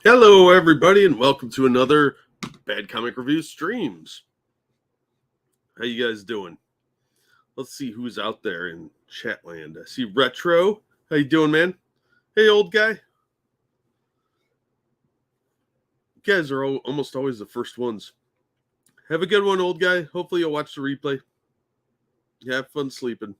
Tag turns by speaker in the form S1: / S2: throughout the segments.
S1: Hello, everybody, and welcome to another Bad Comic Review Streams. How you guys doing? Let's see who's out there in Chatland. I see Retro. How you doing, man? Hey, old guy. You guys are almost always the first ones. Have a good one, old guy. Hopefully you'll watch the replay. Have fun sleeping.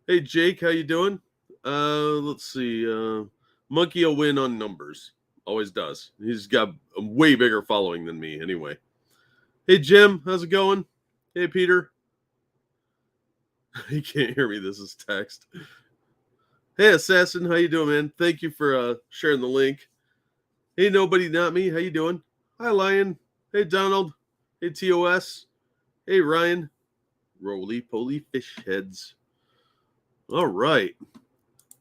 S1: Hey, Jake, how you doing? Let's see. Monkey will win on numbers. Always does. He's got a way bigger following than me anyway. Hey, Jim, how's it going? Hey, Peter. He can't hear me. This is text. Hey, Assassin, how you doing, man? Thank you for sharing the link. Hey, Nobody Not Me, how you doing? Hi, Lion. Hey, Donald. Hey, TOS. Hey, Ryan. Roly-poly fish heads. All right.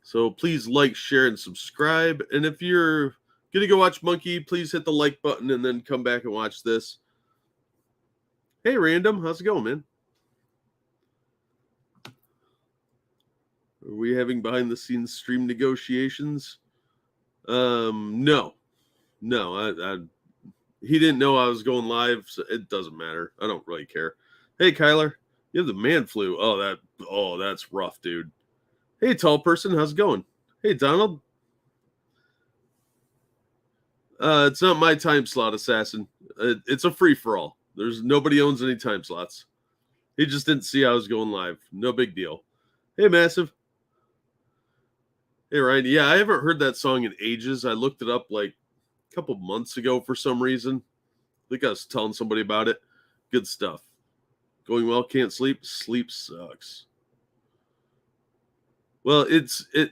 S1: So please like, share, and subscribe. And if you're going to go watch Monkey, please hit the like button and then come back and watch this. Hey, Random. How's it going, man? Are we having behind-the-scenes stream negotiations? No. He didn't know I was going live, so it doesn't matter. I don't really care. Hey, Kyler. You have the man flu. Oh, that's rough, dude. Hey, tall person. How's it going? Hey, Donald. It's not my time slot, Assassin. It's a free-for-all. There's nobody owns any time slots. He just didn't see I was going live. No big deal. Hey, Massive. Hey, Ryan. Yeah, I haven't heard that song in ages. I looked it up like a couple months ago for some reason. I think I was telling somebody about it. Good stuff. Going well, can't sleep. Sleep sucks. Well,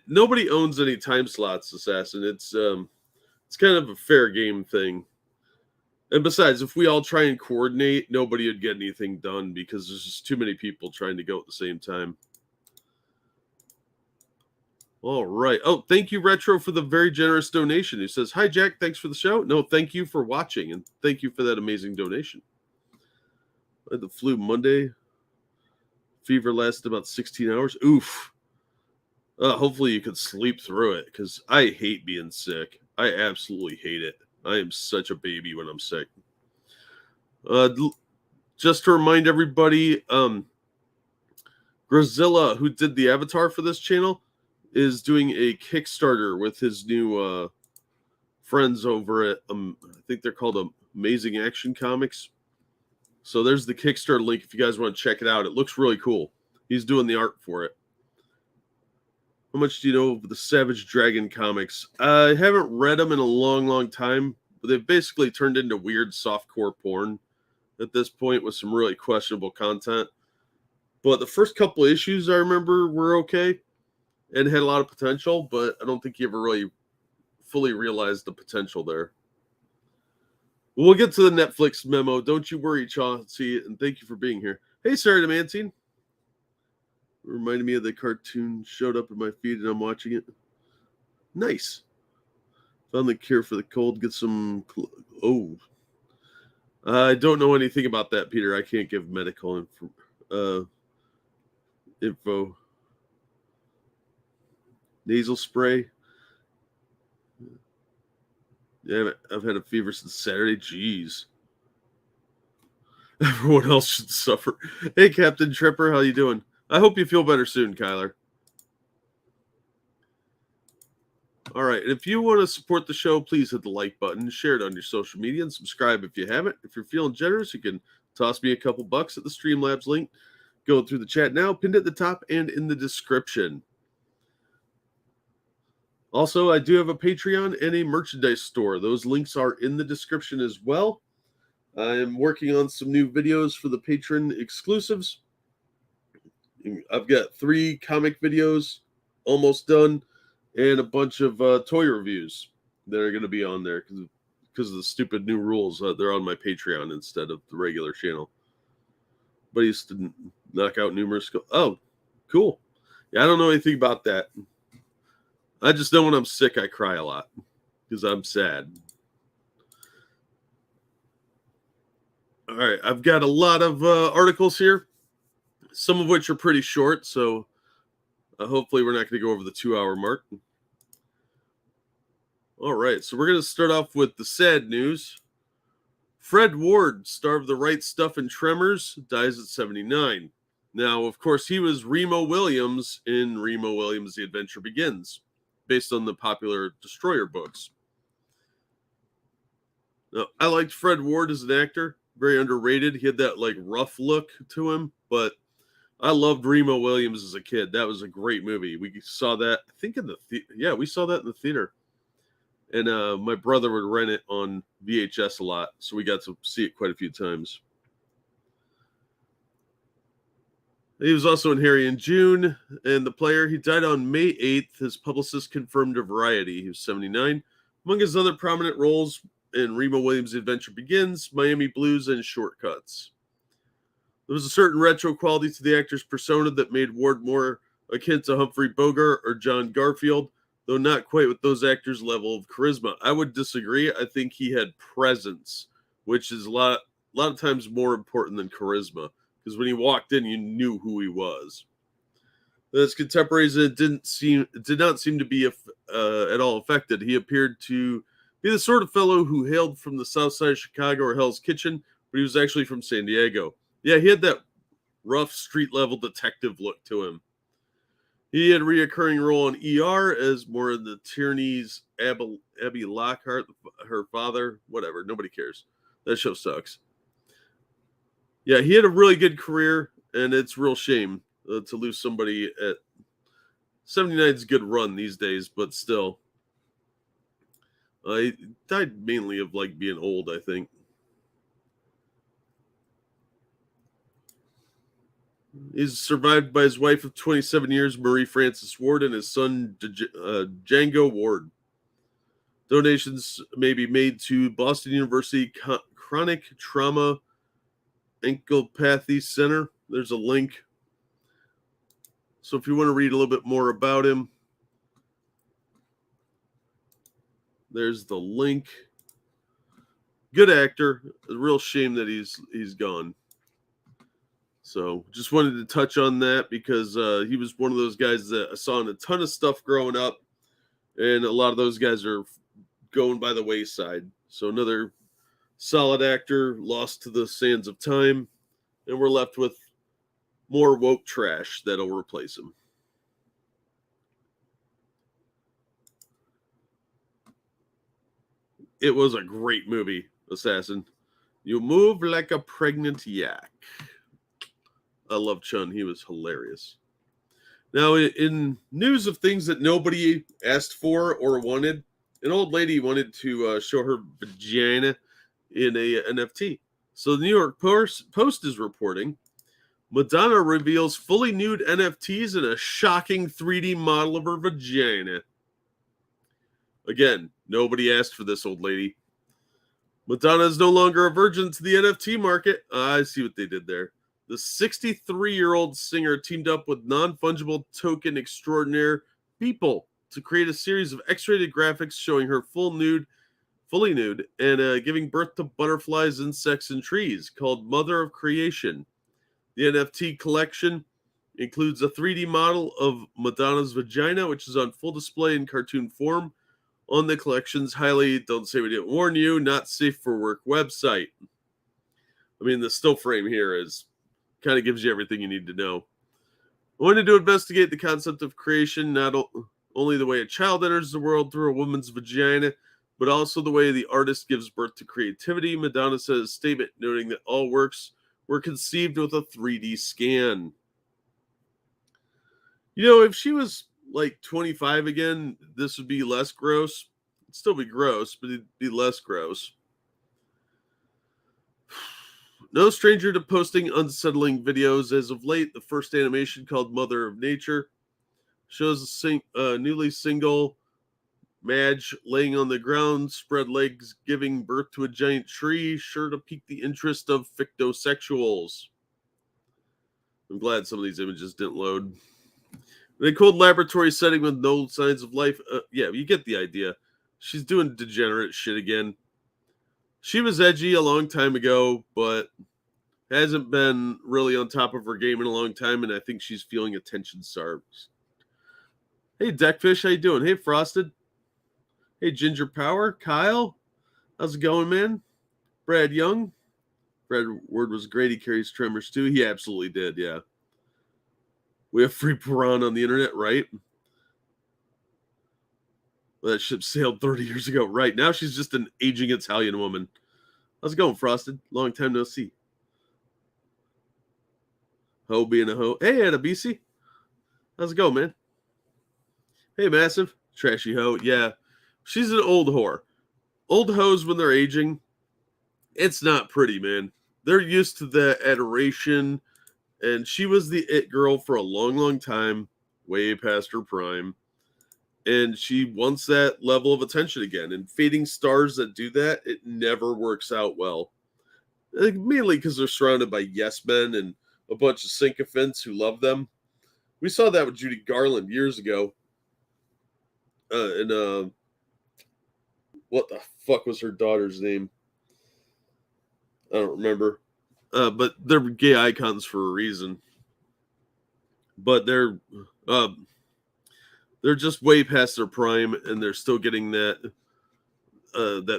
S1: nobody owns any time slots, Assassin. It's kind of a fair game thing. And besides, if we all try and coordinate, nobody would get anything done because there's just too many people trying to go at the same time. All right. Oh, thank you, Retro, for the very generous donation. He says, hi, Jack. Thanks for the show. No, thank you for watching, and thank you for that amazing donation. I had the flu Monday. Fever lasted about 16 hours. Oof. Hopefully you could sleep through it, because I hate being sick. I absolutely hate it. I am such a baby when I'm sick. Just to remind everybody, Grazilla, who did the avatar for this channel, is doing a Kickstarter with his new friends over at, I think they're called Amazing Action Comics. So there's the Kickstarter link if you guys want to check it out. It looks really cool. He's doing the art for it. How much do you know of the Savage Dragon comics? I haven't read them in a long, long time, but they've basically turned into weird softcore porn at this point with some really questionable content. But the first couple of issues I remember were okay and had a lot of potential, but I don't think he ever really fully realized the potential there. We'll get to the Netflix memo. Don't you worry, Chauncey, and thank you for being here. Hey, Sarah Demantine. Reminded me of the cartoon showed up in my feed and I'm watching it. Nice. Found the cure for the cold. Get some... I don't know anything about that, Peter. I can't give medical info. Nasal spray. Yeah, I've had a fever since Saturday. Jeez. Everyone else should suffer. Hey, Captain Tripper, how you doing? I hope you feel better soon, Kyler. All right, and if you want to support the show, please hit the like button, share it on your social media, and subscribe if you haven't. If you're feeling generous, you can toss me a couple bucks at the Streamlabs link. Go through the chat now, pinned at the top and in the description. Also, I do have a Patreon and a merchandise store. Those links are in the description as well. I am working on some new videos for the patron exclusives. I've got 3 comic videos almost done and a bunch of toy reviews that are going to be on there because of the stupid new rules. They're on my Patreon instead of the regular channel. But I used to knock out numerous... Oh, cool. Yeah, I don't know anything about that. I just know when I'm sick, I cry a lot because I'm sad. All right, I've got a lot of articles here, some of which are pretty short, so hopefully we're not going to go over the 2-hour mark. All right, so we're going to start off with the sad news. Fred Ward, star of The Right Stuff and Tremors, dies at 79. Now, of course, he was Remo Williams in Remo Williams' The Adventure Begins, based on the popular Destroyer books. Now, I liked Fred Ward as an actor, very underrated. He had that like rough look to him, but I loved Remo Williams as a kid. That was a great movie. We saw that, I think, in the we saw that in the theater. And my brother would rent it on VHS a lot, so we got to see it quite a few times. He was also in Harry and June, and The Player. He died on May 8th. His publicist confirmed to Variety. He was 79. Among his other prominent roles in Remo Williams' Adventure Begins, Miami Blues, and Shortcuts. There was a certain retro quality to the actor's persona that made Ward more akin to Humphrey Bogart or John Garfield, though not quite with those actors' level of charisma. I would disagree. I think he had presence, which is a lot of times more important than charisma, because when he walked in, you knew who he was. His contemporaries did not seem to be at all affected. He appeared to be the sort of fellow who hailed from the south side of Chicago or Hell's Kitchen, but he was actually from San Diego. Yeah, he had that rough street-level detective look to him. He had a reoccurring role on ER as more of the Tierney's Abby Lockhart, her father, whatever. Nobody cares. That show sucks. Yeah, he had a really good career, and it's a real shame to lose somebody at 79 is a good run these days, but still. He died mainly of like being old, I think. He's survived by his wife of 27 years, Marie Frances Ward, and his son, Django Ward. Donations may be made to Boston University Chronic Trauma Ankylopathy Center. There's a link. So if you want to read a little bit more about him, there's the link. Good actor. A real shame that he's gone. So just wanted to touch on that because he was one of those guys that I saw in a ton of stuff growing up. And a lot of those guys are going by the wayside. So another solid actor lost to the sands of time. And we're left with more woke trash that'll replace him. It was a great movie, Assassin. You move like a pregnant yak. I love Chun. He was hilarious. Now, in news of things that nobody asked for or wanted, an old lady wanted to show her vagina in a NFT. So the New York Post is reporting Madonna reveals fully nude NFTs and a shocking 3D model of her vagina. Again, nobody asked for this, old lady. Madonna is no longer a virgin to the NFT market. I see what they did there. The 63-year-old singer teamed up with non-fungible token extraordinaire People to create a series of X-rated graphics showing her fully nude, and giving birth to butterflies, insects, and trees, called Mother of Creation. The NFT collection includes a 3D model of Madonna's vagina, which is on full display in cartoon form on the collection's highly, don't say we didn't warn you, not safe for work website. I mean, the still frame here is kind of gives you everything you need to know. I wanted to investigate the concept of creation, not only the way a child enters the world through a woman's vagina, but also the way the artist gives birth to creativity. Madonna says a statement noting that all works were conceived with a 3D scan. You know, if she was like 25 again, this would be less gross. It'd still be gross, but it'd be less gross. No stranger to posting unsettling videos. As of late, the first animation, called Mother of Nature, shows a newly single Madge laying on the ground, spread legs, giving birth to a giant tree, sure to pique the interest of fictosexuals. I'm glad some of these images didn't load. In a cold laboratory setting with no signs of life. Yeah, you get the idea. She's doing degenerate shit again. She was edgy a long time ago, but hasn't been really on top of her game in a long time, and I think she's feeling attention starved. Hey, Deckfish, how you doing? Hey, Frosted. Hey, Ginger Power, Kyle, how's it going, man? Brad Young, Brad Word was great. He carries Tremors too. He absolutely did, yeah. We have free Piran on the internet, right? Well, that ship sailed 30 years ago, right? Now she's just an aging Italian woman. How's it going, Frosted? Long time no see. Ho being a ho. Hey, Anna BC. How's it going, man? Hey, Massive. Trashy ho. Yeah. She's an old whore. Old hoes, when they're aging, it's not pretty, man. They're used to the adoration, and she was the it girl for a long, long time, way past her prime. And she wants that level of attention again. And fading stars that do that, it never works out well. Mainly because they're surrounded by yes men and a bunch of sycophants who love them. We saw that with Judy Garland years ago. What the fuck was her daughter's name? I don't remember. But they're gay icons for a reason. But they're just way past their prime, and they're still getting that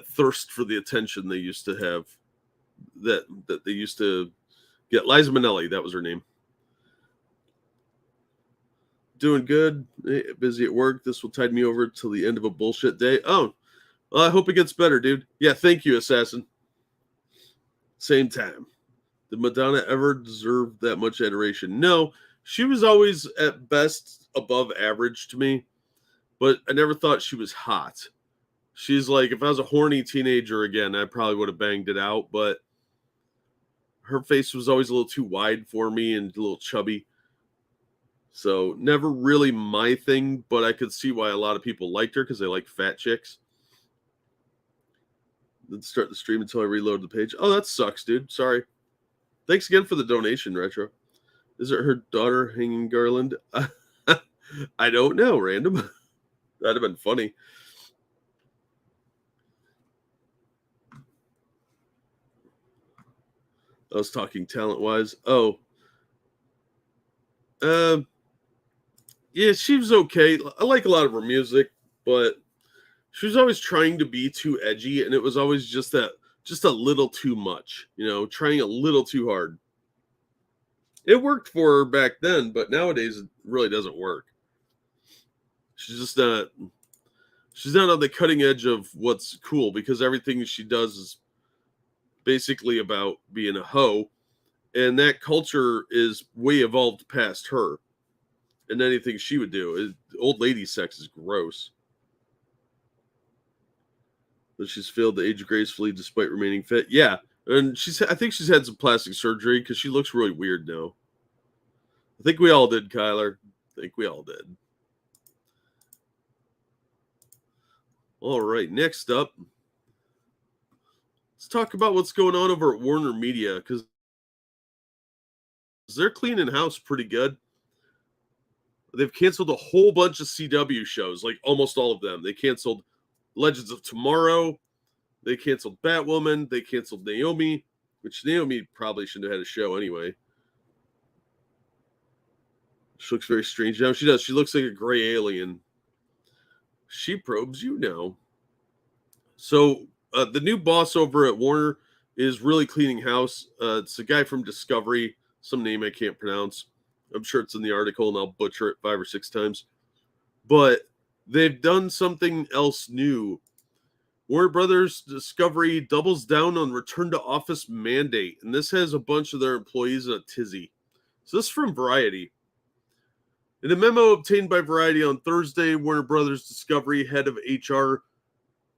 S1: thirst for the attention they used to have. That they used to get. Liza Minnelli, that was her name. Doing good. Busy at work. This will tide me over till the end of a bullshit day. Oh, well, I hope it gets better, dude. Yeah, thank you, Assassin. Same time. Did Madonna ever deserve that much adoration? No, she was always at best above average to me, but I never thought she was hot. She's like, if I was a horny teenager again, I probably would have banged it out, but her face was always a little too wide for me and a little chubby. So never really my thing, but I could see why a lot of people liked her because they like fat chicks. Then start the stream until I reload the page. Oh, that sucks, dude. Sorry. Thanks again for the donation, Retro. Is it her daughter hanging garland? I don't know, random. That'd have been funny. I was talking talent-wise. Oh. Yeah, she was okay. I like a lot of her music, but she was always trying to be too edgy, and it was always just a little too much, trying a little too hard. It worked for her back then, but nowadays it really doesn't work. She's not on the cutting edge of what's cool because everything she does is basically about being a hoe, and that culture is way evolved past her. And anything she would do, old lady sex is gross. But she's failed to age gracefully despite remaining fit. Yeah, and I think she's had some plastic surgery because she looks really weird now. I think we all did, Kyler. I think we all did. All right, next up, let's talk about what's going on over at WarnerMedia because they're cleaning house pretty good. They've canceled a whole bunch of CW shows, like almost all of them. They canceled Legends of Tomorrow. They canceled Batwoman. They canceled Naomi, which Naomi probably shouldn't have had a show anyway. She looks very strange now. She does. She looks like a gray alien. She probes you now. So the new boss over at Warner is really cleaning house. It's a guy from Discovery, some name I can't pronounce. I'm sure it's in the article, and I'll butcher it 5 or 6 times. But they've done something else new. Warner Brothers Discovery doubles down on return to office mandate, and this has a bunch of their employees in a tizzy. So this is from Variety. In a memo obtained by Variety on Thursday, Warner Brothers Discovery head of HR,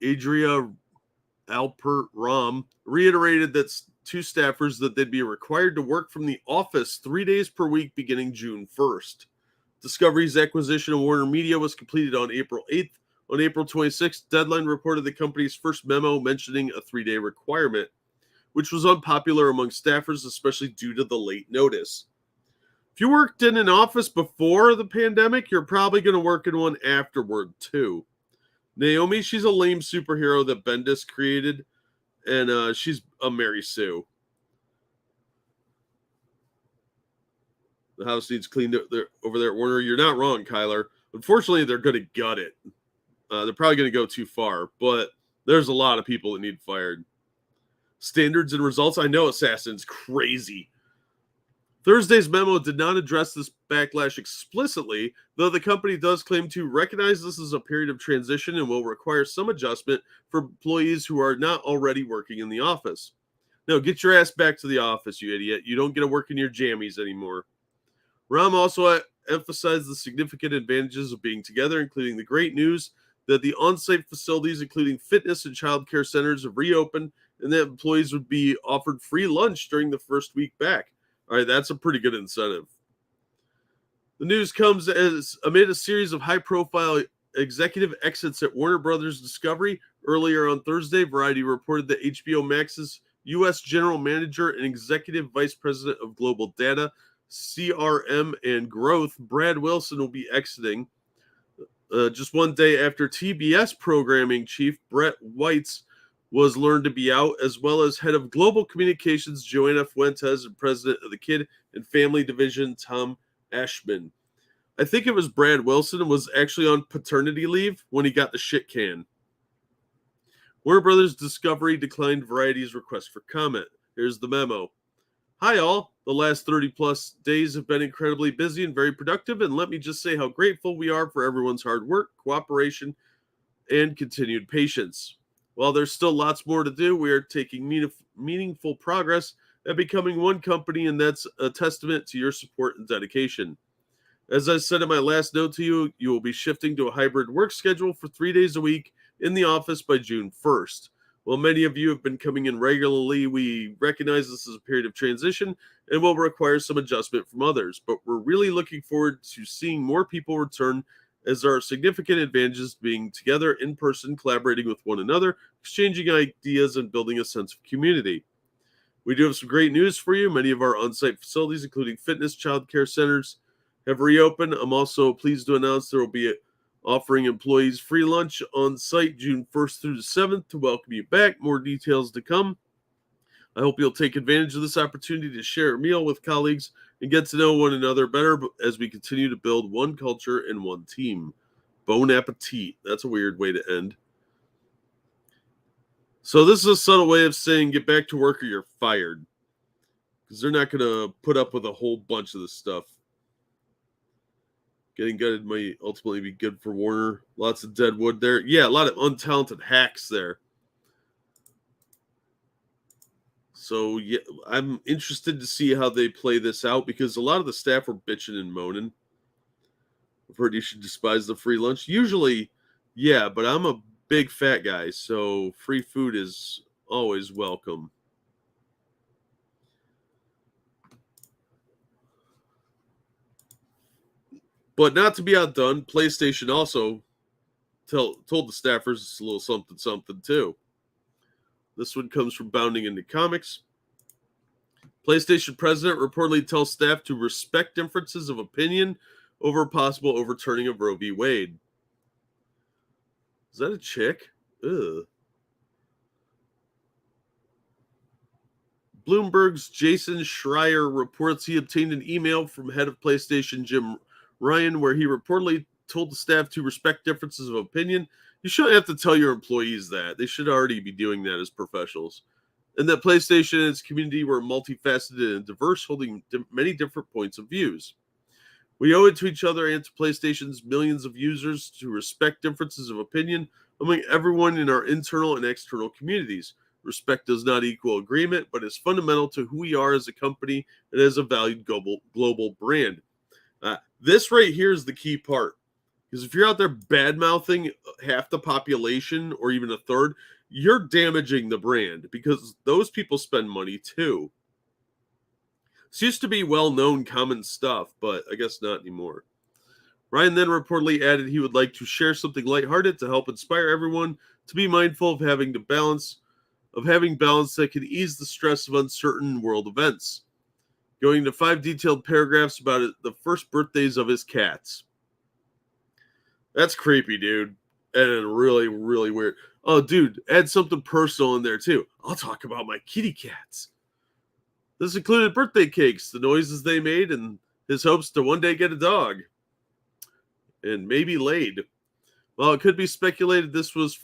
S1: Adria Alpert Ram, reiterated that to staffers that they'd be required to work from the office 3 days per week beginning June 1st. Discovery's acquisition of WarnerMedia was completed on April 8th. On April 26th, Deadline reported the company's first memo mentioning a 3-day requirement, which was unpopular among staffers, especially due to the late notice. If you worked in an office before the pandemic, you're probably going to work in one afterward, too. Naomi, she's a lame superhero that Bendis created, and she's a Mary Sue. The house needs cleaned up over there at Warner. You're not wrong, Kyler. Unfortunately, they're going to gut it. They're probably going to go too far, but there's a lot of people that need fired. Standards and results. I know Assassin's crazy. Thursday's memo did not address this backlash explicitly, though the company does claim to recognize this as a period of transition and will require some adjustment for employees who are not already working in the office. No, get your ass back to the office, you idiot. You don't get to work in your jammies anymore. Ram also emphasized the significant advantages of being together, including the great news that the on-site facilities, including fitness and childcare centers, have reopened, and that employees would be offered free lunch during the first week back. All right, that's a pretty good incentive. The news comes amid a series of high-profile executive exits at Warner Brothers Discovery. Earlier on Thursday, Variety reported that HBO Max's U.S. General Manager and Executive Vice President of Global Data, CRM, and Growth, Brad Wilson, will be exiting. Just one day after TBS programming chief Brett Weitz was learned to be out, as well as head of global communications Joanna Fuentes and president of the Kid and Family Division Tom Ashman. I think it was Brad Wilson was actually on paternity leave when he got the shit can. Warner Brothers Discovery declined Variety's request for comment. Here's the memo. Hi all, the last 30 plus days have been incredibly busy and very productive, and let me just say how grateful we are for everyone's hard work, cooperation, and continued patience. While there's still lots more to do, we are taking meaningful progress at becoming one company, and that's a testament to your support and dedication. As I said in my last note to you, you will be shifting to a hybrid work schedule for 3 days a week in the office by June 1st. While many of you have been coming in regularly, we recognize this is a period of transition and will require some adjustment from others, but we're really looking forward to seeing more people return, as there are significant advantages to being together in person, collaborating with one another, exchanging ideas, and building a sense of community. We do have some great news for you. Many of our on-site facilities, including fitness, childcare centers, have reopened. I'm also pleased to announce there will be offering employees free lunch on site June 1st through the 7th to welcome you back. More details to come. I hope you'll take advantage of this opportunity to share a meal with colleagues and get to know one another better as we continue to build one culture and one team. Bon appetit. That's a weird way to end. So this is a subtle way of saying get back to work or you're fired, because they're not going to put up with a whole bunch of this stuff. Getting gutted might ultimately be good for Warner. Lots of dead wood there. Yeah, a lot of untalented hacks there. So yeah, I'm interested to see how they play this out, because a lot of the staff were bitching and moaning. I've heard you should despise the free lunch. Usually, yeah, but I'm a big fat guy, so free food is always welcome. But not to be outdone, PlayStation also told the staffers it's a little something something too. This one comes from Bounding into Comics. PlayStation president reportedly tells staff to respect differences of opinion over possible overturning of Roe v. Wade. Is that a chick? Ugh. Bloomberg's Jason Schreier reports he obtained an email from head of PlayStation Jim Ryan where he reportedly told the staff to respect differences of opinion. You shouldn't have to tell your employees that. They should already be doing that as professionals. And that PlayStation and its community were multifaceted and diverse, holding many different points of views. We owe it to each other and to PlayStation's millions of users to respect differences of opinion among everyone in our internal and external communities. Respect does not equal agreement, but is fundamental to who we are as a company and as a valued global brand. This right here is the key part. Because if you're out there bad-mouthing half the population or even a third, you're damaging the brand, because those people spend money too. This used to be well-known common stuff, but I guess not anymore. Ryan then reportedly added he would like to share something lighthearted to help inspire everyone to be mindful of having balance that can ease the stress of uncertain world events. Going into 5 detailed paragraphs about the first birthdays of his cats. That's creepy, dude. And really, really weird. Oh, dude, add something personal in there, too. I'll talk about my kitty cats. This included birthday cakes, the noises they made, and his hopes to one day get a dog. And maybe laid. While it could be speculated this was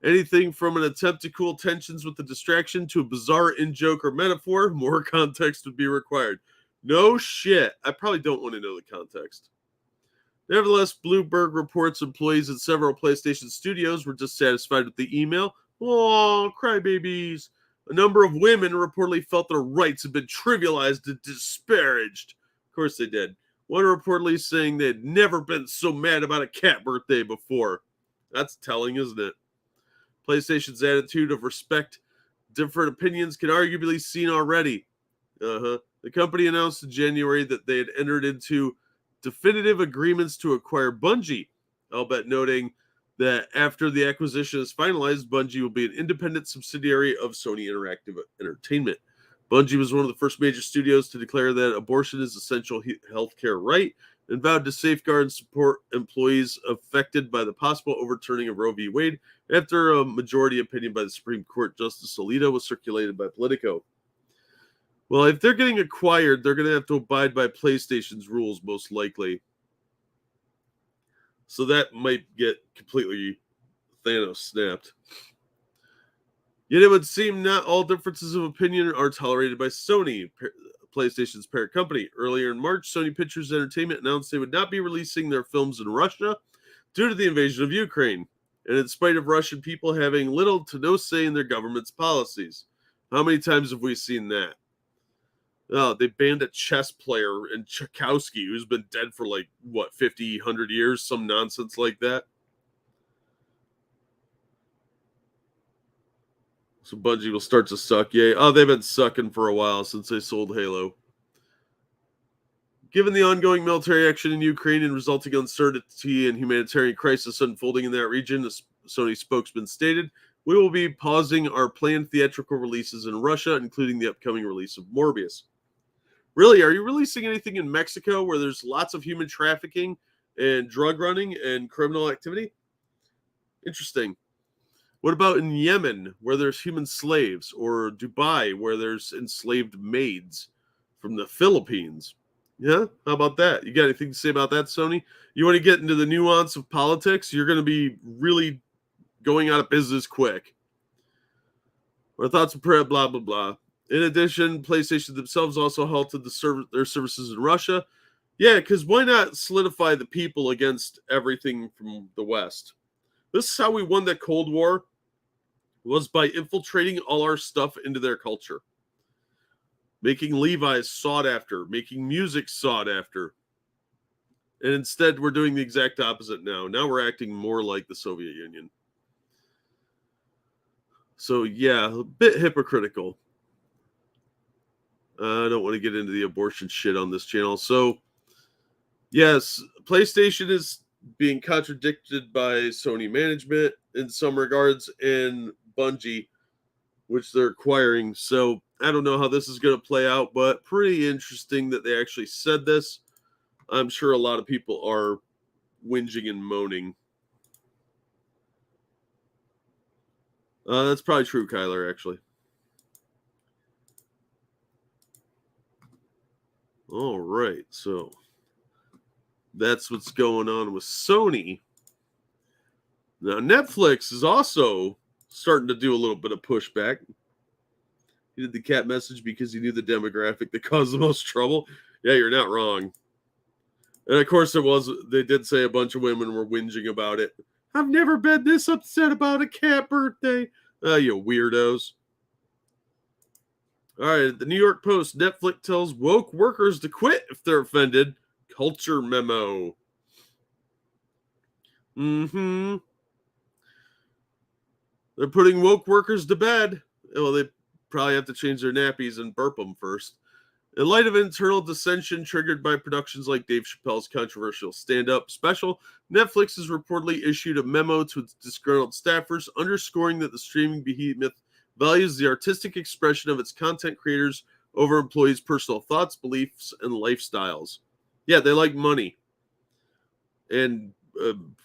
S1: anything from an attempt to cool tensions with the distraction to a bizarre in-joke or metaphor, more context would be required. No shit. I probably don't want to know the context. Nevertheless, Bloomberg reports employees at several PlayStation studios were dissatisfied with the email. Oh, crybabies. A number of women reportedly felt their rights had been trivialized and disparaged. Of course they did. One reportedly saying they had never been so mad about a cat birthday before. That's telling, isn't it? PlayStation's attitude of respect different opinions can arguably be seen already. The company announced in January that they had entered into definitive agreements to acquire Bungie, albeit noting that after the acquisition is finalized, Bungie will be an independent subsidiary of Sony Interactive Entertainment. Bungie was one of the first major studios to declare that abortion is an essential healthcare right and vowed to safeguard and support employees affected by the possible overturning of Roe v. Wade after a majority opinion by the Supreme Court Justice Alito was circulated by Politico. Well, if they're getting acquired, they're going to have to abide by PlayStation's rules, most likely. So that might get completely Thanos snapped. Yet it would seem not all differences of opinion are tolerated by Sony, PlayStation's parent company. Earlier in March, Sony Pictures Entertainment announced they would not be releasing their films in Russia due to the invasion of Ukraine, and in spite of Russian people having little to no say in their government's policies. How many times have we seen that? Oh, they banned a chess player in Tchaikovsky who's been dead for 50, 100 years, some nonsense like that. So Bungie will start to suck. Yay. Oh, they've been sucking for a while since they sold Halo. Given the ongoing military action in Ukraine and resulting uncertainty and humanitarian crisis unfolding in that region, a Sony spokesman stated, we will be pausing our planned theatrical releases in Russia, including the upcoming release of Morbius. Really? Are you releasing anything in Mexico where there's lots of human trafficking and drug running and criminal activity? Interesting. What about in Yemen where there's human slaves, or Dubai where there's enslaved maids from the Philippines? Yeah? How about that? You got anything to say about that, Sony? You want to get into the nuance of politics? You're going to be really going out of business quick. Our thoughts and prayer, blah, blah, blah. In addition, PlayStation themselves also halted their services in Russia. Yeah, because why not solidify the people against everything from the West? This is how we won that Cold War, was by infiltrating all our stuff into their culture. Making Levi's sought after, making music sought after. And instead, we're doing the exact opposite now. Now we're acting more like the Soviet Union. So, yeah, a bit hypocritical. I don't want to get into the abortion shit on this channel. So, yes, PlayStation is being contradicted by Sony management in some regards and Bungie, which they're acquiring. So, I don't know how this is going to play out, but pretty interesting that they actually said this. I'm sure a lot of people are whinging and moaning. That's probably true, Kyler, actually. All right, so that's what's going on with Sony. Now, Netflix is also starting to do a little bit of pushback. He did the cat message because he knew the demographic that caused the most trouble. Yeah, you're not wrong. And of course, they did say a bunch of women were whinging about it. I've never been this upset about a cat birthday. You weirdos. All right, the New York Post, Netflix tells woke workers to quit if they're offended. Culture memo. They're putting woke workers to bed. Well, they probably have to change their nappies and burp them first. In light of internal dissension triggered by productions like Dave Chappelle's controversial stand-up special, Netflix has reportedly issued a memo to its disgruntled staffers, underscoring that the streaming behemoth values the artistic expression of its content creators over employees' personal thoughts, beliefs, and lifestyles. Yeah, they like money. And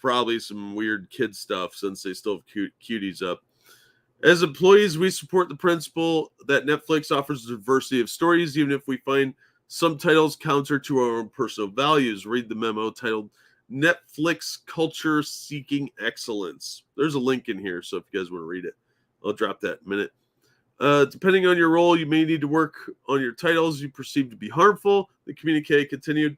S1: probably some weird kid stuff since they still have cuties up. As employees, we support the principle that Netflix offers a diversity of stories, even if we find some titles counter to our own personal values. Read the memo titled Netflix Culture Seeking Excellence. There's a link in here, so if you guys want to read it, I'll drop that in a minute. Depending on your role, you may need to work on your titles you perceive to be harmful. The communique continued.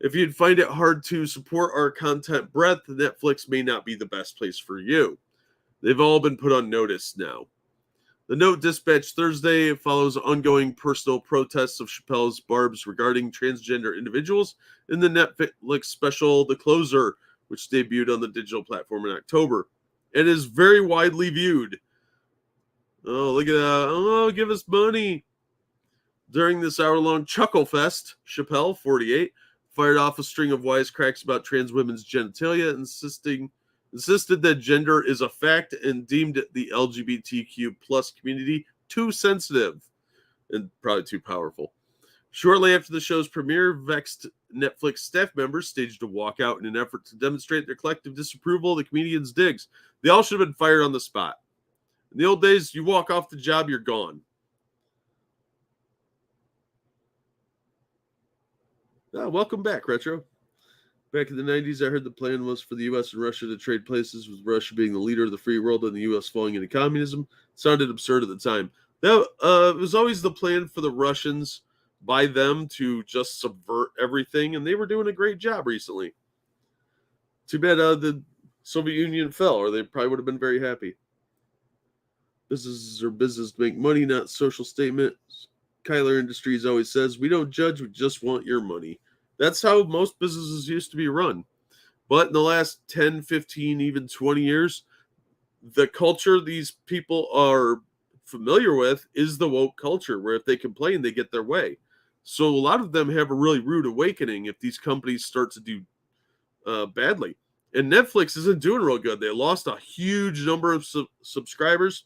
S1: If you'd find it hard to support our content breadth, Netflix may not be the best place for you. They've all been put on notice now. The note dispatched Thursday follows ongoing personal protests of Chappelle's Barbs regarding transgender individuals in the Netflix special The Closer, which debuted on the digital platform in October. It is very widely viewed. Oh, look at that. Oh, give us money. During this hour-long chuckle fest, Chappelle, 48, fired off a string of wisecracks about trans women's genitalia, insisted that gender is a fact and deemed the LGBTQ plus community too sensitive and probably too powerful. Shortly after the show's premiere, vexed Netflix staff members staged a walkout in an effort to demonstrate their collective disapproval of the comedian's digs. They all should have been fired on the spot. In the old days, you walk off the job, you're gone. Welcome back, Retro. Back in the 90s, I heard the plan was for the U.S. and Russia to trade places, with Russia being the leader of the free world and the U.S. falling into communism. It sounded absurd at the time. That was always the plan for the Russians by them to just subvert everything, and they were doing a great job recently. Too bad the Soviet Union fell, or they probably would have been very happy. Businesses are business to make money, not social statements. Kyler Industries always says, we don't judge, we just want your money. That's how most businesses used to be run. But in the last 10, 15, even 20 years, the culture these people are familiar with is the woke culture, where if they complain, they get their way. So a lot of them have a really rude awakening if these companies start to do badly. And Netflix isn't doing real good. They lost a huge number of subscribers.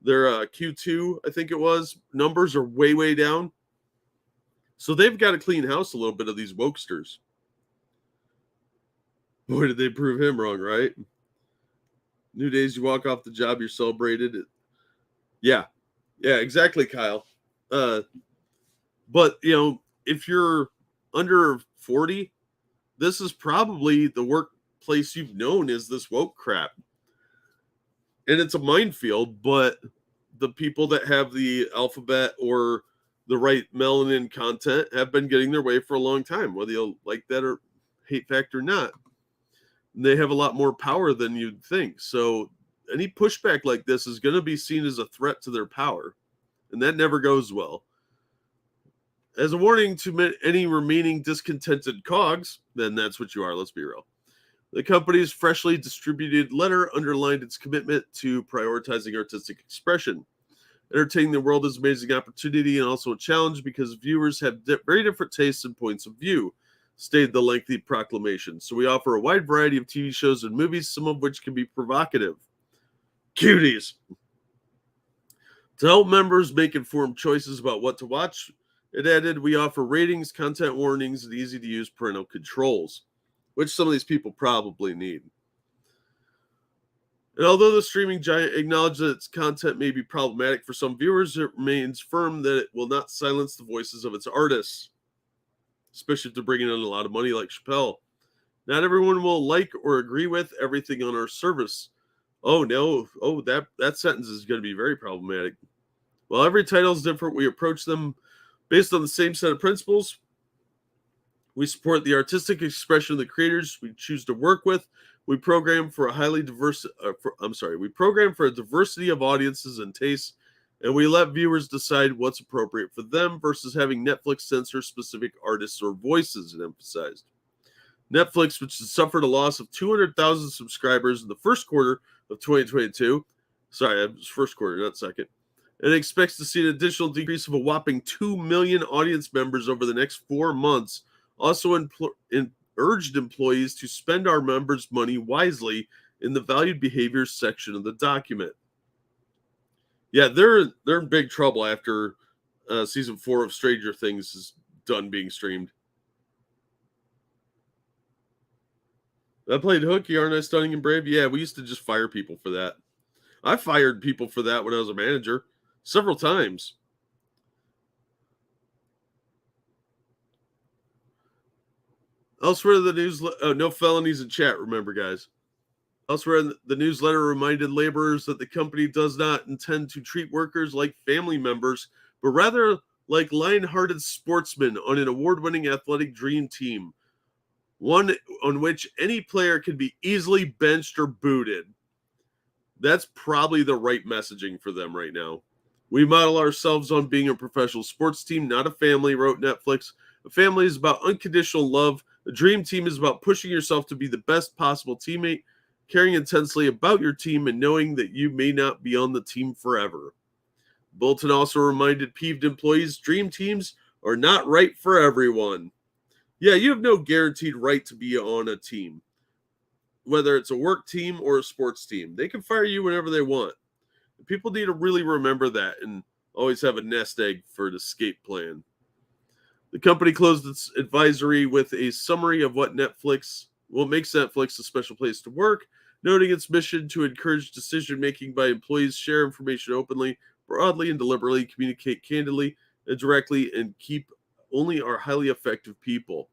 S1: Their Q2, I think it was, numbers are way, way down. So they've got to clean house a little bit of these wokesters. Boy, did they prove him wrong, right? New days, you walk off the job, you're celebrated. Yeah, exactly, Kyle. But, if you're under 40, this is probably the workplace you've known is this woke crap. And it's a minefield, but the people that have the alphabet or the right melanin content have been getting their way for a long time, whether you like that or hate fact or not. They have a lot more power than you'd think. So any pushback like this is going to be seen as a threat to their power. And that never goes well. As a warning to any remaining discontented cogs, then that's what you are, let's be real. The company's freshly distributed letter underlined its commitment to prioritizing artistic expression. Entertaining the world is an amazing opportunity and also a challenge because viewers have very different tastes and points of view, stated the lengthy proclamation. So we offer a wide variety of TV shows and movies, some of which can be provocative. Cuties! To help members make informed choices about what to watch, it added, we offer ratings, content warnings, and easy-to-use parental controls, which some of these people probably need. And although the streaming giant acknowledged that its content may be problematic for some viewers, it remains firm that it will not silence the voices of its artists, especially if they're bringing in a lot of money like Chappelle. Not everyone will like or agree with everything on our service. Oh, no. Oh, that sentence is going to be very problematic. While every title is different, we approach them based on the same set of principles. We support the artistic expression of the creators we choose to work with. We program for a diversity of audiences and tastes, and we let viewers decide what's appropriate for them versus having Netflix censor specific artists or voices, it emphasized. Netflix, which has suffered a loss of 200,000 subscribers in the first quarter of 2022, first quarter, not second, and expects to see an additional decrease of a whopping 2 million audience members over the next 4 months, also urged employees to spend our members' money wisely in the valued behaviors section of the document. Yeah, they're in big trouble after season 4 of Stranger Things is done being streamed. I played hooky, aren't I stunning and brave? Yeah, we used to just fire people for that. I fired people for that when I was a manager several times. Elsewhere, the newsletter, no felonies in chat, remember, guys. Elsewhere, the newsletter reminded laborers that the company does not intend to treat workers like family members, but rather like lion-hearted sportsmen on an award-winning athletic dream team, one on which any player can be easily benched or booted. That's probably the right messaging for them right now. We model ourselves on being a professional sports team, not a family, wrote Netflix. A family is about unconditional love. A dream team is about pushing yourself to be the best possible teammate, caring intensely about your team, and knowing that you may not be on the team forever. Bolton also reminded peeved employees dream teams are not right for everyone. Yeah, you have no guaranteed right to be on a team, whether it's a work team or a sports team. They can fire you whenever they want. People need to really remember that and always have a nest egg for an escape plan. The company closed its advisory with a summary of what makes Netflix a special place to work, noting its mission to encourage decision-making by employees, share information openly, broadly, and deliberately, communicate candidly and directly, and keep only our highly effective people.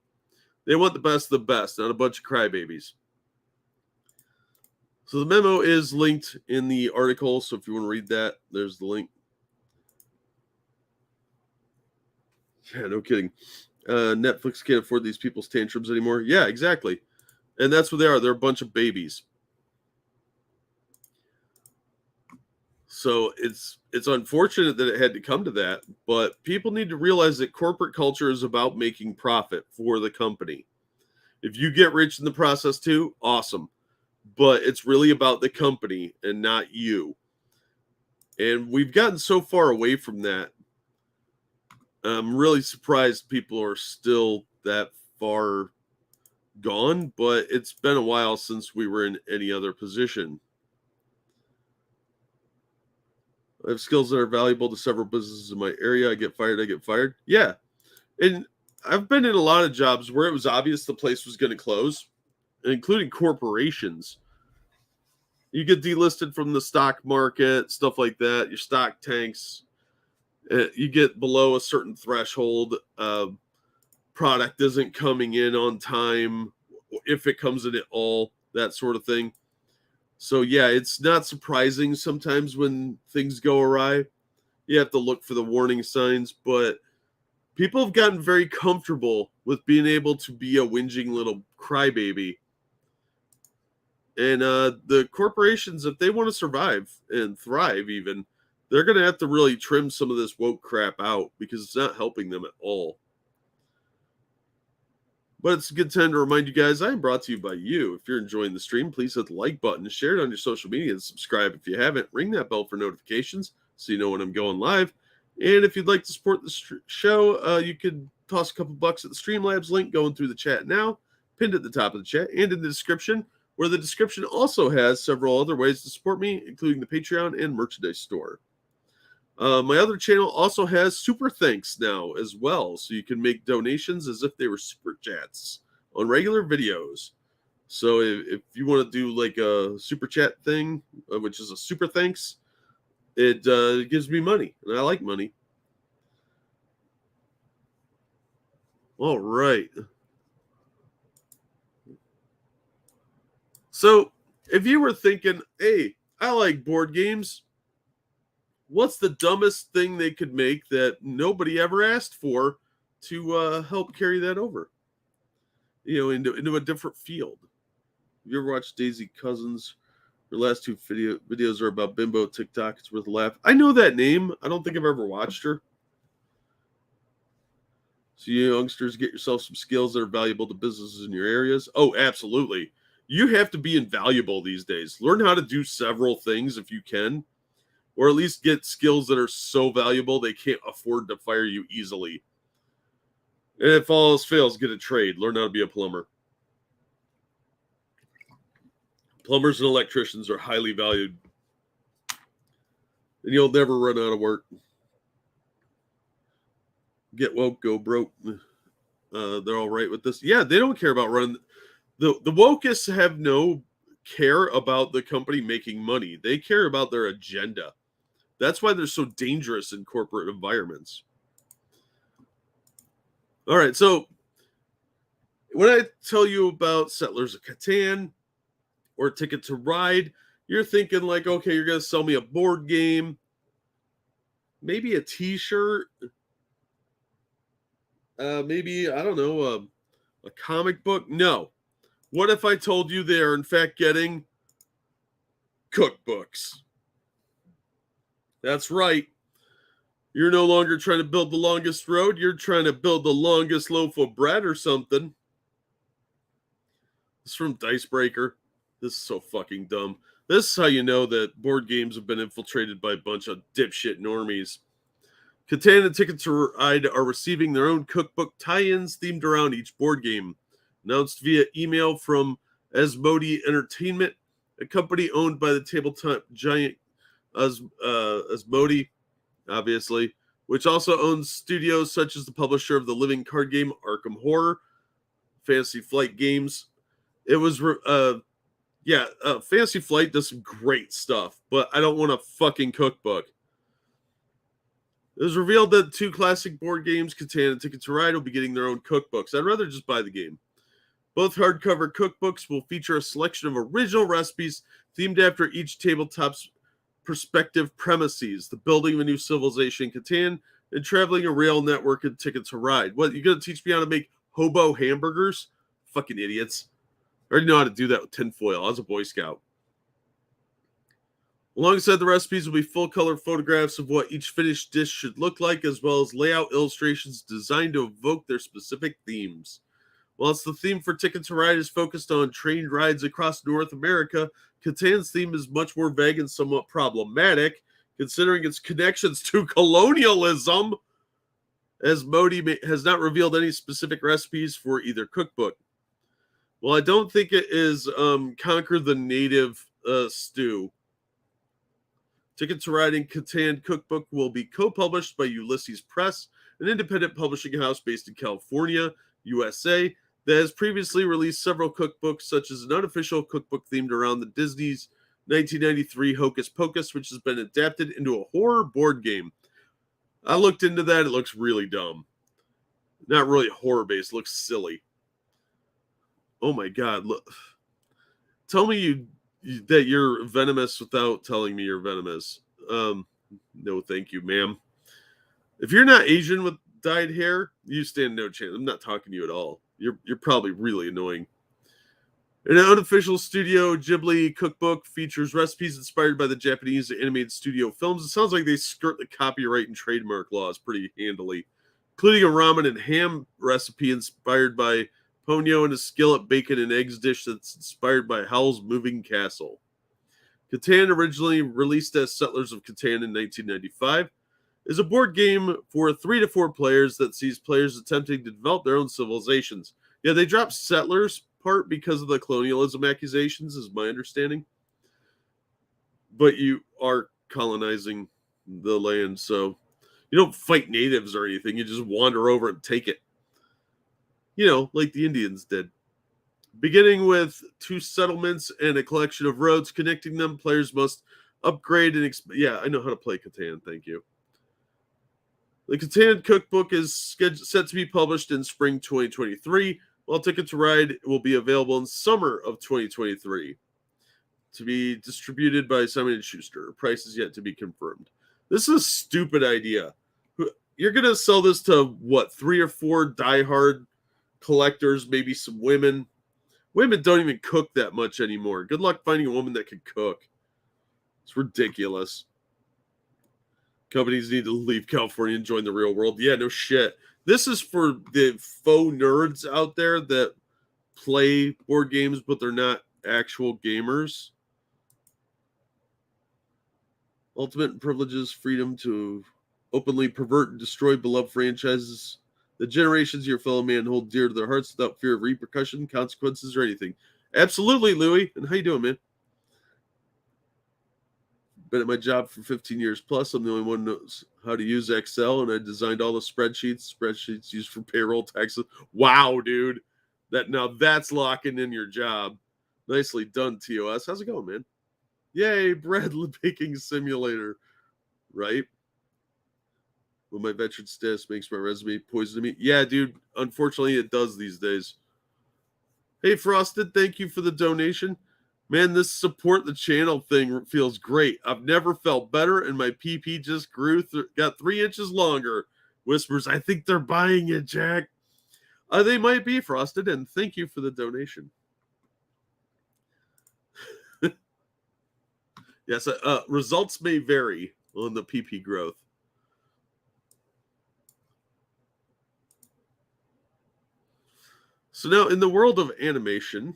S1: They want the best of the best, not a bunch of crybabies. So the memo is linked in the article, so if you want to read that, there's the link. Yeah, no kidding. Netflix can't afford these people's tantrums anymore. Yeah, exactly. And that's what they are. They're a bunch of babies. So it's unfortunate that it had to come to that, but people need to realize that corporate culture is about making profit for the company. If you get rich in the process too, awesome. But it's really about the company and not you. And we've gotten so far away from that. I'm really surprised people are still that far gone, but it's been a while since we were in any other position. I have skills that are valuable to several businesses in my area. I get fired. Yeah. And I've been in a lot of jobs where it was obvious the place was going to close, including corporations. You get delisted from the stock market, stuff like that. Your stock tanks. You get below a certain threshold. Product isn't coming in on time, if it comes in at all, that sort of thing. So yeah, it's not surprising sometimes when things go awry. You have to look for the warning signs, but people have gotten very comfortable with being able to be a whinging little crybaby. And the corporations, if they want to survive and thrive even, they're going to have to really trim some of this woke crap out because it's not helping them at all. But it's a good time to remind you guys, I am brought to you by you. If you're enjoying the stream, please hit the like button, share it on your social media, and subscribe if you haven't. Ring that bell for notifications so you know when I'm going live. And if you'd like to support the show, you could toss a couple bucks at the Streamlabs link going through the chat now, pinned at the top of the chat and in the description, where the description also has several other ways to support me, including the Patreon and merchandise store. My other channel also has super thanks now as well, so you can make donations as if they were super chats on regular videos. So if you want to do like a super chat thing, which is a super thanks, it gives me money, and I like money. All right. So if you were thinking, hey, I like board games, what's the dumbest thing they could make that nobody ever asked for to help carry that over, into a different field? Have you ever watched Daisy Cousins? Her last two videos are about Bimbo TikTok. It's worth a laugh. I know that name. I don't think I've ever watched her. So you youngsters, get yourself some skills that are valuable to businesses in your areas. Oh, absolutely. You have to be invaluable these days. Learn how to do several things if you can, or at least get skills that are so valuable they can't afford to fire you easily. And if all else fails, get a trade. Learn how to be a plumber. Plumbers and electricians are highly valued. And you'll never run out of work. Get woke, go broke. They're all right with this. Yeah, they don't care about running. The wokeists have no care about the company making money. They care about their agenda. That's why they're so dangerous in corporate environments. All right, so When I tell you about Settlers of Catan or Ticket to Ride, you're thinking like, okay, you're going to sell me a board game, maybe a t-shirt, maybe, I don't know, a comic book. No. What if I told you they are in fact getting cookbooks? That's right. You're no longer trying to build the longest road. You're trying to build the longest loaf of bread or something. This is from Dicebreaker. This is so fucking dumb. This is how you know that board games have been infiltrated by a bunch of dipshit normies. Catan and Ticket to Ride are receiving their own cookbook tie-ins themed around each board game. Announced via email from Asmodee Entertainment, a company owned by the tabletop giant Asmodee, obviously, which also owns studios such as the publisher of the living card game Arkham Horror, Fantasy Flight Games. It was, Fantasy Flight does some great stuff, but I don't want a fucking cookbook. It was revealed that two classic board games, Catan and Ticket to Ride, will be getting their own cookbooks. I'd rather just buy the game. Both hardcover cookbooks will feature a selection of original recipes themed after each tabletop's perspective premises, the building of a new civilization in Catan, and traveling a rail network in Ticket to Ride. What, you going to teach me how to make hobo hamburgers? Fucking idiots. I already know how to do that with tinfoil. I was a Boy Scout. Alongside the recipes will be full-color photographs of what each finished dish should look like, as well as layout illustrations designed to evoke their specific themes. Whilst the theme for Ticket to Ride is focused on train rides across North America, Catan's theme is much more vague and somewhat problematic, considering its connections to colonialism, as Modi has not revealed any specific recipes for either cookbook. Well, I don't think it is Conquer the Native Stew. Ticket to Ride and Catan cookbook will be co-published by Ulysses Press, an independent publishing house based in California, USA, that has previously released several cookbooks, such as an unofficial cookbook themed around the Disney's 1993 Hocus Pocus, which has been adapted into a horror board game. I looked into that. It looks really dumb. Not really horror-based. It looks silly. Oh my God. Look. Tell me that you're venomous without telling me you're venomous. No, thank you, ma'am. If you're not Asian with dyed hair, you stand no chance. I'm not talking to you at all. You're probably really annoying. An unofficial Studio Ghibli cookbook features recipes inspired by the Japanese animated studio films. It sounds like they skirt the copyright and trademark laws pretty handily, including a ramen and ham recipe inspired by Ponyo and a skillet bacon and eggs dish that's inspired by Howl's Moving Castle. Catan, originally released as Settlers of Catan in 1995, is a board game for 3 to 4 players that sees players attempting to develop their own civilizations. Yeah, they dropped Settlers part because of the colonialism accusations, is my understanding. But you are colonizing the land, so you don't fight natives or anything. You just wander over and take it. You know, like the Indians did. Beginning with 2 settlements and a collection of roads connecting them, players must upgrade and yeah, I know how to play Catan, thank you. The Catan cookbook is set to be published in spring 2023, while Ticket to Ride will be available in summer of 2023 to be distributed by Simon & Schuster. Price is yet to be confirmed. This is a stupid idea. You're going to sell this to, what, 3 or 4 diehard collectors, maybe some women. Women don't even cook that much anymore. Good luck finding a woman that can cook. It's ridiculous. Companies need to leave California and join the real world. Yeah, no shit. This is for the faux nerds out there that play board games, but they're not actual gamers. Ultimate privileges, freedom to openly pervert and destroy beloved franchises. The generations of your fellow man hold dear to their hearts without fear of repercussion, consequences, or anything. Absolutely, Louie. And how you doing, man? Been at my job for 15 years plus. I'm the only one who knows how to use Excel, and I designed all the spreadsheets used for payroll, taxes. Wow, dude. That's locking in your job. Nicely done, TOS. How's it going, man? Yay, bread baking simulator. Right? When my veteran status makes my resume poison to me. Yeah, dude. Unfortunately, it does these days. Hey, Frosted, thank you for the donation. Man, this support the channel thing feels great. I've never felt better, and my PP just grew, got 3 inches longer. Whispers, I think they're buying it, Jack. They might be, Frosted, and thank you for the donation. Yes, results may vary on the PP growth. So now, in the world of animation,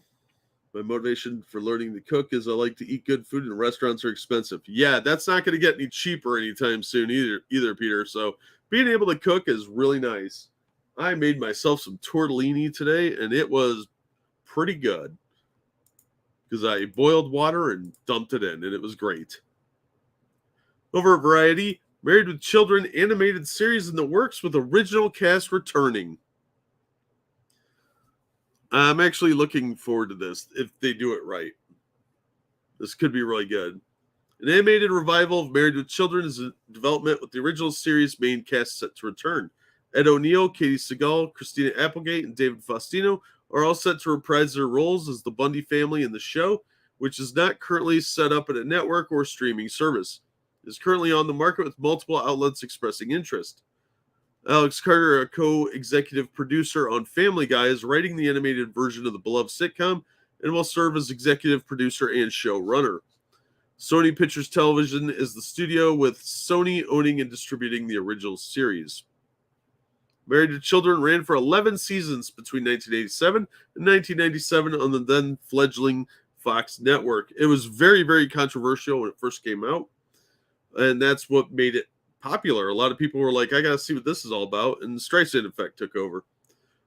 S1: my motivation for learning to cook is I like to eat good food, and restaurants are expensive. Yeah, that's not going to get any cheaper anytime soon either, Peter. So being able to cook is really nice. I made myself some tortellini today, and it was pretty good because I boiled water and dumped it in, and it was great. Over at Variety, Married with Children animated series in the works with original cast returning. I'm actually looking forward to this if they do it right. This could be really good. An animated revival of Married with Children is in development with the original series main cast set to return. Ed O'Neill, Katie Segal, Christina Applegate, and David Faustino are all set to reprise their roles as the Bundy family in the show, which is not currently set up at a network or streaming service. It is currently on the market with multiple outlets expressing interest. Alex Carter, a co-executive producer on Family Guy, is writing the animated version of the beloved sitcom and will serve as executive producer and showrunner. Sony Pictures Television is the studio, with Sony owning and distributing the original series. Married to Children ran for 11 seasons between 1987 and 1997 on the then fledgling Fox network. It was very, very controversial when it first came out, and that's what made it popular. A lot of people were like, I gotta see what this is all about, and the Streisand effect took over.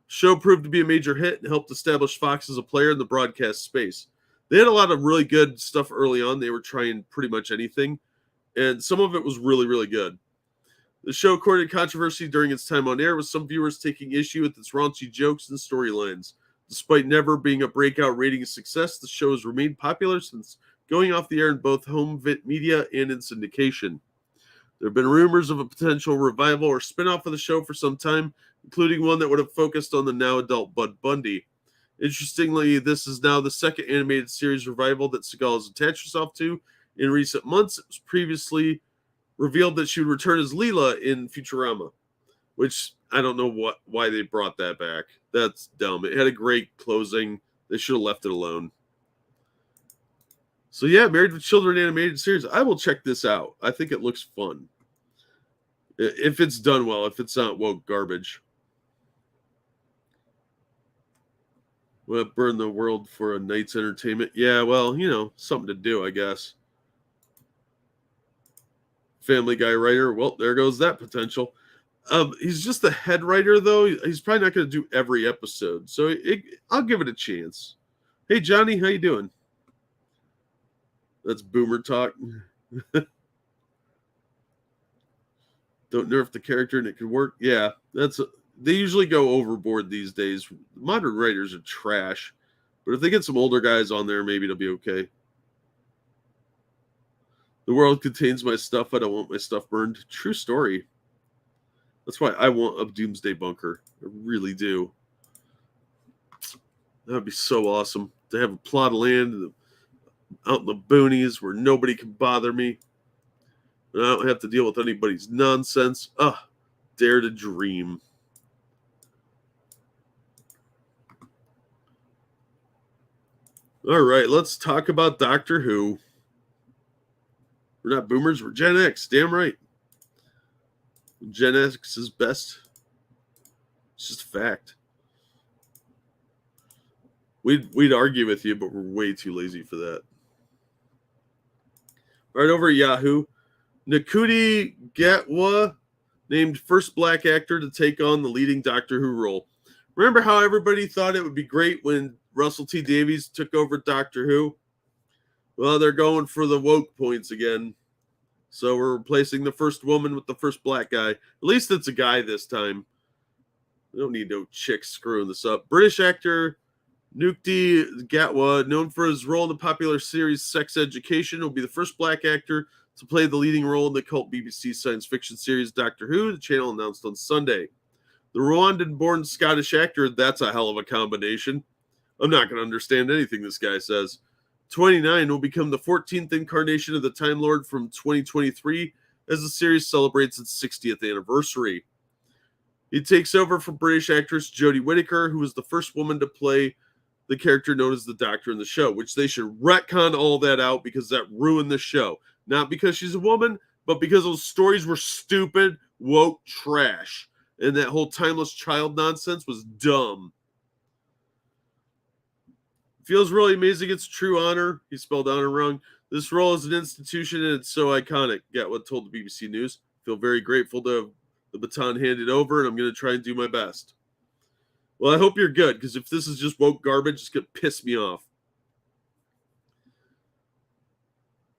S1: Show proved to be a major hit and helped establish Fox as a player in the broadcast space. They had a lot of really good stuff early on. They were trying pretty much anything, and some of it was really, really good. The show courted controversy during its time on air, with some viewers taking issue with its raunchy jokes and storylines. Despite never being a breakout rating success, the show has remained popular since going off the air in both home media and in syndication. There have been rumors of a potential revival or spin-off of the show for some time, including one that would have focused on the now-adult Bud Bundy. Interestingly, this is now the second animated series revival that Segal has attached herself to. In recent months, it was previously revealed that she would return as Leela in Futurama, which I don't know why they brought that back. That's dumb. It had a great closing. They should have left it alone. So yeah, Married with Children animated series. I will check this out. I think it looks fun. If it's done well, if it's not woke garbage. Will it burn the world for a night's entertainment? Yeah, well, something to do, I guess. Family Guy writer. Well, there goes that potential. He's just the head writer, though. He's probably not going to do every episode. So I'll give it a chance. Hey, Johnny, how you doing? That's boomer talk. Don't nerf the character and it could work. Yeah, they usually go overboard these days. Modern writers are trash. But if they get some older guys on there, maybe it'll be okay. The world contains my stuff. I don't want my stuff burned. True story. That's why I want a doomsday bunker. I really do. That would be so awesome to have a plot of land out in the boonies where nobody can bother me. And I don't have to deal with anybody's nonsense. Dare to dream. All right, let's talk about Doctor Who. We're not boomers, we're Gen X. Damn right. Gen X is best. It's just a fact. We'd argue with you, but we're way too lazy for that. Right over at Yahoo, Nkuti Gatwa named first black actor to take on the leading Doctor Who role. Remember how everybody thought it would be great when Russell T Davies took over Doctor Who? Well, they're going for the woke points again. So we're replacing the first woman with the first black guy. At least it's a guy this time. We don't need no chicks screwing this up. British actor Nkuti Gatwa, known for his role in the popular series Sex Education, will be the first black actor to play the leading role in the cult BBC science fiction series Doctor Who, the channel announced on Sunday. The Rwandan-born Scottish actor, that's a hell of a combination, I'm not going to understand anything this guy says. 29 will become the 14th incarnation of the Time Lord from 2023 as the series celebrates its 60th anniversary. He takes over from British actress Jodie Whittaker, who was the first woman to play the character known as the Doctor in the show, which they should retcon all that out because that ruined the show. Not because she's a woman, but because those stories were stupid, woke trash. And that whole timeless child nonsense was dumb. Feels really amazing. It's true honor. He spelled honor wrong. This role is an institution and it's so iconic. Gatwood told the BBC News. Feel very grateful to have the baton handed over, and I'm going to try and do my best. Well, I hope you're good, because if this is just woke garbage, it's going to piss me off.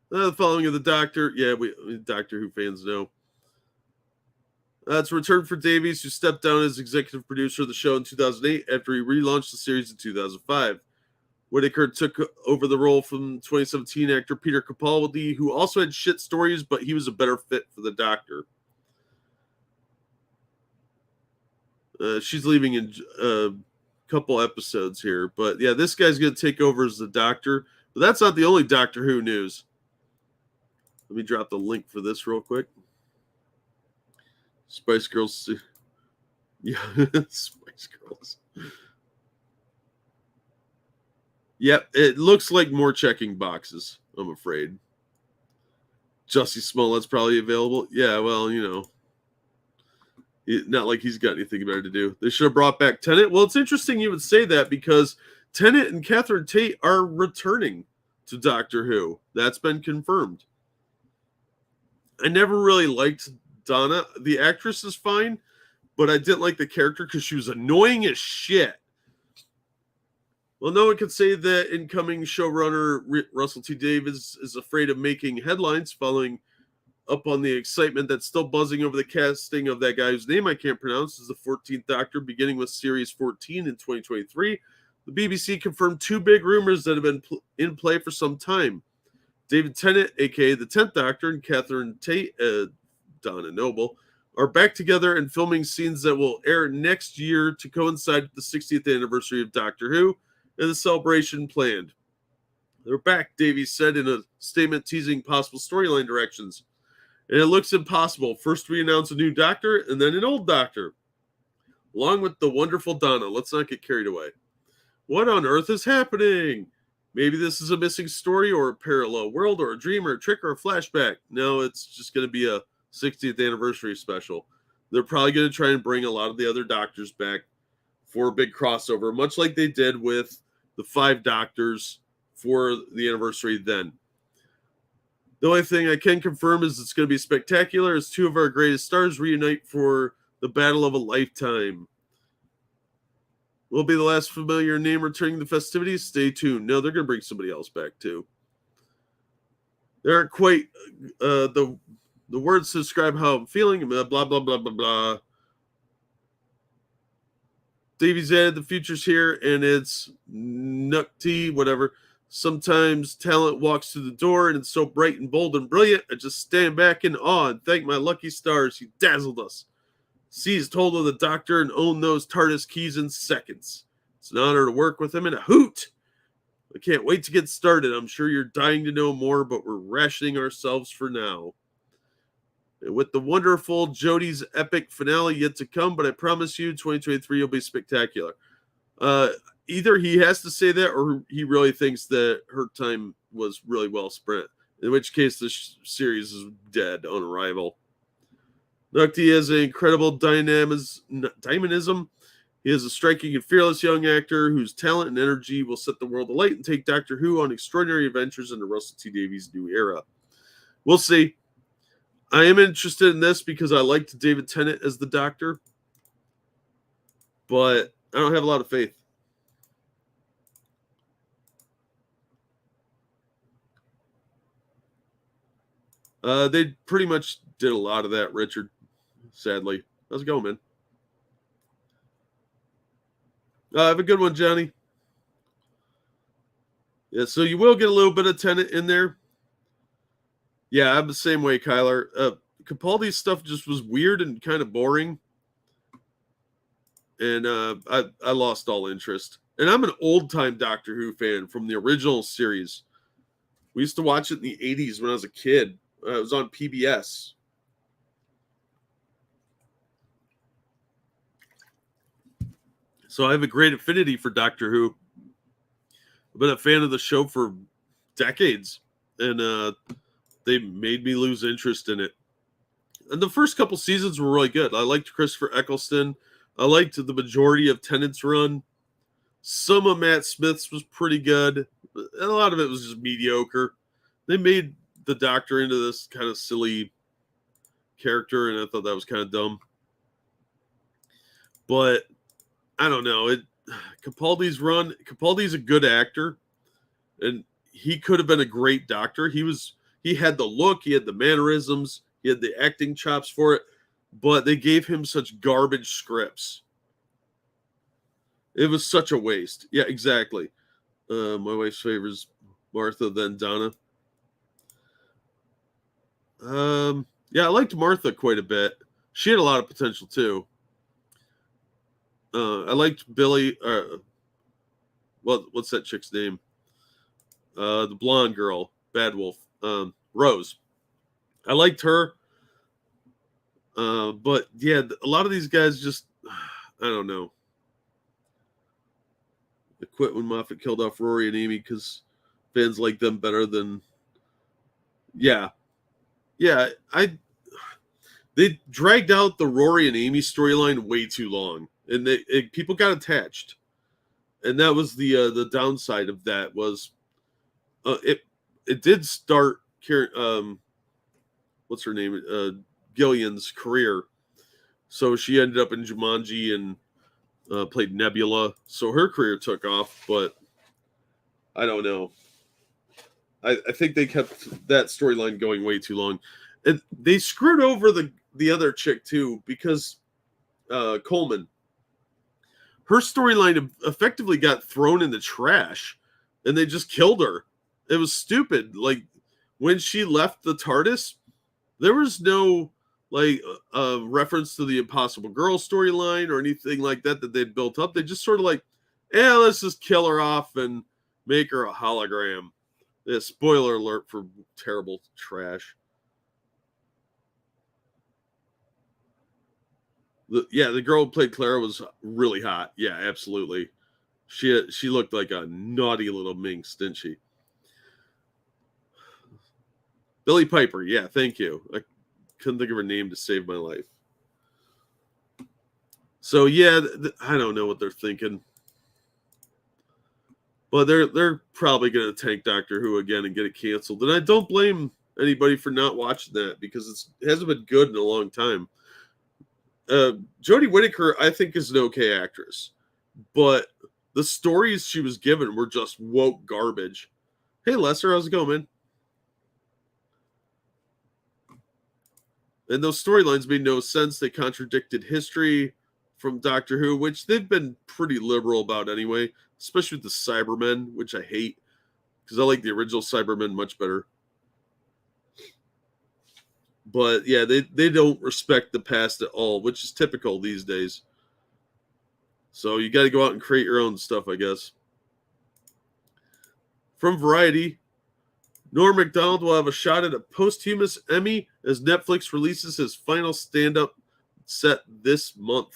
S1: The following of the Doctor. Yeah, we Doctor Who fans know. It's a return for Davies, who stepped down as executive producer of the show in 2008 after he relaunched the series in 2005. Whittaker took over the role from 2017 actor Peter Capaldi, who also had shit stories, but he was a better fit for the Doctor. She's leaving in a couple episodes here. But yeah, this guy's going to take over as the Doctor. But that's not the only Doctor Who news. Let me drop the link for this real quick. Spice Girls. Yeah, Spice Girls. Yep, it looks like more checking boxes, I'm afraid. Jussie Smollett's probably available. Yeah, well, you know. Not like he's got anything better to do. They should have brought back Tennant. Well, it's interesting you would say that because Tennant and Catherine Tate are returning to Doctor Who. That's been confirmed. I never really liked Donna. The actress is fine, but I didn't like the character because she was annoying as shit. Well, no one could say that incoming showrunner Russell T. Davies is afraid of making headlines following up on the excitement that's still buzzing over the casting of that guy whose name I can't pronounce as the 14th Doctor, beginning with Series 14 in 2023. The BBC confirmed two big rumors that have been in play for some time. David Tennant, a.k.a. the 10th Doctor, and Catherine Tate, Donna Noble, are back together and filming scenes that will air next year to coincide with the 60th anniversary of Doctor Who and the celebration planned. They're back, Davies said in a statement teasing possible storyline directions. And it looks impossible. First we announce a new Doctor and then an old Doctor, along with the wonderful Donna. Let's not get carried away. What on earth is happening? Maybe this is a missing story or a parallel world or a dream or a trick or a flashback. No, it's just going to be a 60th anniversary special. They're probably going to try and bring a lot of the other Doctors back for a big crossover, much like they did with the 5 Doctors for the anniversary then. The only thing I can confirm is it's going to be spectacular as 2 of our greatest stars reunite for the battle of a lifetime. Will be the last familiar name returning to the festivities? Stay tuned. No, they're going to bring somebody else back too. There aren't quite the words to describe how I'm feeling. Blah, blah, blah, blah, blah. Davies added the future's here, and it's nukty, whatever. Sometimes talent walks through the door, and it's so bright and bold and brilliant, I just stand back in awe and thank my lucky stars. He dazzled us. Seized hold of the Doctor and owned those TARDIS keys in seconds. It's an honor to work with him in a hoot. I can't wait to get started. I'm sure you're dying to know more, but we're rationing ourselves for now. And with the wonderful Jodie's epic finale yet to come, but I promise you 2023 will be spectacular. Either he has to say that or he really thinks that her time was really well spent, in which case this series is dead on arrival. Nukti has an incredible dynamism. He is a striking and fearless young actor whose talent and energy will set the world alight and take Doctor Who on extraordinary adventures in the Russell T. Davies' new era. We'll see. I am interested in this because I liked David Tennant as the Doctor, but I don't have a lot of faith. They pretty much did a lot of that, Richard, sadly. How's it going, man? Have a good one, Johnny. Yeah, so you will get a little bit of Tennant in there. Yeah, I'm the same way, Kyler. Capaldi's stuff just was weird and kind of boring. And I lost all interest. And I'm an old-time Doctor Who fan from the original series. We used to watch it in the 80s when I was a kid. It was on PBS. So I have a great affinity for Doctor Who. I've been a fan of the show for decades, and they made me lose interest in it. And the first couple seasons were really good. I liked Christopher Eccleston. I liked the majority of Tennant's run. Some of Matt Smith's was pretty good. And a lot of it was just mediocre. They made the Doctor into this kind of silly character, and I thought that was kind of dumb. But I don't know. Capaldi's a good actor, and he could have been a great Doctor. He had the look, he had the mannerisms, he had the acting chops for it, but they gave him such garbage scripts. It was such a waste. Yeah, exactly. My wife's favors Martha, then Donna. Yeah, I liked Martha quite a bit. She had a lot of potential too. I liked Billy. What's that chick's name? The blonde girl, Bad Wolf, Rose. I liked her. But yeah, a lot of these guys just, I don't know. They quit when Moffat killed off Rory and Amy because fans like them better than. Yeah. They dragged out the Rory and Amy storyline way too long, and people got attached, and that was the downside of that. Was it did start what's her name, Gillian's career, so she ended up in Jumanji and played Nebula, so her career took off. But I don't know. I think they kept that storyline going way too long. And they screwed over the other chick too, because Coleman, her storyline effectively got thrown in the trash, and they just killed her. It was stupid. Like, when she left the TARDIS, there was no reference to the Impossible Girl storyline or anything like that they'd built up. They just sort of let's just kill her off and make her a hologram. Yeah, spoiler alert for terrible trash. The girl who played Clara was really hot. Yeah, absolutely. She looked like a naughty little minx, didn't she? Billie Piper. Yeah, thank you. I couldn't think of her name to save my life. So yeah, I don't know what they're thinking, but they're probably going to tank Doctor Who again and get it canceled. And I don't blame anybody for not watching that, because it hasn't been good in a long time. Jodie Whittaker, I think, is an okay actress, but the stories she was given were just woke garbage. Hey, Lester, how's it going, man? And those storylines made no sense. They contradicted history from Doctor Who, which they've been pretty liberal about anyway, especially with the Cybermen, which I hate, because I like the original Cybermen much better. But yeah, they don't respect the past at all, which is typical these days. So you got to go out and create your own stuff, I guess. From Variety, Norm Macdonald will have a shot at a posthumous Emmy as Netflix releases his final stand-up set this month.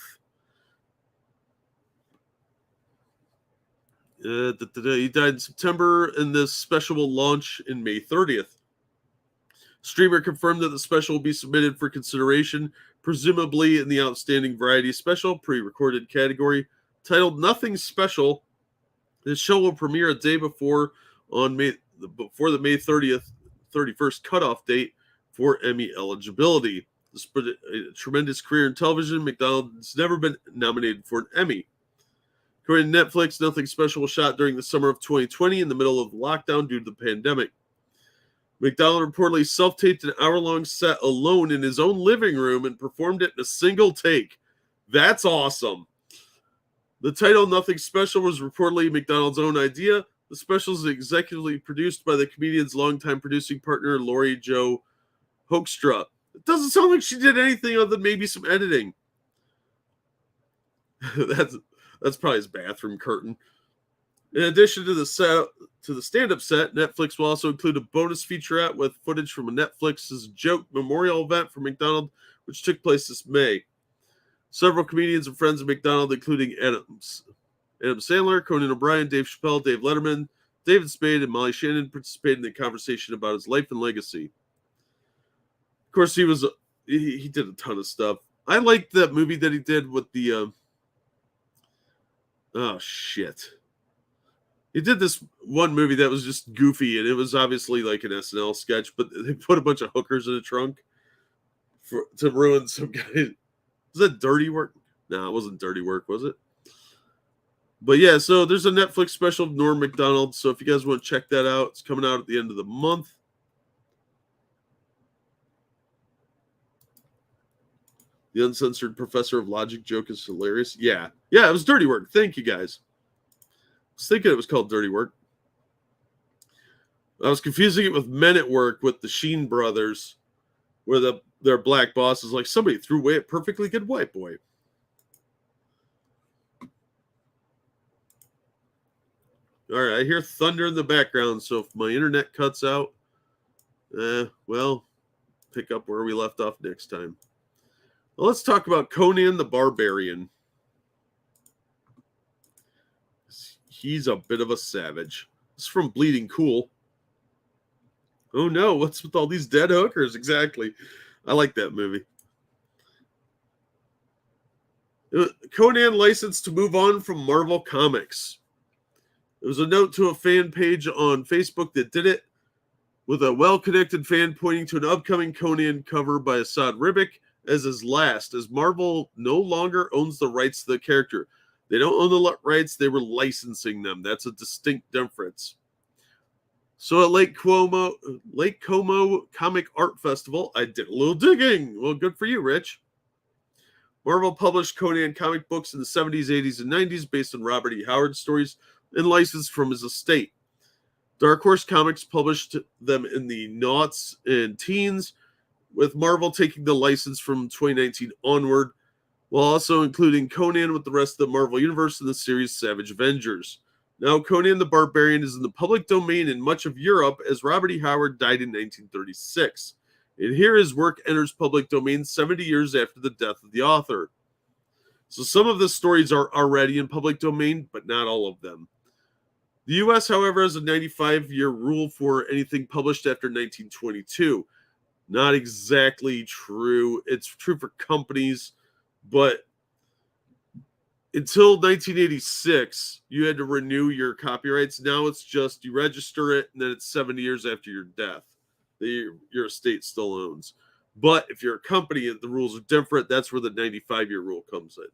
S1: He died in September, and this special will launch in May 30th. Streamer confirmed that the special will be submitted for consideration, presumably in the Outstanding Variety Special pre-recorded category, titled Nothing Special. This show will premiere a day before the May 30th, 31st cutoff date for Emmy eligibility. Despite a tremendous career in television, McDonald has never been nominated for an Emmy. According to Netflix, Nothing Special was shot during the summer of 2020 in the middle of lockdown due to the pandemic. McDonald reportedly self-taped an hour-long set alone in his own living room and performed it in a single take. That's awesome. The title, Nothing Special, was reportedly McDonald's own idea. The special is executively produced by the comedian's longtime producing partner, Laurie Jo Hoekstra. It doesn't sound like she did anything other than maybe some editing. That's probably his bathroom curtain. In addition to the stand-up set, Netflix will also include a bonus featurette with footage from a Netflix's joke memorial event for McDonald, which took place this May. Several comedians and friends of McDonald, including Adam Sandler, Conan O'Brien, Dave Chappelle, Dave Letterman, David Spade, and Molly Shannon, participated in the conversation about his life and legacy. Of course, he did a ton of stuff. I liked that movie that he did with the oh shit. He did this one movie that was just goofy, and it was obviously like an SNL sketch, but they put a bunch of hookers in a trunk to ruin some guy. Was that Dirty Work? No, it wasn't Dirty Work, was it? But yeah, so there's a Netflix special of Norm Macdonald. So if you guys want to check that out, it's coming out at the end of the month. The uncensored professor of logic joke is hilarious. Yeah, it was Dirty Work. Thank you, guys. I was thinking it was called Dirty Work. I was confusing it with Men at Work with the Sheen brothers, where their black boss is like, somebody threw away a perfectly good white boy. All right, I hear thunder in the background, so if my internet cuts out, well, pick up where we left off next time. Well, let's talk about Conan the Barbarian. He's a bit of a savage. It's from Bleeding Cool. Oh no, what's with all these dead hookers? Exactly. I like that movie. Conan licensed to move on from Marvel Comics. There was a note to a fan page on Facebook that did it, with a well-connected fan pointing to an upcoming Conan cover by Asad Ribic as his last, as Marvel no longer owns the rights to the character. They don't own the rights, they were licensing them. That's a distinct difference. So at Lake Como Comic Art Festival, I did a little digging. Well, good for you, Rich. Marvel published Conan comic books in the 70s, 80s, and 90s based on Robert E. Howard stories and licensed from his estate. Dark Horse Comics published them in the noughts and teens, with Marvel taking the license from 2019 onward, while also including Conan with the rest of the Marvel Universe in the series Savage Avengers. Now, Conan the Barbarian is in the public domain in much of Europe, as Robert E. Howard died in 1936. And here his work enters public domain 70 years after the death of the author. So some of the stories are already in public domain, but not all of them. The U.S., however, has a 95-year rule for anything published after 1922. Not exactly true. It's true for companies, but until 1986, you had to renew your copyrights. Now it's just you register it, and then it's 70 years after your death that your estate still owns. But if you're a company and the rules are different, that's where the 95-year rule comes in.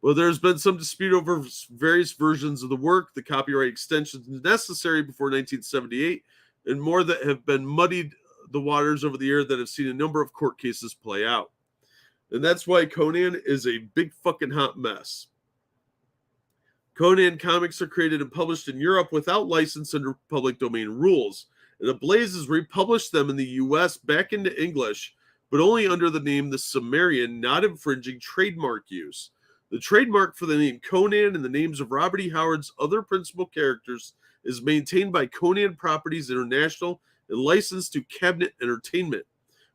S1: Well, there's been some dispute over various versions of the work, the copyright extensions necessary before 1978, and more that have been muddied the waters over the year that have seen a number of court cases play out. And that's why Conan is a big fucking hot mess. Conan comics are created and published in Europe without license under public domain rules. And Ablaze has republished them in the US back into English, but only under the name The Sumerian, not infringing trademark use. The trademark for the name Conan and the names of Robert E. Howard's other principal characters is maintained by Conan Properties International and licensed to Cabinet Entertainment.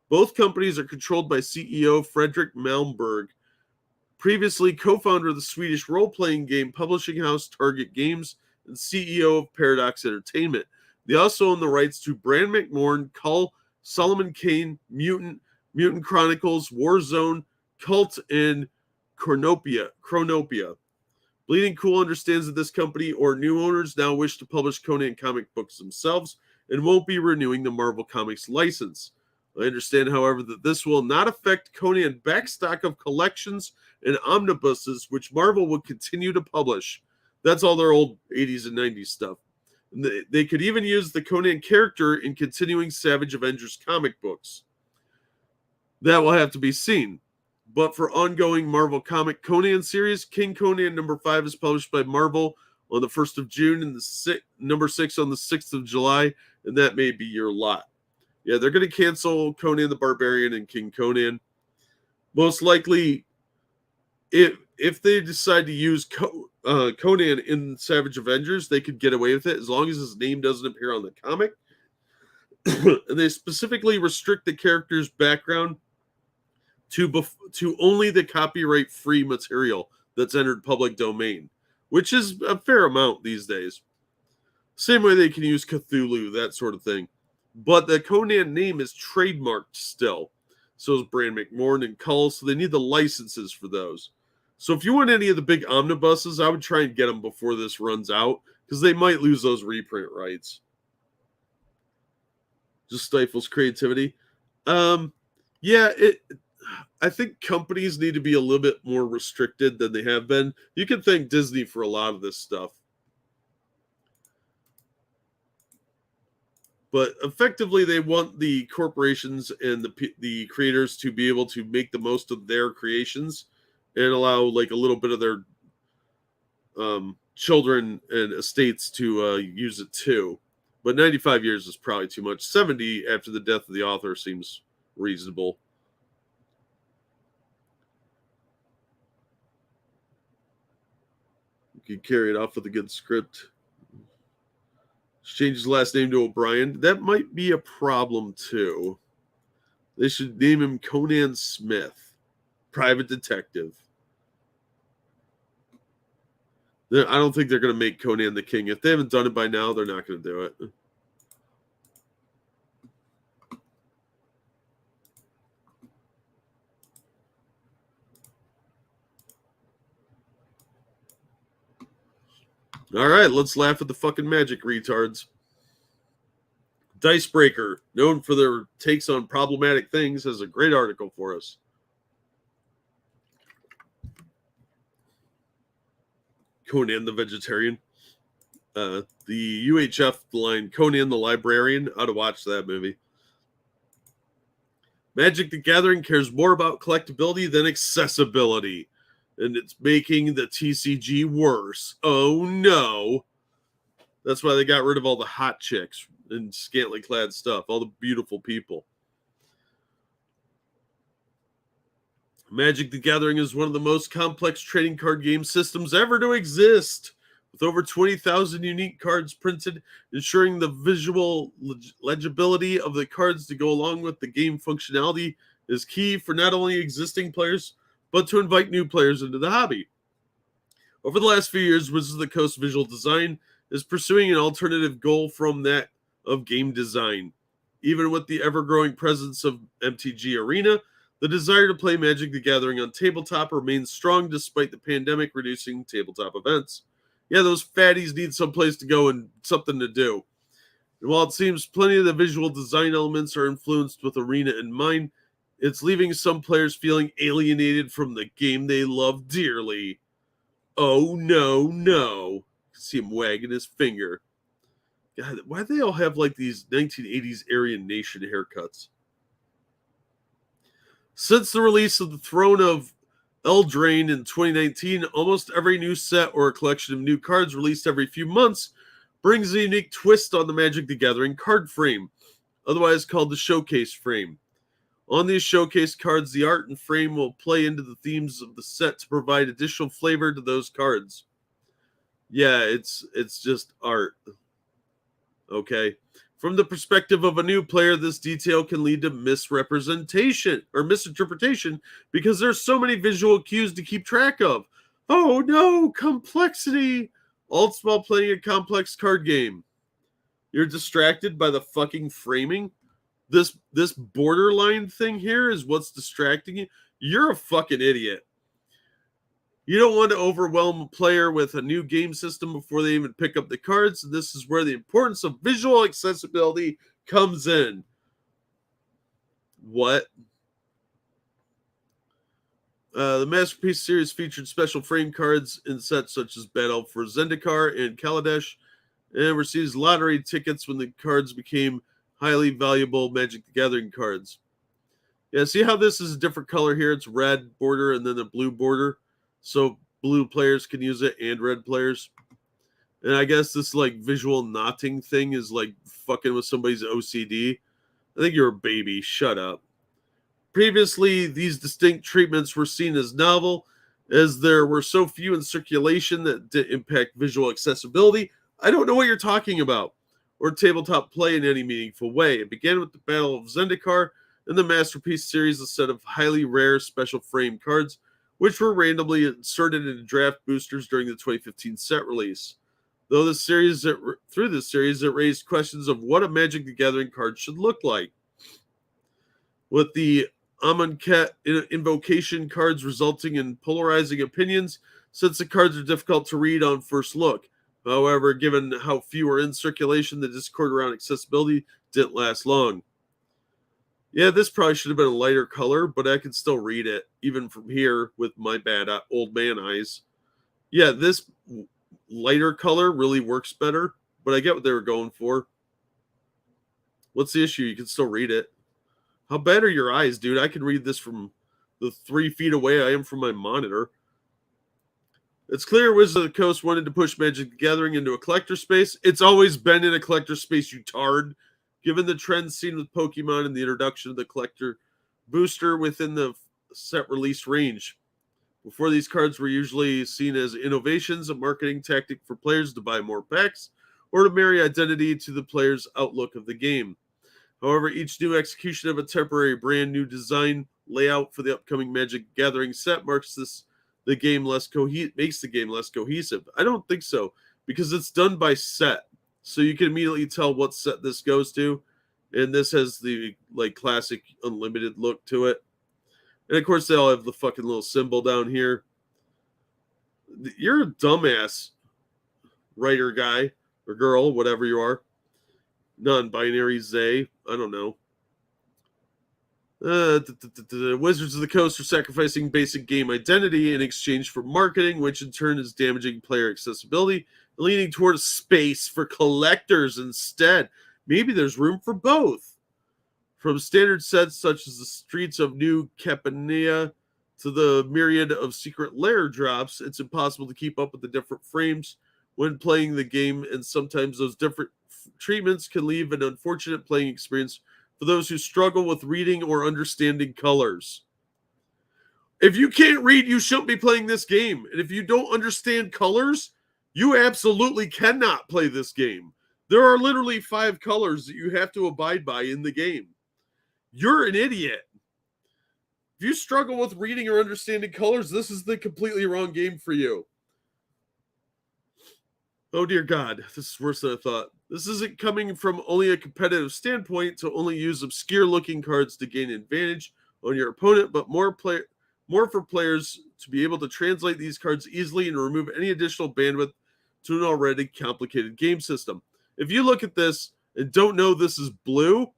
S1: Both companies are controlled by CEO Fredrik Malmberg, previously co-founder of the Swedish role-playing game publishing house Target Games and CEO of Paradox Entertainment. They also own the rights to Bran McMorn, Cull, Solomon Kane, Mutant Chronicles, Warzone, Cult, and Chronopia. Bleeding Cool understands that this company or new owners now wish to publish Conan comic books themselves and won't be renewing the Marvel Comics license. I understand, however, that this will not affect Conan backstock of collections and omnibuses, which Marvel will continue to publish. That's all their old 80s and 90s stuff. And they could even use the Conan character in continuing Savage Avengers comic books. That will have to be seen. But for ongoing Marvel comic Conan series, King Conan number 5 is published by Marvel on the 1st of June and number 6 on the 6th of July, and that may be your lot. Yeah, they're going to cancel Conan the Barbarian and King Conan. Most likely, if they decide to use Conan in Savage Avengers, they could get away with it as long as his name doesn't appear on the comic. And they specifically restrict the character's background to only the copyright-free material that's entered public domain, which is a fair amount these days. Same way they can use Cthulhu, that sort of thing. But the Conan name is trademarked still. So is Brand McMorn and Cull, so they need the licenses for those. So if you want any of the big omnibuses, I would try and get them before this runs out, because they might lose those reprint rights. Just stifles creativity. I think companies need to be a little bit more restricted than they have been. You can thank Disney for a lot of this stuff. But effectively, they want the corporations and the creators to be able to make the most of their creations and allow like a little bit of their children and estates to use it too. But 95 years is probably too much. 70 after the death of the author seems reasonable. You can carry it off with a good script. Change his last name to O'Brien. That might be a problem too. They should name him Conan Smith, private detective. I don't think they're going to make Conan the King. If they haven't done it by now, they're not going to do it. All right, let's laugh at the fucking magic retards. Dicebreaker, known for their takes on problematic things, has a great article for us. Conan the Vegetarian. The UHF line, Conan the Librarian. Ought to watch that movie. Magic the Gathering cares more about collectability than accessibility. And it's making the TCG worse. Oh no. That's why they got rid of all the hot chicks and scantily clad stuff, all the beautiful people. Magic the Gathering is one of the most complex trading card game systems ever to exist, with over 20,000 unique cards printed, ensuring the visual legibility of the cards to go along with the game functionality is key for not only existing players, but to invite new players into the hobby. Over the last few years, Wizards of the Coast Visual Design is pursuing an alternative goal from that of game design. Even with the ever-growing presence of MTG Arena, the desire to play Magic the Gathering on tabletop remains strong despite the pandemic reducing tabletop events. Yeah, those fatties need some place to go and something to do. And while it seems plenty of the visual design elements are influenced with Arena in mind, it's leaving some players feeling alienated from the game they love dearly. Oh, no. See him wagging his finger. God, why do they all have like these 1980s Aryan Nation haircuts? Since the release of the Throne of Eldraine in 2019, almost every new set or a collection of new cards released every few months brings a unique twist on the Magic the Gathering card frame, otherwise called the showcase frame. On these showcase cards, the art and frame will play into the themes of the set to provide additional flavor to those cards. Yeah, it's just art. Okay. From the perspective of a new player, this detail can lead to misrepresentation or misinterpretation because there's so many visual cues to keep track of. Oh no, complexity! All while playing a complex card game. You're distracted by the fucking framing? This borderline thing here is what's distracting you? You're a fucking idiot. You don't want to overwhelm a player with a new game system before they even pick up the cards. And this is where the importance of visual accessibility comes in. What? The Masterpiece series featured special frame cards in sets such as Battle for Zendikar and Kaladesh, and receives lottery tickets when the cards became highly valuable Magic the Gathering cards. Yeah, see how this is a different color here? It's red border and then a blue border. So blue players can use it and red players. And I guess this like visual knotting thing is like fucking with somebody's OCD. I think you're a baby. Shut up. Previously, these distinct treatments were seen as novel as there were so few in circulation that didn't impact visual accessibility. I don't know what you're talking about, or tabletop play in any meaningful way. It began with the Battle of Zendikar and the Masterpiece series, a set of highly rare special frame cards, which were randomly inserted into draft boosters during the 2015 set release. Through this series, it raised questions of what a Magic the Gathering card should look like. With the Amonkhet invocation cards resulting in polarizing opinions, since the cards are difficult to read on first look. However, given how few are in circulation, the discord around accessibility didn't last long. Yeah, this probably should have been a lighter color, but I can still read it, even from here with my bad old man eyes. Yeah, this lighter color really works better, but I get what they were going for. What's the issue? You can still read it. How bad are your eyes, dude? I can read this from the 3 feet away I am from my monitor. It's clear Wizards of the Coast wanted to push Magic the Gathering into a collector space. It's always been in a collector space, you tard. Given the trends seen with Pokemon and the introduction of the collector booster within the set release range. Before, these cards were usually seen as innovations, a marketing tactic for players to buy more packs or to marry identity to the player's outlook of the game. However, each new execution of a temporary brand new design layout for the upcoming Magic Gathering set makes the game less cohesive. I don't think so, because it's done by set. So you can immediately tell what set this goes to. And this has the classic unlimited look to it. And of course, they all have the fucking little symbol down here. You're a dumbass writer guy or girl, whatever you are. Non-binary they. I don't know. Wizards of the Coast are sacrificing basic game identity in exchange for marketing, which in turn is damaging player accessibility, leaning toward a space for collectors instead. Maybe there's room for both. From standard sets such as the Streets of New Capania to the myriad of secret lair drops, it's impossible to keep up with the different frames when playing the game, and sometimes those different treatments can leave an unfortunate playing experience for those who struggle with reading or understanding colors. If you can't read, you shouldn't be playing this game. And if you don't understand colors, you absolutely cannot play this game. There are literally 5 colors that you have to abide by in the game. You're an idiot. If you struggle with reading or understanding colors, this is the completely wrong game for you. Oh dear God, this is worse than I thought. This isn't coming from only a competitive standpoint to only use obscure looking cards to gain advantage on your opponent, but more for players to be able to translate these cards easily and remove any additional bandwidth to an already complicated game system. If you look at this and don't know this is blue,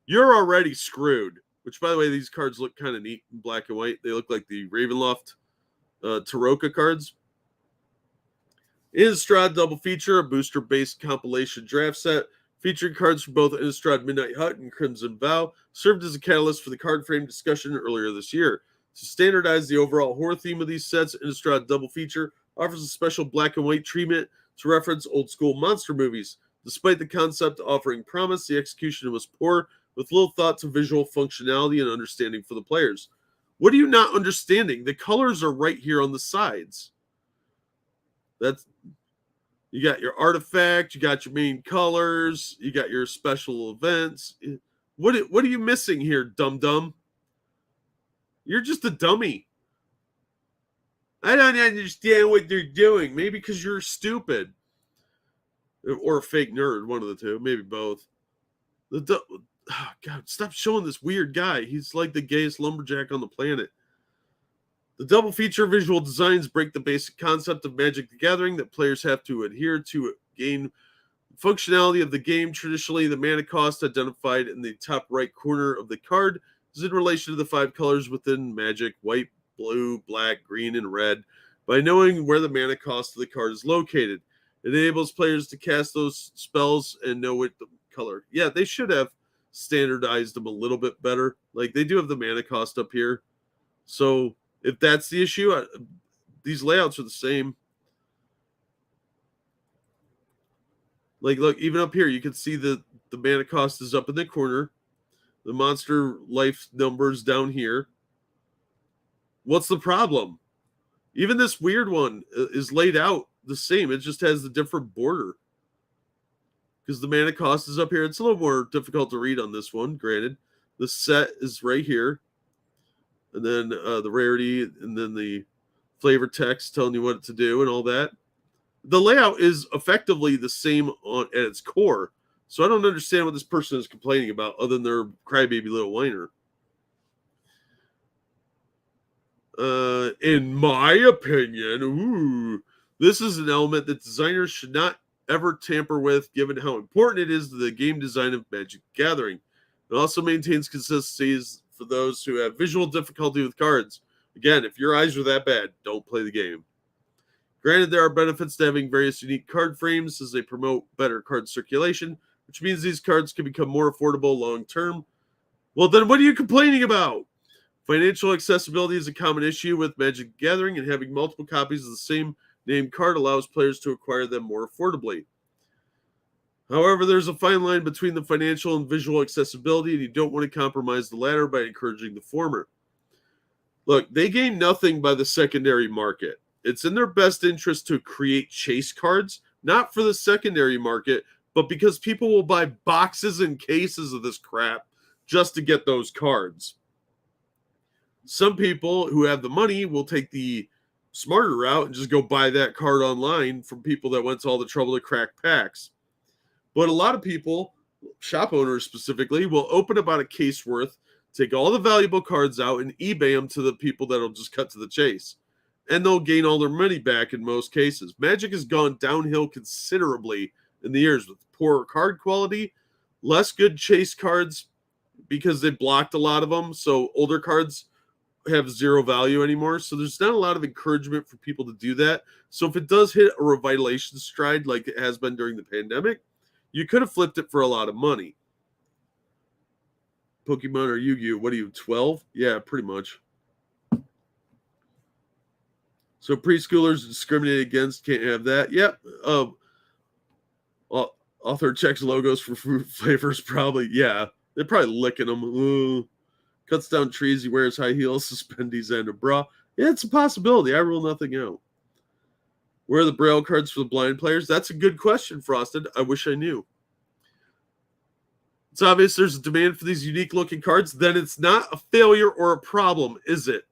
S1: you're already screwed. Which, by the way, these cards look kind of neat in black and white. They look like the Ravenloft Taroka cards. Innistrad Double Feature, a booster-based compilation draft set featuring cards from both Innistrad Midnight Hut and Crimson Vow, served as a catalyst for the card frame discussion earlier this year. To standardize the overall horror theme of these sets, Innistrad Double Feature offers a special black and white treatment to reference old-school monster movies. Despite the concept offering promise, the execution was poor, with little thought to visual functionality and understanding for the players. What are you not understanding? The colors are right here on the sides. You got your artifact, you got your main colors, you got your special events. What are you missing here, dum-dum? You're just a dummy. I don't understand what they're doing. Maybe because you're stupid. Or a fake nerd, one of the two. Maybe both. God, stop showing this weird guy. He's like the gayest lumberjack on the planet. The double feature visual designs break the basic concept of Magic the Gathering that players have to adhere to gain functionality of the game. Traditionally, the mana cost identified in the top right corner of the card is in relation to the 5 colors within Magic: white, blue, black, green, and red. By knowing where the mana cost of the card is located, it enables players to cast those spells and know what the color. Yeah, they should have standardized them a little bit better. Like, they do have the mana cost up here. So if that's the issue, these layouts are the same. Like, look, even up here, you can see the mana cost is up in the corner. The monster life numbers down here. What's the problem? Even this weird one is laid out the same. It just has the different border. Because the mana cost is up here. It's a little more difficult to read on this one, granted. The set is right here. And then the rarity, and then the flavor text telling you what to do and all that. The layout is effectively the same at its core. So I don't understand what this person is complaining about other than their crybaby little whiner. In my opinion, this is an element that designers should not ever tamper with, given how important it is to the game design of Magic the Gathering. It also maintains consistencies for those who have visual difficulty with cards. Again, if your eyes are that bad, don't play the game. Granted, there are benefits to having various unique card frames as they promote better card circulation, which means these cards can become more affordable long term. Well, then what are you complaining about? Financial accessibility is a common issue with Magic the Gathering, and having multiple copies of the same named card allows players to acquire them more affordably. However, there's a fine line between the financial and visual accessibility, and you don't want to compromise the latter by encouraging the former. Look, they gain nothing by the secondary market. It's in their best interest to create chase cards, not for the secondary market, but because people will buy boxes and cases of this crap just to get those cards. Some people who have the money will take the smarter route and just go buy that card online from people that went to all the trouble to crack packs. But a lot of people, shop owners specifically, will open about a case worth, take all the valuable cards out, and eBay them to the people that'll just cut to the chase. And they'll gain all their money back in most cases. Magic has gone downhill considerably in the years with poorer card quality, less good chase cards because they blocked a lot of them, so older cards have zero value anymore. So there's not a lot of encouragement for people to do that. So if it does hit a revitalization stride like it has been during the pandemic, you could have flipped it for a lot of money. Pokemon or Yu-Gi-Oh! What are you, 12? Yeah, pretty much. So preschoolers discriminated against, can't have that. Yep. Author checks logos for fruit flavors, probably. Yeah, they're probably licking them. Ooh. Cuts down trees, he wears high heels, suspendies, and a bra. Yeah, it's a possibility. I rule nothing out. Where are the Braille cards for the blind players? That's a good question, Frosted. I wish I knew. It's obvious there's a demand for these unique-looking cards. Then it's not a failure or a problem, is it?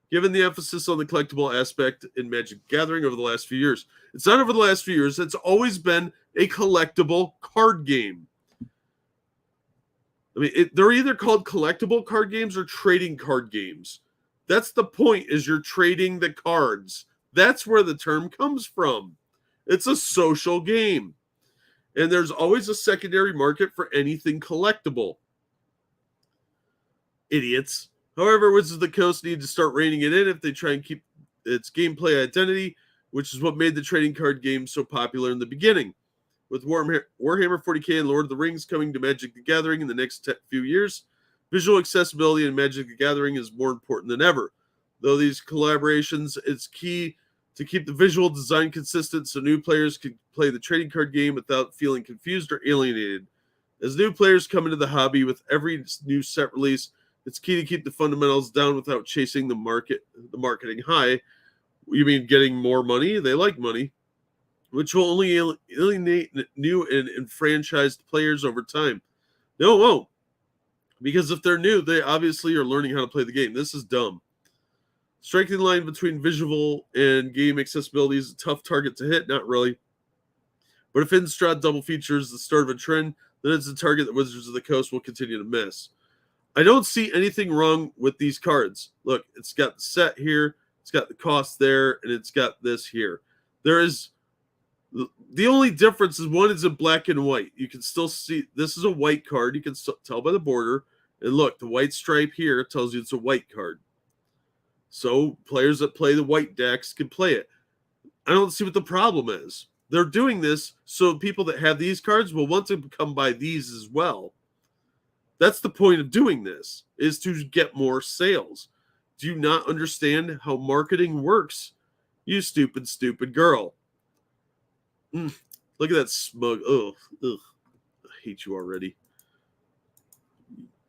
S1: Given the emphasis on the collectible aspect in Magic the Gathering over the last few years. It's not over the last few years. It's always been a collectible card game. I mean, they're either called collectible card games or trading card games. That's the point, is you're trading the cards. That's where the term comes from. It's a social game. And there's always a secondary market for anything collectible. Idiots. However, Wizards of the Coast need to start reining it in if they try and keep its gameplay identity, which is what made the trading card game so popular in the beginning. With Warhammer 40k and Lord of the Rings coming to Magic the Gathering in the next few years, visual accessibility in Magic the Gathering is more important than ever. Though these collaborations, it's key to keep the visual design consistent so new players can play the trading card game without feeling confused or alienated. As new players come into the hobby with every new set release, it's key to keep the fundamentals down without chasing the marketing high. You mean getting more money? They like money, which will only alienate new and enfranchised players over time. No, it won't. Because if they're new, they obviously are learning how to play the game. This is dumb. Striking the line between visual and game accessibility is a tough target to hit. Not really. But if Innistrad double features the start of a trend, then it's a target that Wizards of the Coast will continue to miss. I don't see anything wrong with these cards. Look, it's got the set here, it's got the cost there, and it's got this here. There is... The only difference is one is in black and white. You can still see this is a white card. You can tell by the border. And look, the white stripe here tells you it's a white card. So players that play the white decks can play it. I don't see what the problem is. They're doing this so people that have these cards will want to come by these as well. That's the point of doing this, is to get more sales. Do you not understand how marketing works? You stupid, stupid girl. Look at that smug. Ugh. I hate you already.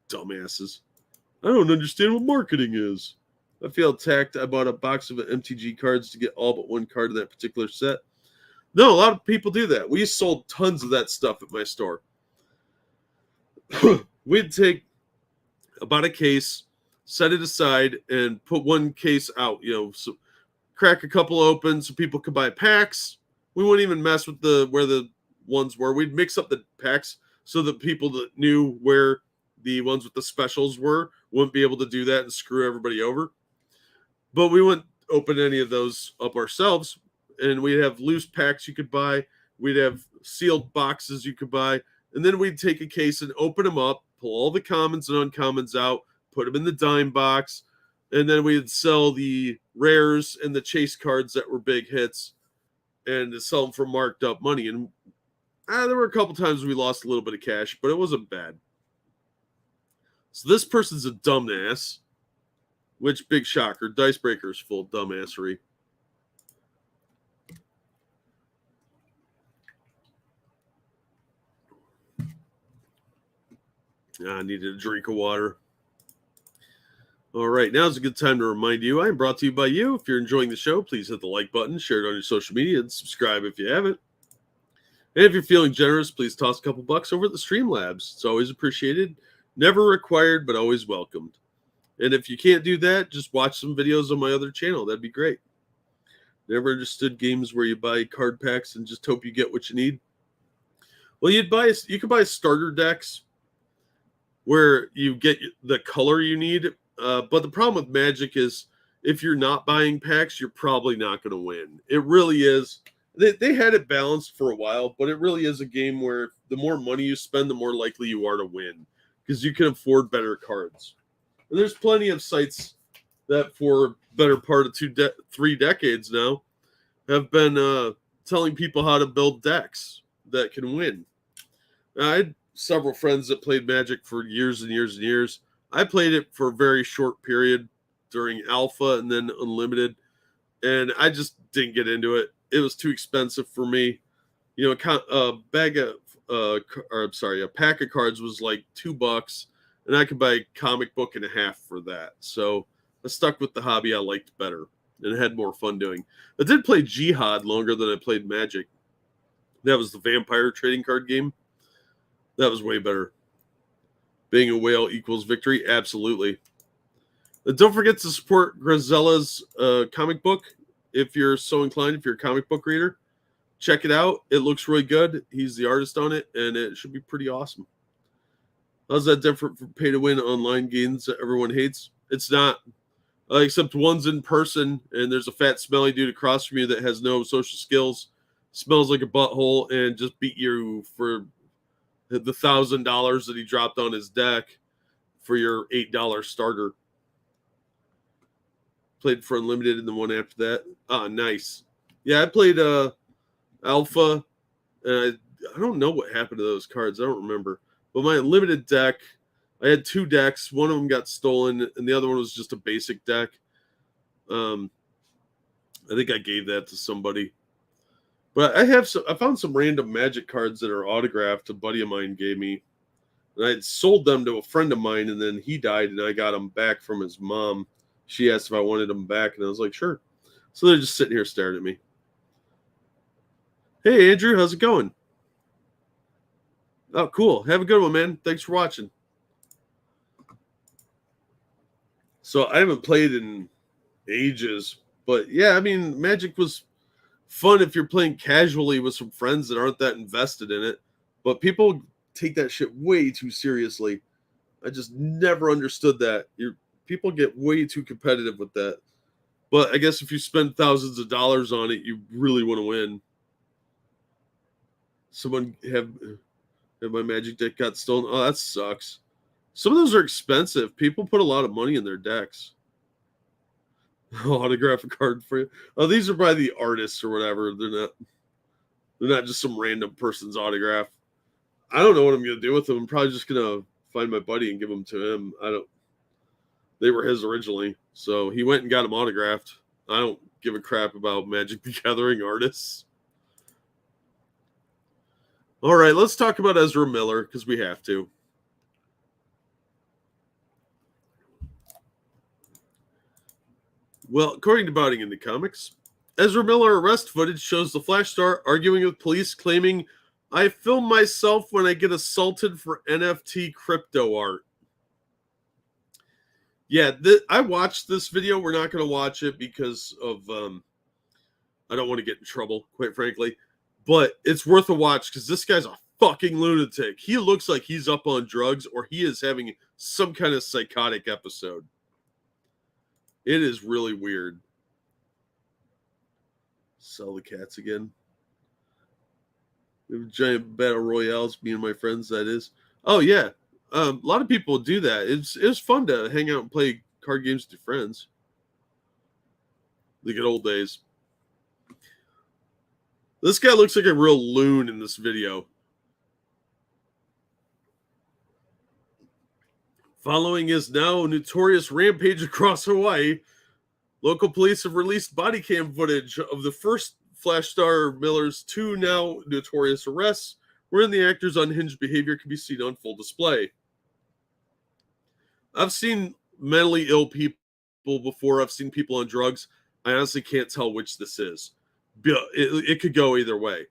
S1: Dumbasses. I don't understand what marketing is. I feel attacked. I bought a box of MTG cards to get all but one card in that particular set. No, a lot of people do that. We sold tons of that stuff at my store. We'd take about a case, set it aside, and put one case out. So crack a couple open so people could buy packs. We wouldn't even mess with where the ones were. We'd mix up the packs so that people that knew where the ones with the specials wouldn't be able to do that and screw everybody over. But we wouldn't open any of those up ourselves. And we'd have loose packs you could buy. We'd have sealed boxes you could buy. And then we'd take a case and open them up, pull all the commons and uncommons out, put them in the dime box, and then we'd sell the rares and the chase cards that were big hits and sell them for marked up money. And there were a couple times we lost a little bit of cash, but it wasn't bad. So this person's a dumbass, which, big shocker, Dicebreaker is full of dumbassery. I needed a drink of water. All right, now's a good time to remind you, I am brought to you by you. If you're enjoying the show, please hit the like button, share it on your social media, and subscribe if you haven't. And if you're feeling generous, please toss a couple bucks over at the Streamlabs. It's always appreciated. Never required, but always welcomed. And if you can't do that, just watch some videos on my other channel. That'd be great. Never understood games where you buy card packs and just hope you get what you need. Well, you could buy starter decks where you get the color you need. But the problem with Magic is if you're not buying packs, you're probably not going to win. It really is. They had it balanced for a while, but it really is a game where the more money you spend, the more likely you are to win because you can afford better cards. And there's plenty of sites that for better part of 3 decades now have been telling people how to build decks that can win. I had several friends that played Magic for years and years and years. I played it for a very short period during Alpha and then Unlimited, and I just didn't get into it. It was too expensive for me. A pack of cards was like $2, and I could buy a comic book and a half for that. So I stuck with the hobby I liked better and had more fun doing. I did play Jihad longer than I played Magic. That was the vampire trading card game. That was way better. Being a whale equals victory? Absolutely. Don't forget to support Grazella's comic book if you're so inclined, if you're a comic book reader. Check it out. It looks really good. He's the artist on it, and it should be pretty awesome. How's that different from pay-to-win online games that everyone hates? It's not, except one's in person, and there's a fat, smelly dude across from you that has no social skills, smells like a butthole, and just beat you for the $1,000 that he dropped on his deck for your $8 starter. Played for Unlimited and the one after that. Ah, nice. Yeah, I played Alpha, and I don't know what happened to those cards. I don't remember. But my Unlimited deck, I had 2 decks. One of them got stolen, and the other one was just a basic deck. I think I gave that to somebody. But I found some random Magic cards that are autographed. A buddy of mine gave me, and I had sold them to a friend of mine, and then he died, and I got them back from his mom. She asked if I wanted them back, and I was like, sure. So they're just sitting here staring at me. Hey, Andrew, how's it going? Oh, cool. Have a good one, man. Thanks for watching. So I haven't played in ages, but yeah, I mean, Magic was fun if you're playing casually with some friends that aren't that invested in it, but people take that shit way too seriously. I just never understood that. People get way too competitive with that. But I guess if you spend thousands of dollars on it, you really want to win. Someone have my Magic deck got stolen. Oh, that sucks. Some of those are expensive. People put a lot of money in their decks. Autograph a card for you. Oh, these are by the artists or whatever. They're not just some random person's autograph. I don't know what I'm gonna do with them. I'm probably just gonna find my buddy and give them to him. They were his originally, so he went and got them autographed. I don't give a crap about Magic the Gathering artists. All right, let's talk about Ezra Miller because we have to. Well, according to Bouting in the Comics, Ezra Miller arrest footage shows the Flash star arguing with police, claiming, "I film myself when I get assaulted for NFT crypto art." Yeah, I watched this video. We're not going to watch it because of I don't want to get in trouble, quite frankly. But it's worth a watch because this guy's a fucking lunatic. He looks like he's up on drugs or he is having some kind of psychotic episode. It is really weird. Sell the cats again. We have giant battle royales, me and my friends, that is. Oh, yeah. A lot of people do that. It was fun to hang out and play card games with your friends. The good old days. This guy looks like a real loon in this video. Following his now notorious rampage across Hawaii, local police have released body cam footage of the first Flash star Miller's two now notorious arrests, wherein the actor's unhinged behavior can be seen on full display. I've seen mentally ill people before. I've seen people on drugs. I honestly can't tell which this is. It could go either way.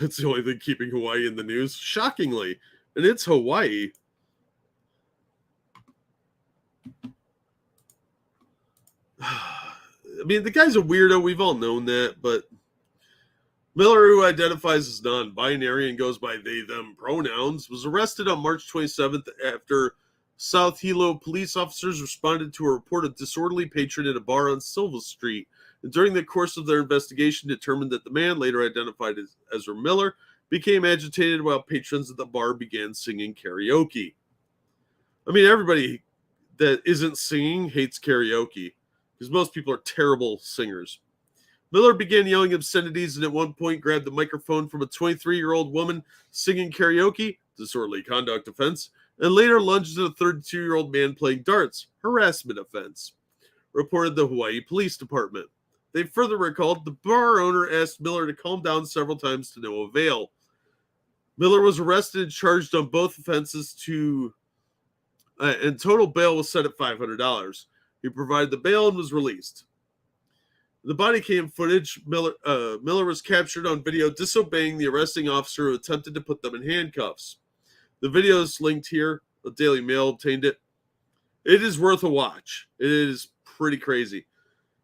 S1: It's the only thing keeping Hawaii in the news, shockingly. And it's Hawaii. I mean, the guy's a weirdo. We've all known that. But Miller, who identifies as non-binary and goes by they, them pronouns, was arrested on March 27th after South Hilo police officers responded to a report of disorderly patron at a bar on Silva Street. And during the course of their investigation, determined that the man, later identified as Ezra Miller, became agitated while patrons at the bar began singing karaoke. I mean, everybody that isn't singing hates karaoke because most people are terrible singers. Miller began yelling obscenities and at one point grabbed the microphone from a 23-year-old woman singing karaoke, disorderly conduct offense, and later lunged at a 32-year-old man playing darts, harassment offense, reported the Hawaii Police Department. They further recalled the bar owner asked Miller to calm down several times to no avail. Miller was arrested and charged on both offenses and total bail was set at $500. He provided the bail and was released. The body cam footage, Miller was captured on video disobeying the arresting officer who attempted to put them in handcuffs. The video is linked here. The Daily Mail obtained it. It is worth a watch. It is pretty crazy.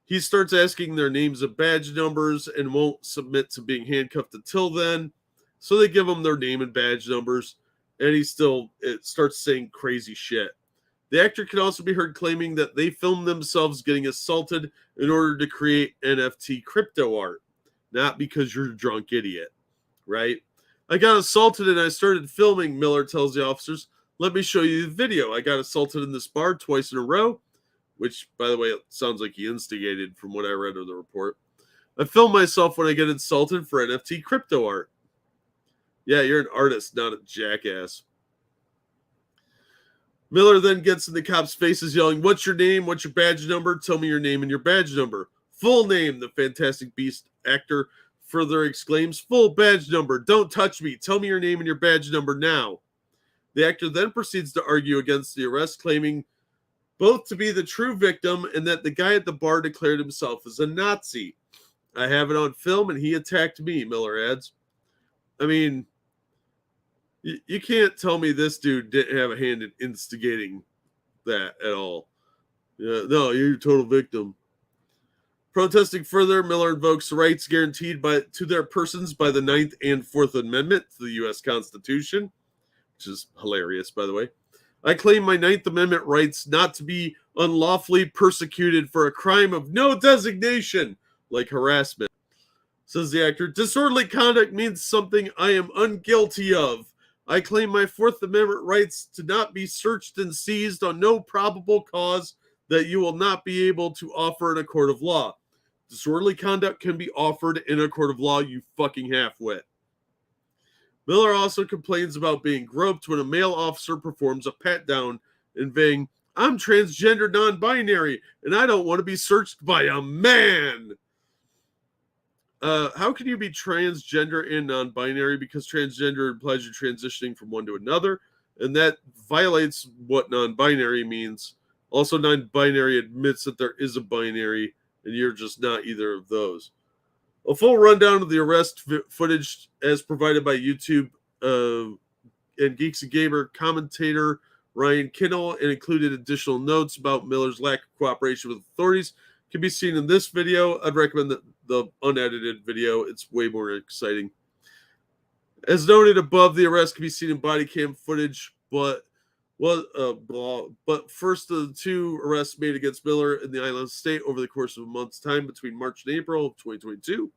S1: He starts asking their names and badge numbers and won't submit to being handcuffed until then. So they give him their name and badge numbers, and it starts saying crazy shit. The actor can also be heard claiming that they filmed themselves getting assaulted in order to create NFT crypto art, not because you're a drunk idiot, right? I got assaulted and I started filming, Miller tells the officers. Let me show you the video. I got assaulted in this bar twice in a row, which, by the way, it sounds like he instigated from what I read of the report. I film myself when I get insulted for NFT crypto art. Yeah, you're an artist, not a jackass. Miller then gets in the cops' faces yelling, "What's your name? What's your badge number? Tell me your name and your badge number." Full name, the Fantastic Beast actor further exclaims, "Full badge number. Don't touch me. Tell me your name and your badge number now." The actor then proceeds to argue against the arrest, claiming both to be the true victim and that the guy at the bar declared himself as a Nazi. I have it on film and he attacked me, Miller adds. I mean, you can't tell me this dude didn't have a hand in instigating that at all. Yeah, no, you're a total victim. Protesting further, Miller invokes rights guaranteed to their persons by the 9th and 4th Amendment to the U.S. Constitution, which is hilarious, by the way. I claim my 9th Amendment rights not to be unlawfully persecuted for a crime of no designation, like harassment. Says the actor, disorderly conduct means something I am unguilty of. I claim my 4th Amendment rights to not be searched and seized on no probable cause that you will not be able to offer in a court of law. Disorderly conduct can be offered in a court of law, you fucking halfwit. Miller also complains about being groped when a male officer performs a pat-down, inveying, I'm transgender non-binary, and I don't want to be searched by a man. How can you be transgender and non-binary? Because transgender implies you're transitioning from one to another, and that violates what non-binary means. Also, non-binary admits that there is a binary, and you're just not either of those. A full rundown of the arrest footage as provided by YouTube and Geeks and Gamer commentator Ryan Kinnell, and included additional notes about Miller's lack of cooperation with authorities can be seen in this video. I'd recommend the unedited video. It's way more exciting. As noted above, the arrest can be seen in body cam footage, but first of the two arrests made against Miller in the island state over the course of a month's time between March and April of 2022.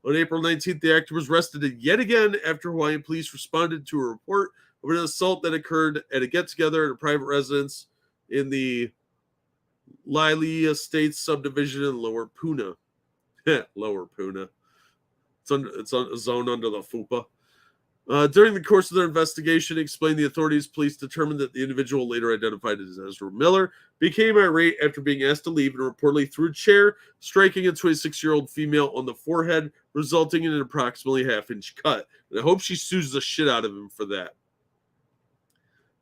S1: On April 19th, the actor was arrested yet again after Hawaiian police responded to a report of an assault that occurred at a get-together at a private residence in the Laili Estates subdivision in Lower Puna. Lower Puna. It's on a zone under the FUPA. During the course of their investigation, explained the authorities, police determined that the individual later identified as Ezra Miller became irate after being asked to leave and reportedly threw a chair, striking a 26-year-old female on the forehead, resulting in an approximately half-inch cut. And I hope she sues the shit out of him for that.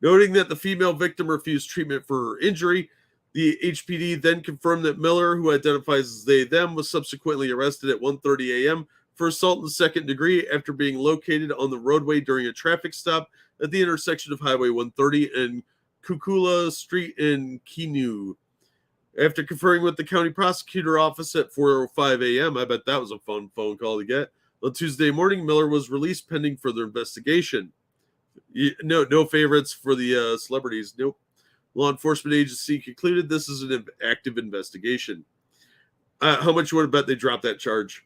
S1: Noting that the female victim refused treatment for her injury, the HPD then confirmed that Miller, who identifies as they/them, was subsequently arrested at 1:30 a.m. for assault in the second degree after being located on the roadway during a traffic stop at the intersection of Highway 130 and Kukula Street in Kinu. After conferring with the county prosecutor office at 4:05 a.m., I bet that was a fun phone call to get. On Tuesday morning, Miller was released pending further investigation. No favorites for the celebrities. Nope. Law enforcement agency concluded this is an active investigation. How much you want to bet they dropped that charge?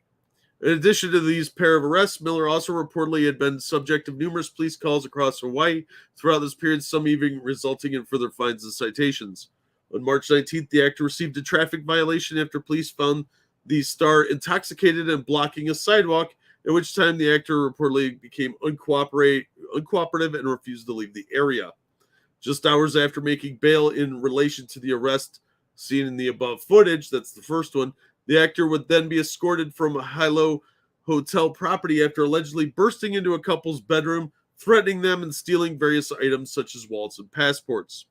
S1: In addition to these pair of arrests, Miller also reportedly had been subject of numerous police calls across Hawaii throughout this period, some even resulting in further fines and citations. On March 19th, the actor received a traffic violation after police found the star intoxicated and blocking a sidewalk, at which time the actor reportedly became uncooperative and refused to leave the area. Just hours after making bail in relation to the arrest seen in the above footage, that's the first one, the actor would then be escorted from a high-low hotel property after allegedly bursting into a couple's bedroom, threatening them and stealing various items such as wallets and passports.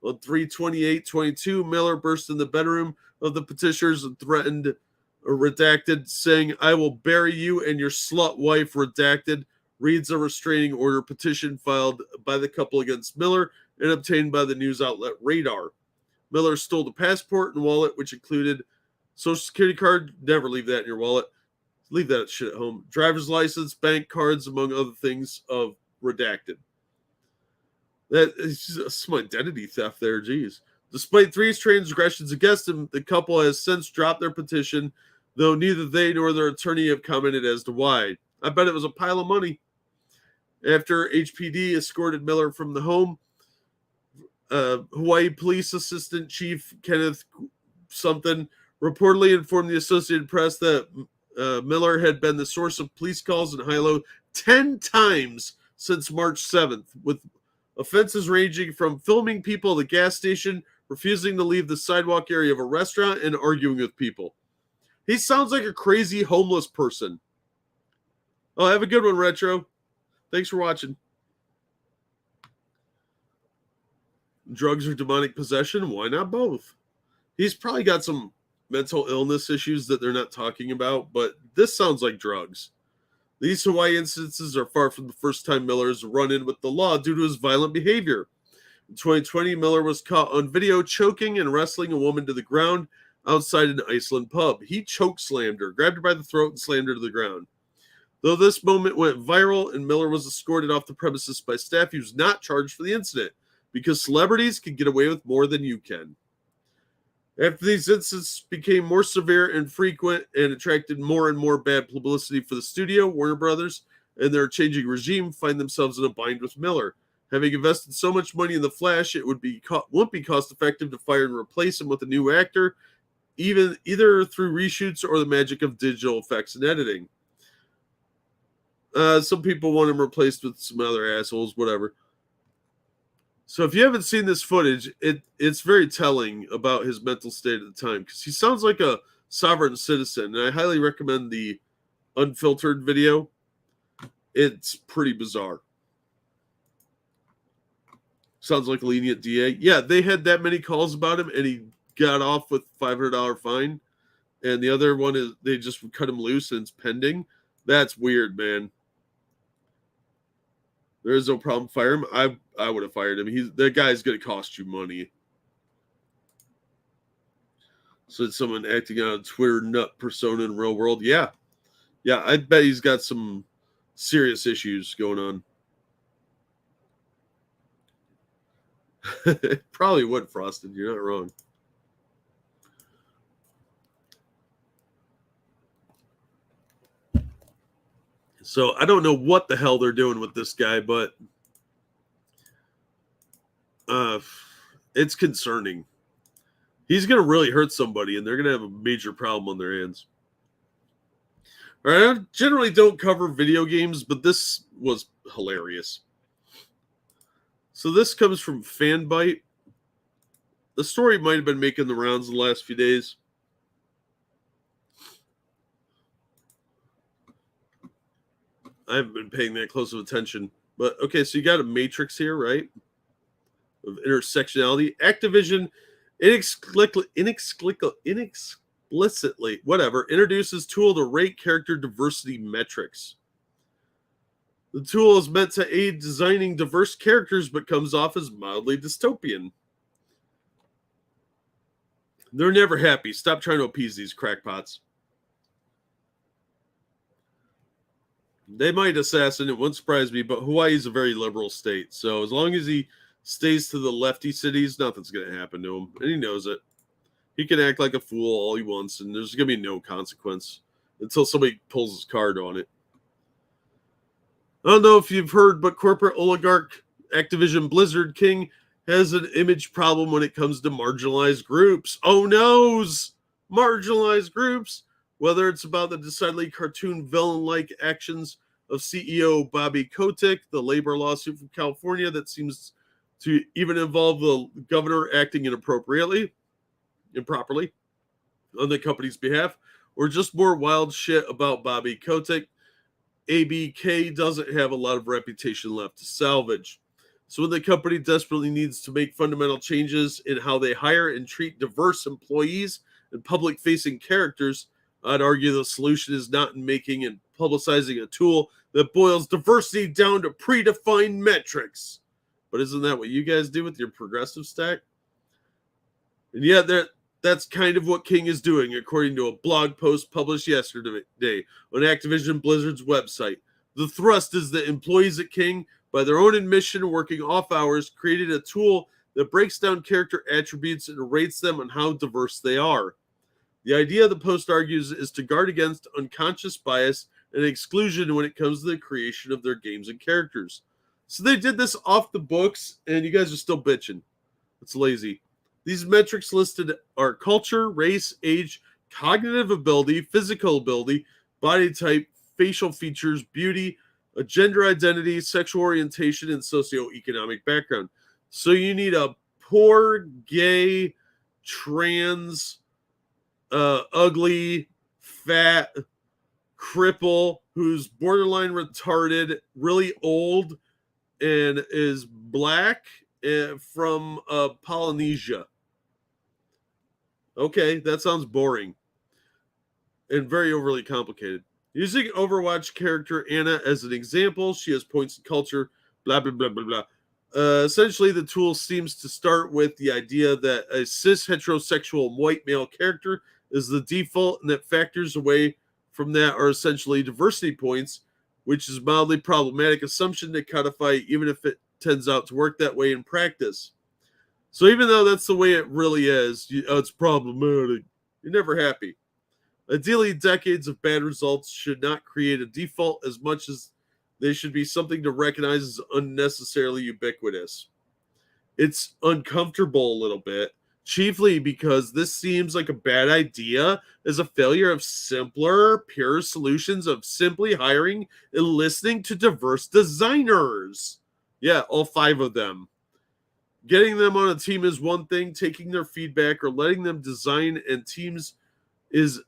S1: On 3/28/22, Miller burst in the bedroom of the petitioners and threatened, redacted, saying, "I will bury you and your slut wife," redacted, reads a restraining order petition filed by the couple against Miller and obtained by the news outlet Radar. Miller stole the passport and wallet, which included Social Security card. Never leave that in your wallet. Leave that shit at home. Driver's license, bank cards, among other things, of redacted. That is some identity theft there, geez. Despite three transgressions against him, the couple has since dropped their petition, though neither they nor their attorney have commented as to why. I bet it was a pile of money. After HPD escorted Miller from the home, Hawaii Police Assistant Chief Kenneth something reportedly informed the Associated Press that Miller had been the source of police calls in Hilo 10 times since March 7th, with offenses ranging from filming people at the gas station, refusing to leave the sidewalk area of a restaurant, and arguing with people. He sounds like a crazy homeless person. Oh, have a good one, Retro. Thanks for watching. Drugs or demonic possession? Why not both? He's probably got some mental illness issues that they're not talking about, but this sounds like drugs. These Hawaii instances are far from the first time Miller has run in with the law due to his violent behavior. In 2020, Miller was caught on video choking and wrestling a woman to the ground outside an Iceland pub. He chokeslammed her, grabbed her by the throat, and slammed her to the ground. Though this moment went viral and Miller was escorted off the premises by staff, he was not charged for the incident because celebrities can get away with more than you can. After these incidents became more severe and frequent and attracted more and more bad publicity for the studio, Warner Brothers and their changing regime find themselves in a bind with Miller. Having invested so much money in The Flash, it won't be cost effective to fire and replace him with a new actor, either through reshoots or the magic of digital effects and editing. Some people want him replaced with some other assholes, whatever. So if you haven't seen this footage, it's very telling about his mental state at the time, because he sounds like a sovereign citizen, and I highly recommend the unfiltered video. It's pretty bizarre. Sounds like a lenient DA. Yeah, they had that many calls about him, and he got off with $500 fine. And the other one is they just cut him loose and it's pending. That's weird, man. There is no problem. Fire him. I would have fired him. That guy's going to cost you money. So it's someone acting on a Twitter nut persona in real world. Yeah. Yeah, I bet he's got some serious issues going on. Probably would, Frosted. You're not wrong. So I don't know what the hell they're doing with this guy, but it's concerning. He's going to really hurt somebody, and they're going to have a major problem on their hands. All right, I generally don't cover video games, but this was hilarious. So this comes from Fanbyte. The story might have been making the rounds the last few days. I haven't been paying that close of attention. But, okay, so you got a matrix here, right? Of intersectionality. Activision inexplicitly, whatever, introduces tool to rate character diversity metrics. The tool is meant to aid designing diverse characters, but comes off as mildly dystopian. They're never happy. Stop trying to appease these crackpots. They might assassinate. It wouldn't surprise me, but Hawaii is a very liberal state. So as long as he stays to the lefty cities, nothing's going to happen to him. And he knows it. He can act like a fool all he wants, and there's going to be no consequence until somebody pulls his card on it. I don't know if you've heard, but corporate oligarch Activision Blizzard King has an image problem when it comes to marginalized groups. Oh, noes! Marginalized groups! Whether it's about the decidedly cartoon villain-like actions of CEO Bobby Kotick, the labor lawsuit from California that seems to even involve the governor acting improperly on the company's behalf, or just more wild shit about Bobby Kotick, ABK doesn't have a lot of reputation left to salvage. So when the company desperately needs to make fundamental changes in how they hire and treat diverse employees and public-facing characters, I'd argue the solution is not in making and publicizing a tool that boils diversity down to predefined metrics. But isn't that what you guys do with your progressive stack? And yet that's kind of what King is doing, according to a blog post published yesterday on Activision Blizzard's website. The thrust is that employees at King, by their own admission, working off hours, created a tool that breaks down character attributes and rates them on how diverse they are. The idea, the post argues, is to guard against unconscious bias and exclusion when it comes to the creation of their games and characters. So they did this off the books, and you guys are still bitching. It's lazy. These metrics listed are culture, race, age, cognitive ability, physical ability, body type, facial features, beauty, a gender identity, sexual orientation, and socioeconomic background. So you need a poor, gay, trans, ugly, fat, cripple, who's borderline retarded, really old, and is black from Polynesia. Okay, that sounds boring and very overly complicated. Using Overwatch character Anna as an example, she has points in culture, blah, blah, blah, blah, blah. Essentially, the tool seems to start with the idea that a cis heterosexual white male character is the default, and that factors away from that are essentially diversity points, which is a mildly problematic assumption to codify, even if it turns out to work that way in practice. So even though that's the way it really is, it's problematic. You're never happy. Ideally, decades of bad results should not create a default as much as they should be something to recognize as unnecessarily ubiquitous. It's uncomfortable a little bit, chiefly because this seems like a bad idea as a failure of simpler, pure solutions of simply hiring and listening to diverse designers. Yeah, all 5 of them. Getting them on a team is one thing, taking their feedback or letting them design and teams is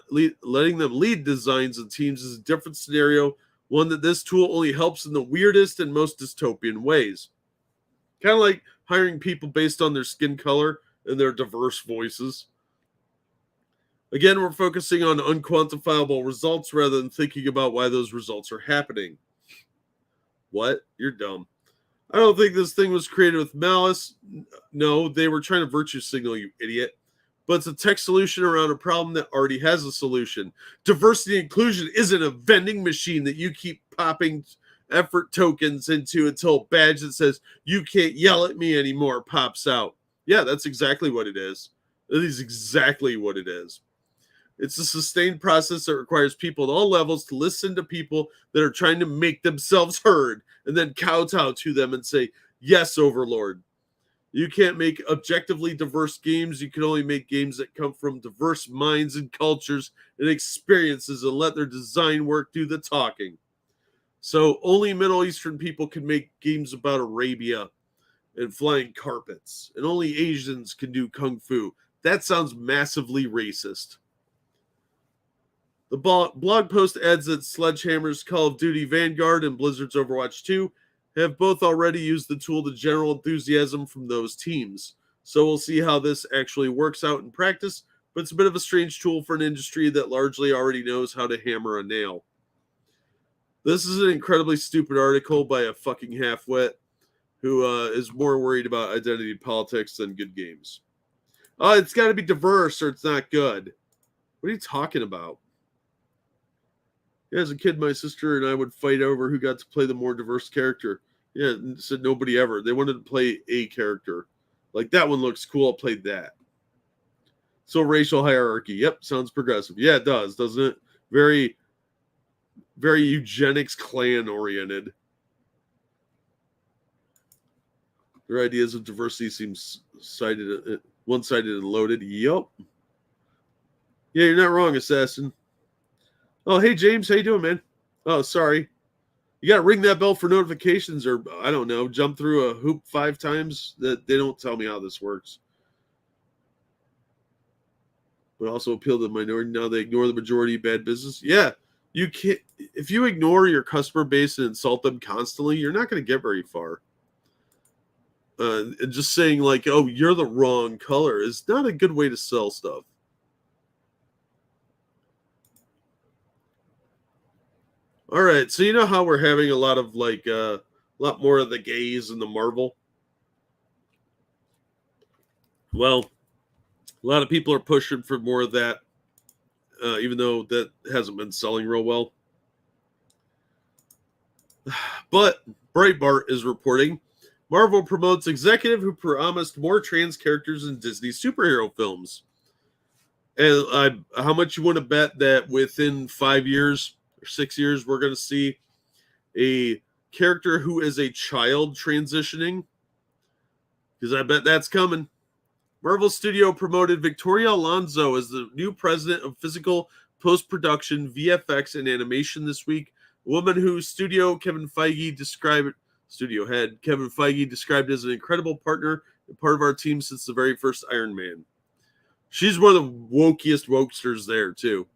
S1: letting them lead designs and teams is a different scenario, one that this tool only helps in the weirdest and most dystopian ways. Kind of like hiring people based on their skin color and their diverse voices. Again, we're focusing on unquantifiable results rather than thinking about why those results are happening. What? You're dumb. I don't think this thing was created with malice. No, they were trying to virtue signal, you idiot. But it's a tech solution around a problem that already has a solution. Diversity and inclusion isn't a vending machine that you keep popping effort tokens into until a badge that says, "You can't yell at me anymore," pops out. Yeah, that's exactly what it is. That is exactly what it is. It's a sustained process that requires people at all levels to listen to people that are trying to make themselves heard and then kowtow to them and say, "Yes, Overlord." You can't make objectively diverse games. You can only make games that come from diverse minds and cultures and experiences and let their design work do the talking. So only Middle Eastern people can make games about Arabia and flying carpets, and only Asians can do kung fu. That sounds massively racist. The blog post adds that Sledgehammer's Call of Duty Vanguard and Blizzard's Overwatch 2 have both already used the tool to general enthusiasm from those teams. So we'll see how this actually works out in practice, but it's a bit of a strange tool for an industry that largely already knows how to hammer a nail. This is an incredibly stupid article by a fucking half-wit who is more worried about identity politics than good games. Oh, it's got to be diverse or it's not good. What are you talking about? As a kid, my sister and I would fight over who got to play the more diverse character. Yeah, said nobody ever. They wanted to play a character. Like, that one looks cool, I'll play that. So racial hierarchy. Yep, sounds progressive. Yeah, it does, doesn't it? Very, very eugenics clan oriented. Their ideas of diversity seem one-sided and loaded. Yup. Yeah, you're not wrong, Assassin. Oh, hey, James. How you doing, man? Oh, sorry. You got to ring that bell for notifications or, I don't know, jump through a hoop 5 times. That they don't tell me how this works. But also appeal to the minority. Now they ignore the majority. Bad business. Yeah, you can't. If you ignore your customer base and insult them constantly, you're not going to get very far. And just saying like, oh, you're the wrong color is not a good way to sell stuff. All right, so you know how we're having a lot of like a lot more of the gays in the Marvel. Well, a lot of people are pushing for more of that, even though that hasn't been selling real well. But Breitbart is reporting Marvel promotes executive who promised more trans characters in Disney superhero films. And how much you want to bet that within 5 years or 6 years, we're going to see a character who is a child transitioning? Because I bet that's coming. Marvel Studio promoted Victoria Alonso as the new president of physical post-production, VFX, and animation this week. A woman who studio head Kevin Feige described as an incredible partner and part of our team since the very first Iron Man. She's one of the wokiest wokesters there, too.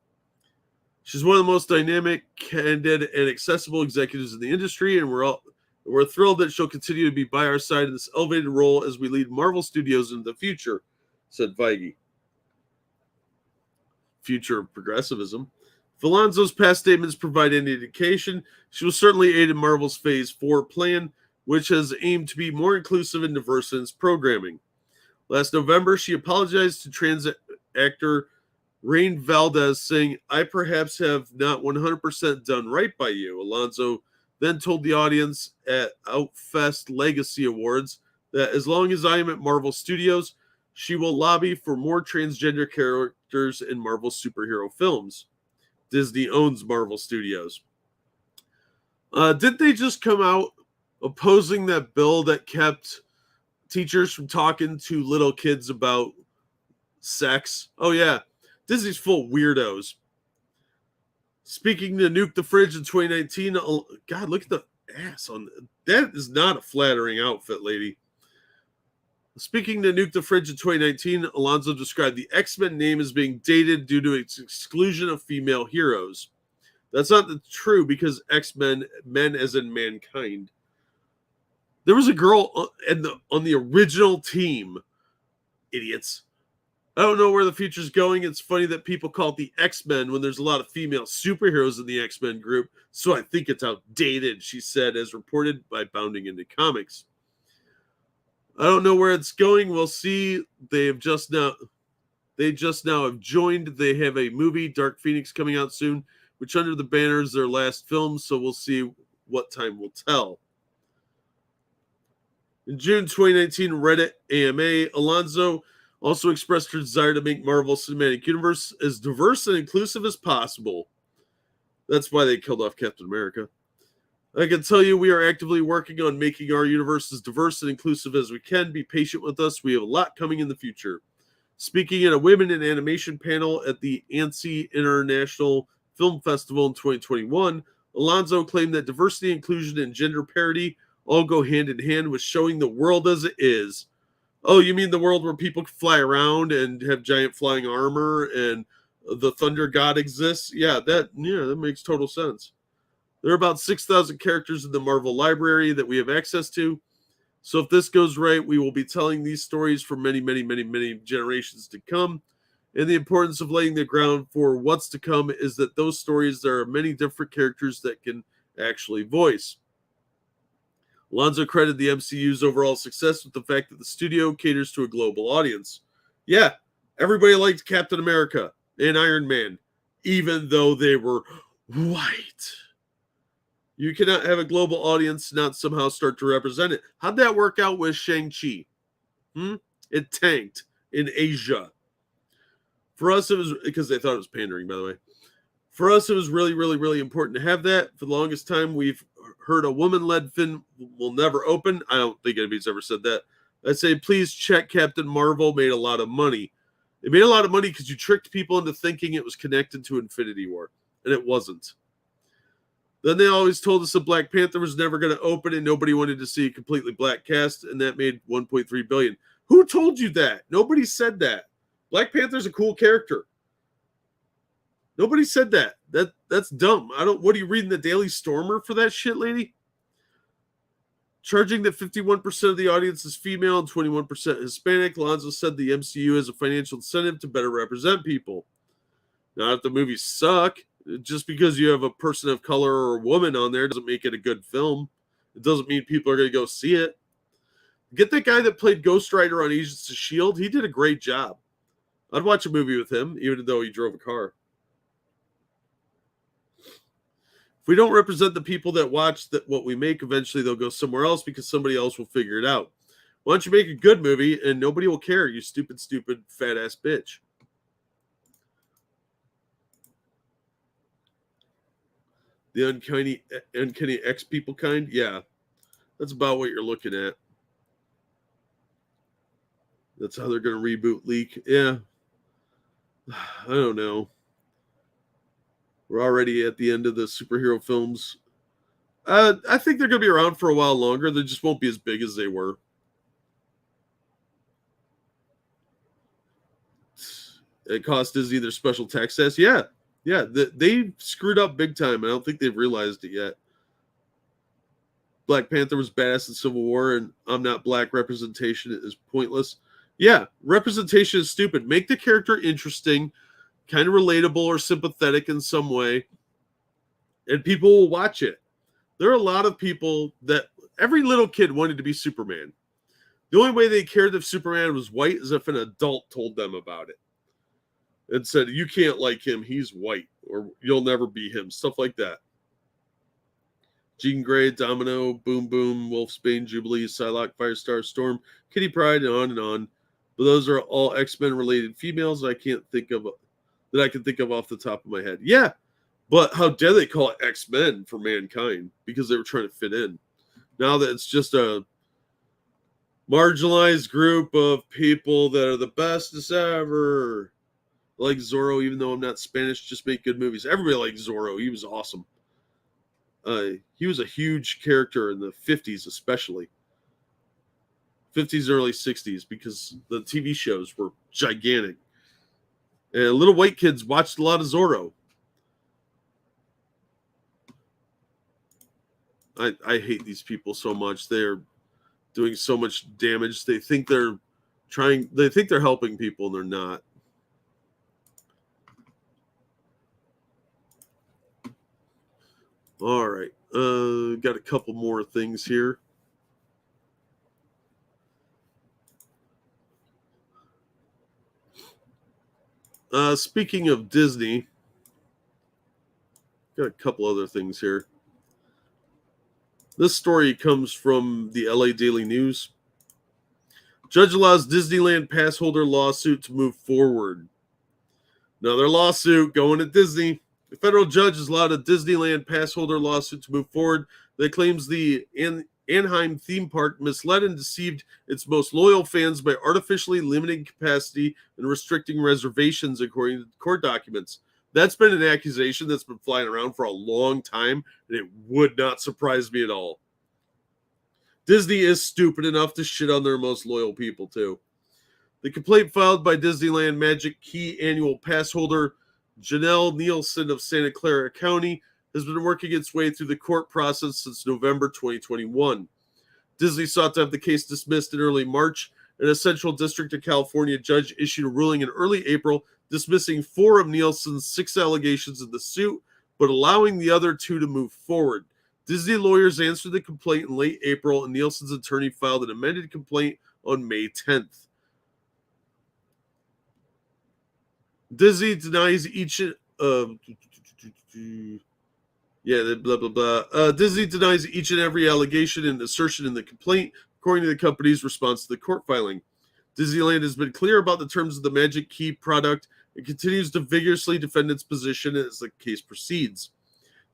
S1: She's one of the most dynamic, candid, and accessible executives in the industry, and we're thrilled that she'll continue to be by our side in this elevated role as we lead Marvel Studios into the future, said Feige. Future of progressivism. If Alonso's past statements provide any indication, she will certainly aid in Marvel's Phase 4 plan, which has aimed to be more inclusive and diverse in its programming. Last November, she apologized to trans actor Rain Valdez, saying, "I perhaps have not 100% done right by you." Alonso then told the audience at Outfest Legacy Awards that as long as I am at Marvel Studios, she will lobby for more transgender characters in Marvel superhero films. Disney owns Marvel Studios. Didn't they just come out opposing that bill that kept teachers from talking to little kids about sex? Oh, yeah. Disney's full of weirdos. Speaking to Nuke the Fridge in 2019, God, look at the ass on that. Is not a flattering outfit, lady. Speaking to Nuke the Fridge in 2019, Alonso described the X-Men name as being dated due to its exclusion of female heroes. That's not true because X-Men, men as in mankind. There was a girl on the original team. Idiots. I don't know where the future's going. It's funny that people call it the X-Men when there's a lot of female superheroes in the X-Men group, so I think it's outdated, she said, as reported by Bounding Into Comics. I don't know where it's going. We'll see. They just now have joined. They have a movie, Dark Phoenix, coming out soon, which under the banner is their last film, so we'll see what time will tell. In June 2019, Reddit AMA Alonso also expressed her desire to make Marvel Cinematic Universe as diverse and inclusive as possible. That's why they killed off Captain America. I can tell you we are actively working on making our universe as diverse and inclusive as we can. Be patient with us. We have a lot coming in the future. Speaking at a Women in Animation panel at the Annecy International Film Festival in 2021, Alonso claimed that diversity, inclusion, and gender parity all go hand in hand with showing the world as it is. Oh, you mean the world where people fly around and have giant flying armor and the Thunder God exists? Yeah, that makes total sense. There are about 6,000 characters in the Marvel library that we have access to. So if this goes right, we will be telling these stories for many, many, many, many generations to come. And the importance of laying the ground for what's to come is that those stories, there are many different characters that can actually voice. Alonso credited the MCU's overall success with the fact that the studio caters to a global audience. Yeah, everybody liked Captain America and Iron Man, even though they were white. You cannot have a global audience not somehow start to represent it. How'd that work out with Shang-Chi? It tanked in Asia. For us, it was because they thought it was pandering, by the way. For us, it was really, really, really important to have that. For the longest time, we've heard a woman-led film will never open. I don't think anybody's ever said that. I say, please check Captain Marvel made a lot of money. It made a lot of money because you tricked people into thinking it was connected to Infinity War, and it wasn't. Then they always told us that Black Panther was never going to open and nobody wanted to see a completely black cast, and that made $1.3 billion. Who told you that? Nobody said that. Black Panther's a cool character. Nobody said that. That's dumb. What are you reading, the Daily Stormer for that shit, lady? Charging that 51% of the audience is female and 21% Hispanic, Alonso said the MCU has a financial incentive to better represent people. Now, if the movies suck, just because you have a person of color or a woman on there doesn't make it a good film. It doesn't mean people are going to go see it. Get that guy that played Ghost Rider on Agents of S.H.I.E.L.D. He did a great job. I'd watch a movie with him, even though he drove a car. If we don't represent the people that watch what we make, eventually they'll go somewhere else because somebody else will figure it out. Why don't you make a good movie and nobody will care, you stupid, fat-ass bitch. The uncanny X people kind? Yeah. That's about what you're looking at. That's how they're going to reboot Leak. Yeah. I don't know. We're already at the end of the superhero films. I think they're going to be around for a while longer. They just won't be as big as they were. It cost Disney their special tax status. Yeah. They screwed up big time. I don't think they've realized it yet. Black Panther was badass in Civil War, and I'm not black representation is pointless. Yeah, representation is stupid. Make the character interesting, kind of relatable or sympathetic in some way, and people will watch it. There are a lot of people that every little kid wanted to be Superman. The only way they cared if Superman was white is if an adult told them about it and said, you can't like him, he's white, or you'll never be him, stuff like that. Jean Grey, Domino, Boom Boom, Wolfsbane, Jubilee, Psylocke, Firestar, Storm, Kitty Pryde, and on and on. But those are all X-Men related females that I can think of off the top of my head. Yeah, but how dare they call it X-Men for Mankind? Because they were trying to fit in. Now that it's just a marginalized group of people that are the bestest ever. I like Zorro, even though I'm not Spanish, just make good movies. Everybody liked Zorro. He was awesome. He was a huge character in the 50s, especially. 50s, early 60s, because the TV shows were gigantic. And little white kids watched a lot of Zorro. I hate these people so much. They're doing so much damage. They think they're helping people, and they're not. All right. Got a couple more things here. Speaking of Disney, got a couple other things here. This story comes from the LA Daily News. Judge allows Disneyland pass holder lawsuit to move forward. Another lawsuit going at Disney. The federal judge has allowed a Disneyland pass holder lawsuit to move forward that claims the Anaheim theme park misled and deceived its most loyal fans by artificially limiting capacity and restricting reservations, according to court documents. That's been an accusation that's been flying around for a long time, and it would not surprise me at all. Disney is stupid enough to shit on their most loyal people, too. The complaint filed by Disneyland Magic Key annual pass holder Janelle Nielsen of Santa Clara County has been working its way through the court process since November 2021. Disney sought to have the case dismissed in early March, and a Central District of California judge issued a ruling in early April dismissing 4 of Nielsen's 6 allegations in the suit, but allowing the other 2 to move forward. Disney lawyers answered the complaint in late April, and Nielsen's attorney filed an amended complaint on May 10th. Disney denies each Disney denies each and every allegation and assertion in the complaint, according to the company's response to the court filing. Disneyland has been clear about the terms of the Magic Key product and continues to vigorously defend its position as the case proceeds.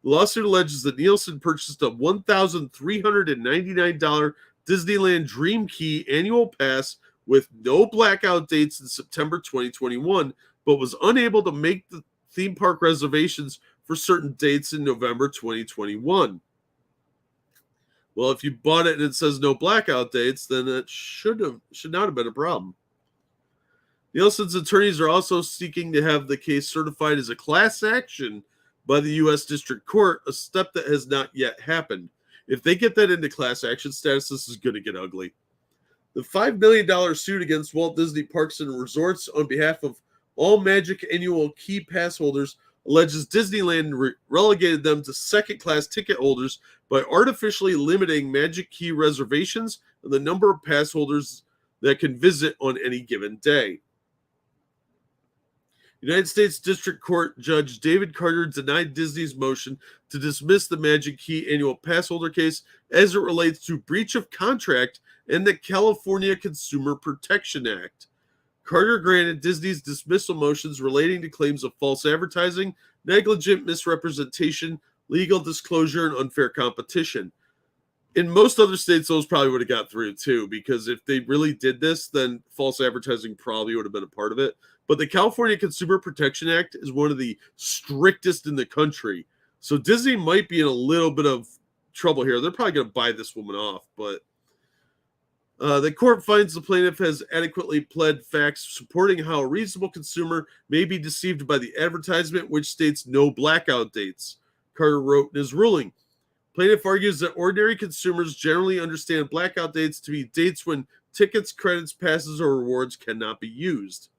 S1: The lawsuit alleges that Nielsen purchased a $1,399 Disneyland Dream Key annual pass with no blackout dates in September 2021, but was unable to make the theme park reservations for certain dates in November 2021. Well, if you bought it and it says no blackout dates, then it should not have been a problem. Nielsen's attorneys are also seeking to have the case certified as a class action by the U.S. District Court, a step that has not yet happened. If they get that into class action status, this is going to get ugly. The $5 million suit against Walt Disney Parks and Resorts on behalf of all Magic annual key pass holders alleges Disneyland relegated them to second-class ticket holders by artificially limiting Magic Key reservations and the number of pass holders that can visit on any given day. United States District Court Judge David Carter denied Disney's motion to dismiss the Magic Key annual pass holder case as it relates to breach of contract and the California Consumer Protection Act. Carter granted Disney's dismissal motions relating to claims of false advertising, negligent misrepresentation, legal disclosure, and unfair competition. In most other states, those probably would have got through too, because if they really did this, then false advertising probably would have been a part of it. But the California Consumer Protection Act is one of the strictest in the country. So Disney might be in a little bit of trouble here. They're probably going to buy this woman off, but the court finds the plaintiff has adequately pled facts supporting how a reasonable consumer may be deceived by the advertisement, which states no blackout dates. Carter wrote in his ruling. Plaintiff argues that ordinary consumers generally understand blackout dates to be dates when tickets, credits, passes, or rewards cannot be used.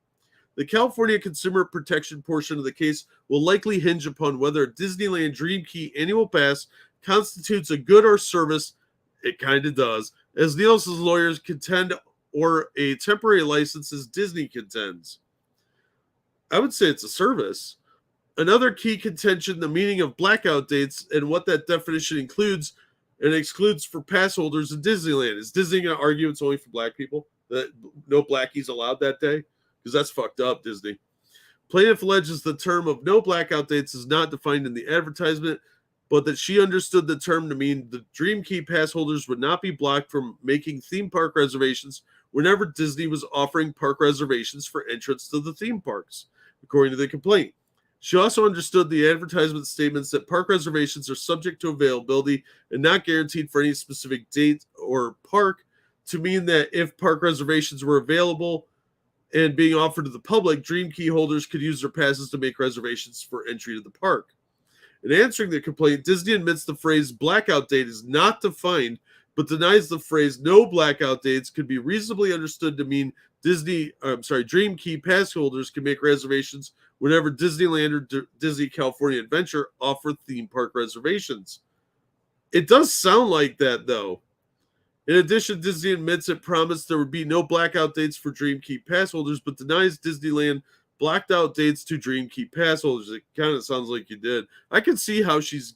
S1: The California consumer protection portion of the case will likely hinge upon whether a Disneyland Dream Key annual pass constitutes a good or service. It kind of does, as Nielsen's lawyers contend, or a temporary license as Disney contends. I would say it's a service. Another key contention, the meaning of blackout dates and what that definition includes and excludes for pass holders in Disneyland. Is Disney going to argue it's only for black people, that no blackies allowed that day? Because that's fucked up, Disney. Plaintiff alleges the term of no blackout dates is not defined in the advertisement, but that she understood the term to mean the Dream Key pass holders would not be blocked from making theme park reservations whenever Disney was offering park reservations for entrance to the theme parks, according to the complaint. She also understood the advertisement statements that park reservations are subject to availability and not guaranteed for any specific date or park to mean that if park reservations were available and being offered to the public, Dream Key holders could use their passes to make reservations for entry to the park. In answering the complaint, Disney admits the phrase blackout date is not defined but denies the phrase "no blackout dates" could be reasonably understood to mean Dream Key pass holders can make reservations whenever Disneyland or Disney California Adventure offer theme park reservations. It does sound like that, though. In addition, Disney admits it promised there would be no blackout dates for Dream Key pass holders, but denies Disneyland blacked out dates to Dream Key pass holders. It kind of sounds like you did. I can see how she's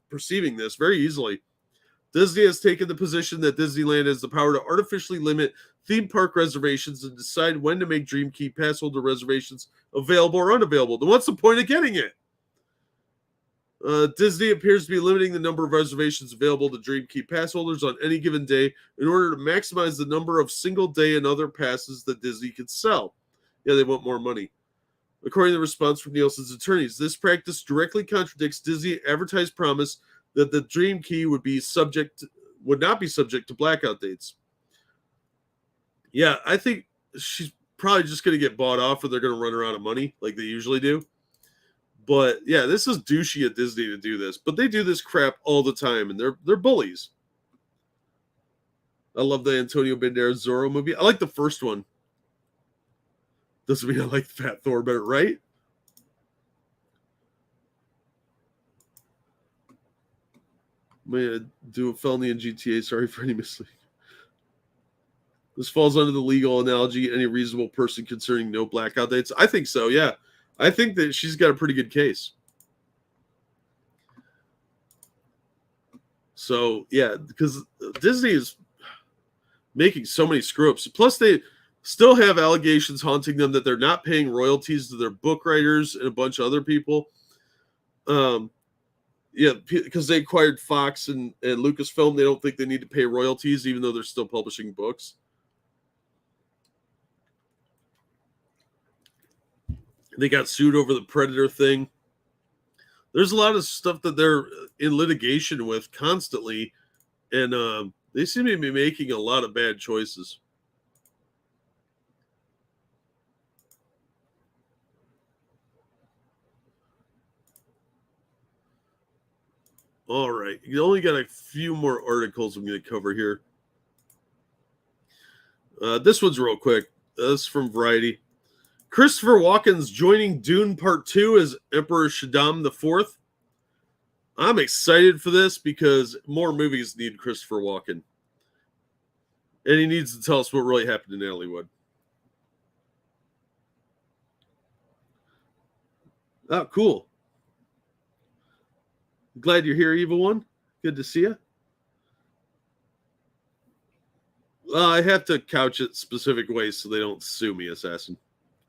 S1: perceiving this very easily. Disney has taken the position that Disneyland has the power to artificially limit theme park reservations and decide when to make Dream Key pass holder reservations available or unavailable. Then what's the point of getting it? Disney appears to be limiting the number of reservations available to Dream Key pass holders on any given day in order to maximize the number of single day and other passes that Disney can sell. Yeah, they want more money. According to the response from Nielsen's attorneys, this practice directly contradicts Disney's advertised promise that the Dream Key would not be subject to blackout dates. Yeah, I think she's probably just going to get bought off, or they're going to run her out of money like they usually do. But yeah, this is douchey at Disney to do this, but they do this crap all the time, and they're bullies. I love the Antonio Banderas Zorro movie. I like the first one. Doesn't mean I like Fat Thor better, right? I'm gonna do a felony in GTA. Sorry for any misleading. This falls under the legal analogy. Any reasonable person concerning no blackout dates. I think so. Yeah. I think that she's got a pretty good case. So, yeah, because Disney is making so many screw-ups. Plus, they still have allegations haunting them that they're not paying royalties to their book writers and a bunch of other people. Yeah, because they acquired Fox and Lucasfilm. They don't think they need to pay royalties, even though they're still publishing books. They got sued over the Predator thing. There's a lot of stuff that they're in litigation with constantly, and they seem to be making a lot of bad choices. All right. You only got a few more articles I'm going to cover here. This one's real quick. This is from Variety. Christopher Walken's joining Dune Part 2 as Emperor Shaddam IV. I'm excited for this because more movies need Christopher Walken. And he needs to tell us what really happened in Hollywood. Oh, cool. Glad you're here, Evil One. Good to see you. I have to couch it specific ways so they don't sue me, Assassin.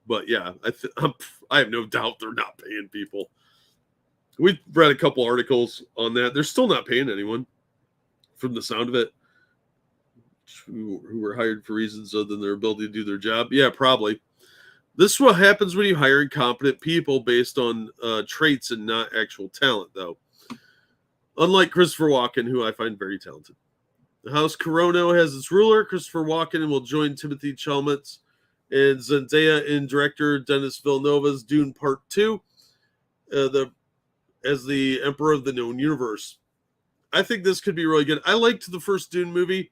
S1: But yeah, I have no doubt they're not paying people. We've read a couple articles on that. They're still not paying anyone, from the sound of it, who were hired for reasons other than their ability to do their job. Yeah, probably. This is what happens when you hire incompetent people based on traits and not actual talent, though. Unlike Christopher Walken, who I find very talented. The House Corona has its ruler. Christopher Walken will join Timothy Chalamet and Zendaya in director Denis Villeneuve's Dune Part 2 as the Emperor of the Known Universe. I think this could be really good. I liked the first Dune movie.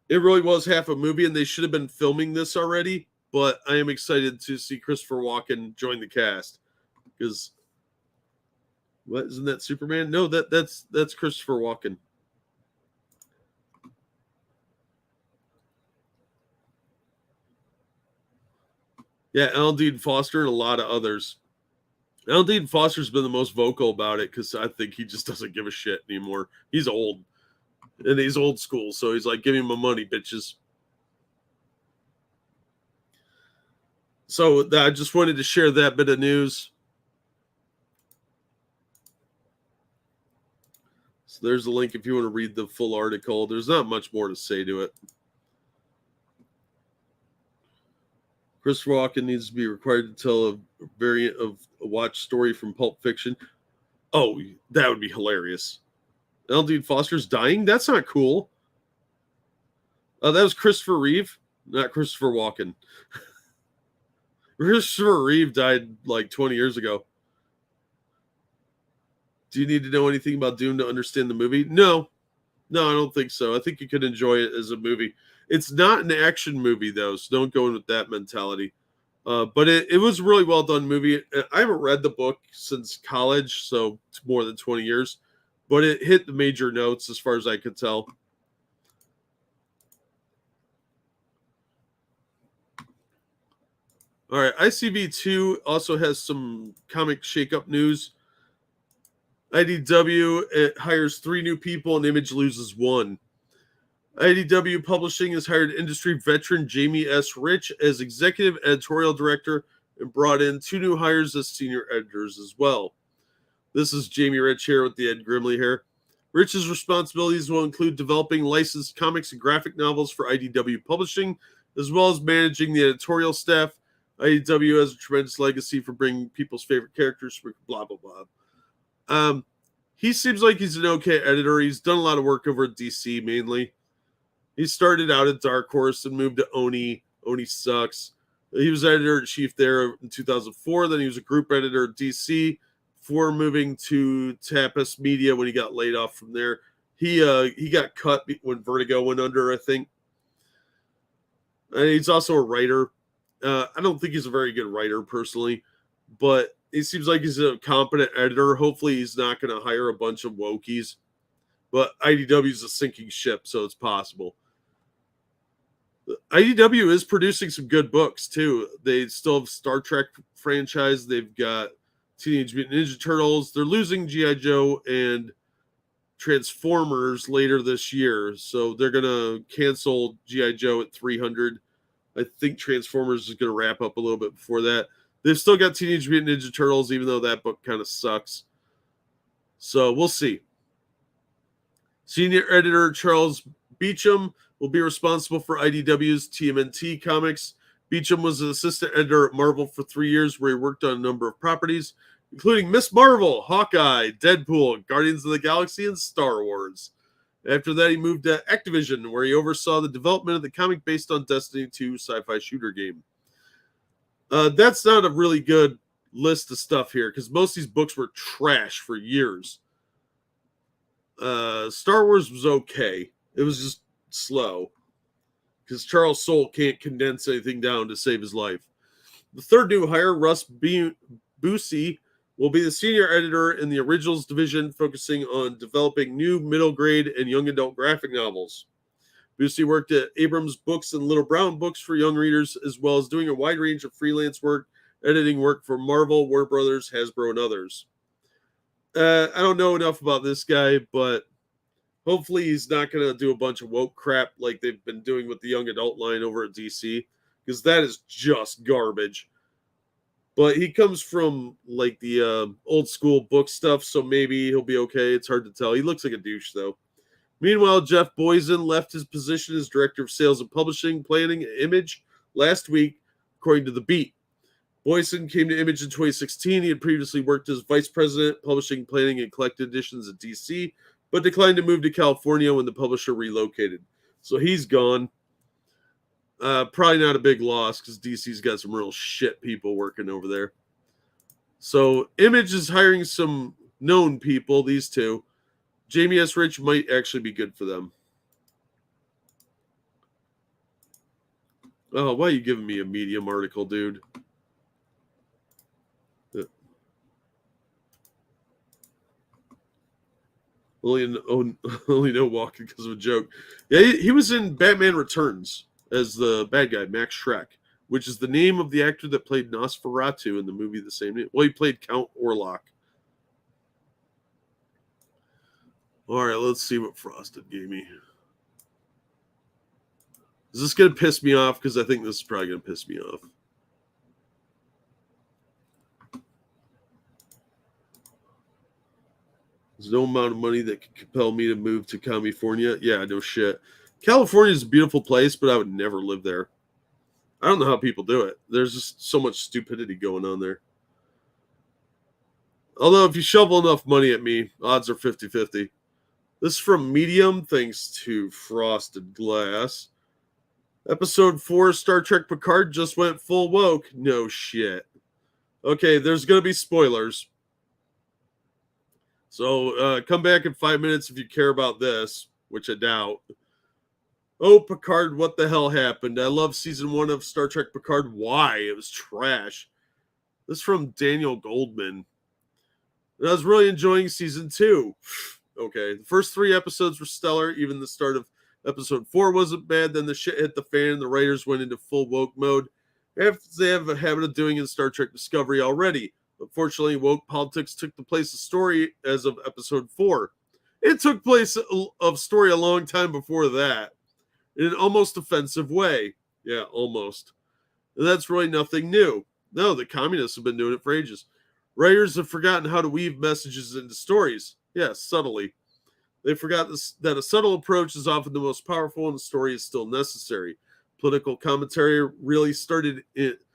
S1: It really was half a movie, and they should have been filming this already. But I am excited to see Christopher Walken join the cast. Because, what, isn't that Superman? No, that's Christopher Walken. Yeah, Alan Dean Foster and a lot of others. Alan Dean Foster's been the most vocal about it because I think he just doesn't give a shit anymore. He's old. And he's old school, so he's like, give me my money, bitches. So I just wanted to share that bit of news. So there's a link if you want to read the full article. There's not much more to say to it. Christopher Walken needs to be required to tell a variant of a watch story from Pulp Fiction. Oh, that would be hilarious. Alan Dean Foster's dying? That's not cool. That was Christopher Reeve, not Christopher Walken. Christopher Reeve died like 20 years ago. Do you need to know anything about Dune to understand the movie? No. No, I don't think so. I think you could enjoy it as a movie. It's not an action movie, though, so don't go in with that mentality. But it was a really well done movie. I haven't read the book since college, so it's more than 20 years. But it hit the major notes as far as I could tell. All right, ICV2 also has some comic shakeup news. IDW hires 3 new people and Image loses 1. IDW Publishing has hired industry veteran Jamie S. Rich as executive editorial director and brought in 2 new hires as senior editors as well. This is Jamie Rich here with the Ed Grimley here. Rich's responsibilities will include developing licensed comics and graphic novels for IDW Publishing, as well as managing the editorial staff. IDW has a tremendous legacy for bringing people's favorite characters, blah, blah, blah. He seems like he's an okay editor. He's done a lot of work over at DC mainly. He started out at Dark Horse and moved to Oni. Oni sucks. He was editor-in-chief there in 2004. Then he was a group editor at DC before moving to Tapas Media when he got laid off from there. He got cut when Vertigo went under, I think. And he's also a writer. I don't think he's a very good writer personally, but he seems like he's a competent editor. Hopefully he's not going to hire a bunch of wokies. But IDW is a sinking ship, so it's possible. IDW is producing some good books, too. They still have Star Trek franchise. They've got Teenage Mutant Ninja Turtles. They're losing G.I. Joe and Transformers later this year. So they're going to cancel G.I. Joe at 300. I think Transformers is going to wrap up a little bit before that. They've still got Teenage Mutant Ninja Turtles, even though that book kind of sucks. So we'll see. Senior editor Charles Beecham will be responsible for IDW's TMNT comics. Beecham was an assistant editor at Marvel for 3 years, where he worked on a number of properties, including Miss Marvel, Hawkeye, Deadpool, Guardians of the Galaxy, and Star Wars. After that, he moved to Activision, where he oversaw the development of the comic based on Destiny 2 sci-fi shooter game. That's not a really good list of stuff here, because most of these books were trash for years. Star Wars was okay. It was just slow, because Charles Soule can't condense anything down to save his life. The third new hire, Russ Boosie, will be the senior editor in the originals division, focusing on developing new middle grade and young adult graphic novels. Boosie worked at Abrams Books and Little Brown Books for young readers, as well as doing a wide range of freelance work, editing work for Marvel, Warner Brothers, Hasbro, and others. I don't know enough about this guy, but hopefully he's not going to do a bunch of woke crap like they've been doing with the young adult line over at DC, because that is just garbage. But he comes from like the old school book stuff, so maybe he'll be okay. It's hard to tell. He looks like a douche, though. Meanwhile, Jeff Boysen left his position as director of sales and publishing planning at Image last week, according to The Beat. Boysen came to Image in 2016. He had previously worked as vice president, publishing, planning, and collected editions at DC, but declined to move to California when the publisher relocated. So he's gone. Probably not a big loss, because DC's got some real shit people working over there. So Image is hiring some known people, these two. Jamie S. Rich might actually be good for them. Oh, why are you giving me a Medium article, dude? Only no walking because of a joke. Yeah, he was in Batman Returns as the bad guy, Max Schreck, which is the name of the actor that played Nosferatu in the movie the same name. Well, he played Count Orlok. All right, let's see what Frosted gave me. Is this going to piss me off? Because I think this is probably going to piss me off. There's no amount of money that could compel me to move to California. Yeah, no shit. California is a beautiful place, but I would never live there. I don't know how people do it. There's just so much stupidity going on there. Although, if you shovel enough money at me, odds are 50-50. This is from Medium, thanks to Frosted Glass. Episode 4, Star Trek Picard just went full woke. No shit. Okay, there's going to be spoilers. So come back in 5 minutes if you care about this. which I doubt. Oh, Picard, what the hell happened? I love season 1 of Star Trek Picard. Why? It was trash. This is from Daniel Goldman. And I was really enjoying season 2. Okay, the first 3 episodes were stellar. Even the start of episode 4 wasn't bad. Then the shit hit the fan and the writers went into full woke mode. As they have a habit of doing in Star Trek Discovery already. Unfortunately, woke politics took the place of story as of episode 4. It took place of story a long time before that. In an almost offensive way. Yeah, almost. And that's really nothing new. No, the communists have been doing it for ages. Writers have forgotten how to weave messages into stories. Yes, subtly. They forgot that a subtle approach is often the most powerful and the story is still necessary. Political commentary really started to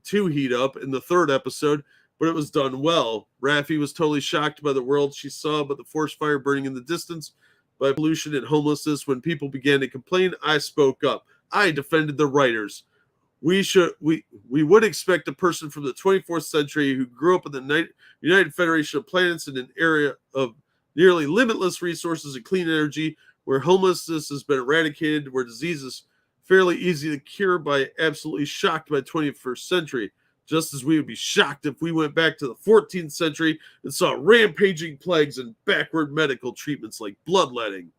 S1: heat up in the 3rd episode, but it was done well. Raffi was totally shocked by the world she saw, but the forest fire burning in the distance, by pollution and homelessness. When people began to complain, I spoke up. I defended the writers. We would expect a person from the 24th century who grew up in the United Federation of Planets in an area of nearly limitless resources and clean energy, where homelessness has been eradicated, where disease is fairly easy to cure, by absolutely shocked by 21st century. Just as we would be shocked if we went back to the 14th century and saw rampaging plagues and backward medical treatments like bloodletting.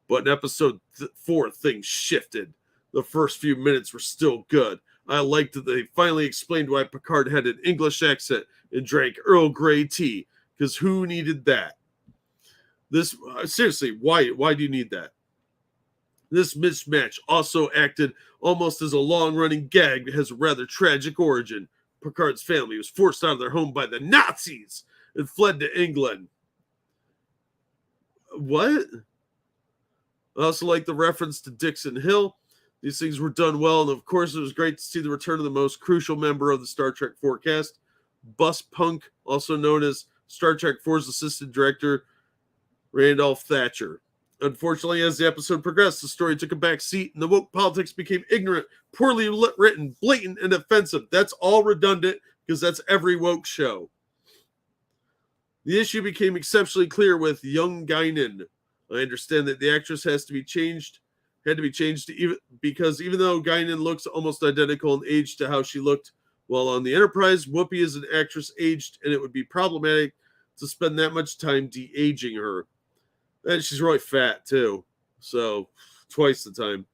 S1: But in episode 4, things shifted. The first few minutes were still good. I liked that they finally explained why Picard had an English accent and drank Earl Grey tea, because who needed that? This seriously, why do you need that? This mismatch also acted almost as a long-running gag that has a rather tragic origin. Picard's family was forced out of their home by the Nazis and fled to England. What? I also like the reference to Dixon Hill. These things were done well, and of course it was great to see the return of the most crucial member of the Star Trek forecast, Bus Punk, also known as Star Trek 4's assistant director, Randolph Thatcher. Unfortunately, as the episode progressed, the story took a back seat and the woke politics became ignorant, poorly written, blatant, and offensive. That's all redundant because that's every woke show. The issue became exceptionally clear with young Guinan. I understand that the actress had to be changed because even though Guinan looks almost identical in age to how she looked while on the Enterprise, Whoopi is an actress aged, and it would be problematic to spend that much time de-aging her. And she's really fat, too. So, twice the time.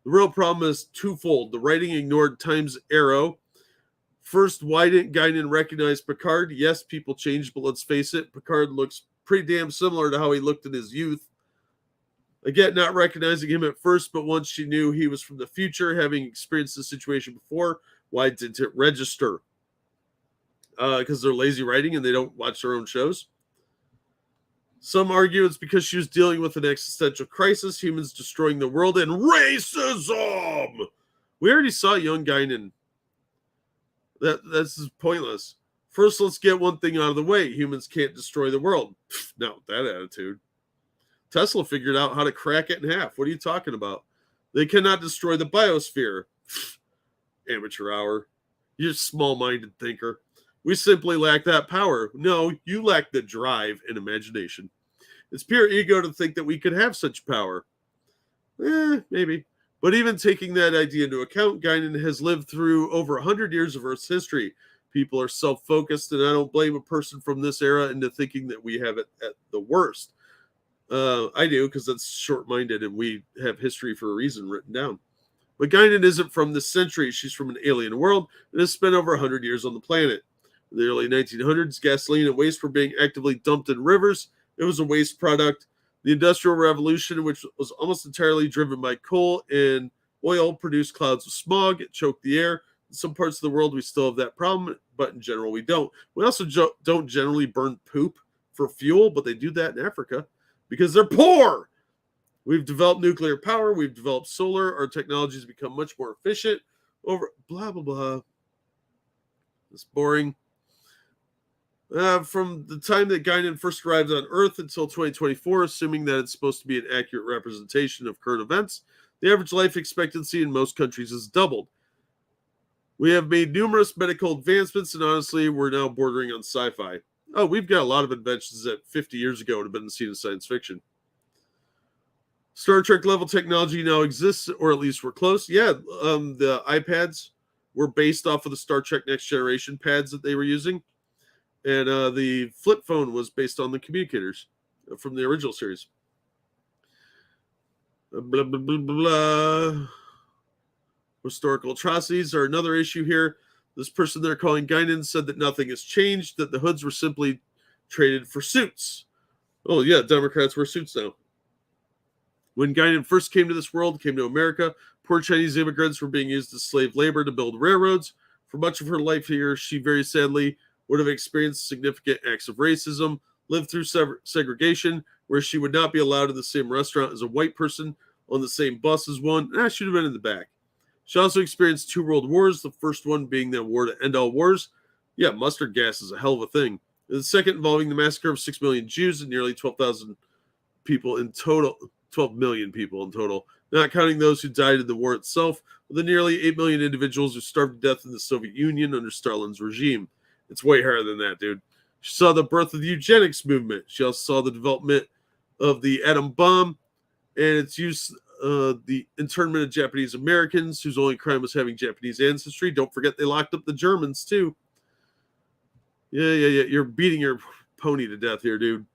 S1: The real problem is twofold. The writing ignored Time's arrow. First, why didn't Guinan recognize Picard? Yes, people changed, but let's face it, Picard looks pretty damn similar to how he looked in his youth. Again, not recognizing him at first, but once she knew he was from the future, having experienced the situation before, why didn't it register? Because they're lazy writing and they don't watch their own shows. Some argue it's because she was dealing with an existential crisis, humans destroying the world, and racism! We already saw young Guinan. That's pointless. First, let's get one thing out of the way. Humans can't destroy the world. Not with that attitude. Tesla figured out how to crack it in half. What are you talking about? They cannot destroy the biosphere. Amateur hour. You're a small-minded thinker. We simply lack that power. No, you lack the drive and imagination. It's pure ego to think that we could have such power. Maybe. But even taking that idea into account, Guinan has lived through over 100 years of Earth's history. People are self-focused, and I don't blame a person from this era into thinking that we have it at the worst. I do, because that's short-minded, and we have history for a reason written down. But Guinan isn't from this century. She's from an alien world and has spent over 100 years on the planet. In the early 1900s, gasoline and waste were being actively dumped in rivers. It was a waste product. The Industrial Revolution, which was almost entirely driven by coal and oil, produced clouds of smog. It choked the air. In some parts of the world, we still have that problem, but in general, we don't. We also don't generally burn poop for fuel, but they do that in Africa because they're poor. We've developed nuclear power. We've developed solar. Our technology has become much more efficient. Over blah, blah, blah. It's boring. From the time that Guinan first arrived on Earth until 2024, assuming that it's supposed to be an accurate representation of current events, the average life expectancy in most countries has doubled. We have made numerous medical advancements, and honestly, we're now bordering on sci-fi. Oh, we've got a lot of inventions that 50 years ago would have been seen as science fiction. Star Trek level technology now exists, or at least we're close. Yeah, the iPads were based off of the Star Trek Next Generation pads that they were using. And the flip phone was based on the communicators from the original series. Blah, blah, blah, blah. Historical atrocities are another issue here. This person they're calling Guinan said that nothing has changed, that the hoods were simply traded for suits. Oh, yeah, Democrats wear suits now. When Guinan first came to this world, came to America, poor Chinese immigrants were being used as slave labor to build railroads. For much of her life here, she very sadly would have experienced significant acts of racism, lived through segregation, where she would not be allowed in the same restaurant as a white person, on the same bus as one. She would have been in the back. She also experienced 2 world wars, the first one being the war to end all wars. Yeah, mustard gas is a hell of a thing. And the second involving the massacre of 6 million Jews and nearly 12,000 people in total. 12 million people in total, not counting those who died in the war itself, with the nearly 8 million individuals who starved to death in the Soviet Union under Stalin's regime. It's way higher than that, dude. She saw the birth of the eugenics movement. She also saw the development of the atom bomb and its use, the internment of Japanese Americans whose only crime was having Japanese ancestry. Don't forget they locked up the Germans, too. Yeah. You're beating your pony to death here, dude.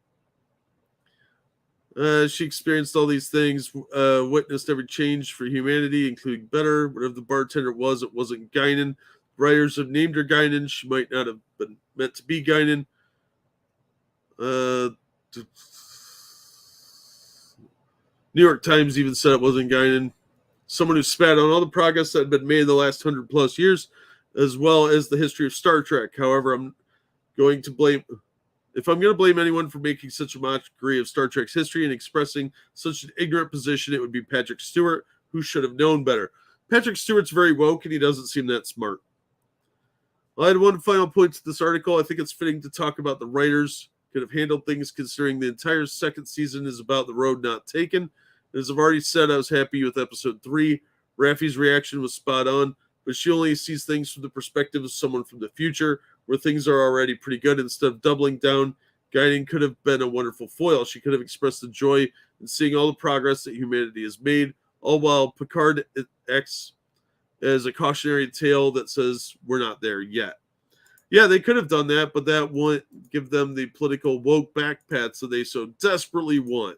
S1: She experienced all these things, witnessed every change for humanity, including better. Whatever the bartender was, it wasn't Guinan. Writers have named her Guinan. She might not have been meant to be Guinan. New York Times even said it wasn't Guinan. Someone who spat on all the progress that had been made in the last 100 plus years, as well as the history of Star Trek. However, if I'm going to blame anyone for making such a mockery of Star Trek's history and expressing such an ignorant position, it would be Patrick Stewart, who should have known better. Patrick Stewart's very woke, and he doesn't seem that smart. I had one final point to this article. I think it's fitting to talk about the writers could have handled things, considering the entire second season is about the road not taken. As I've already said, I was happy with episode 3. Raffi's reaction was spot on, but she only sees things from the perspective of someone from the future, where things are already pretty good. Instead of doubling down, Guinan could have been a wonderful foil. She could have expressed the joy in seeing all the progress that humanity has made, all while Picard acts as a cautionary tale that says we're not there yet. Yeah, they could have done that, but that won't give them the political woke backpats that they so desperately want.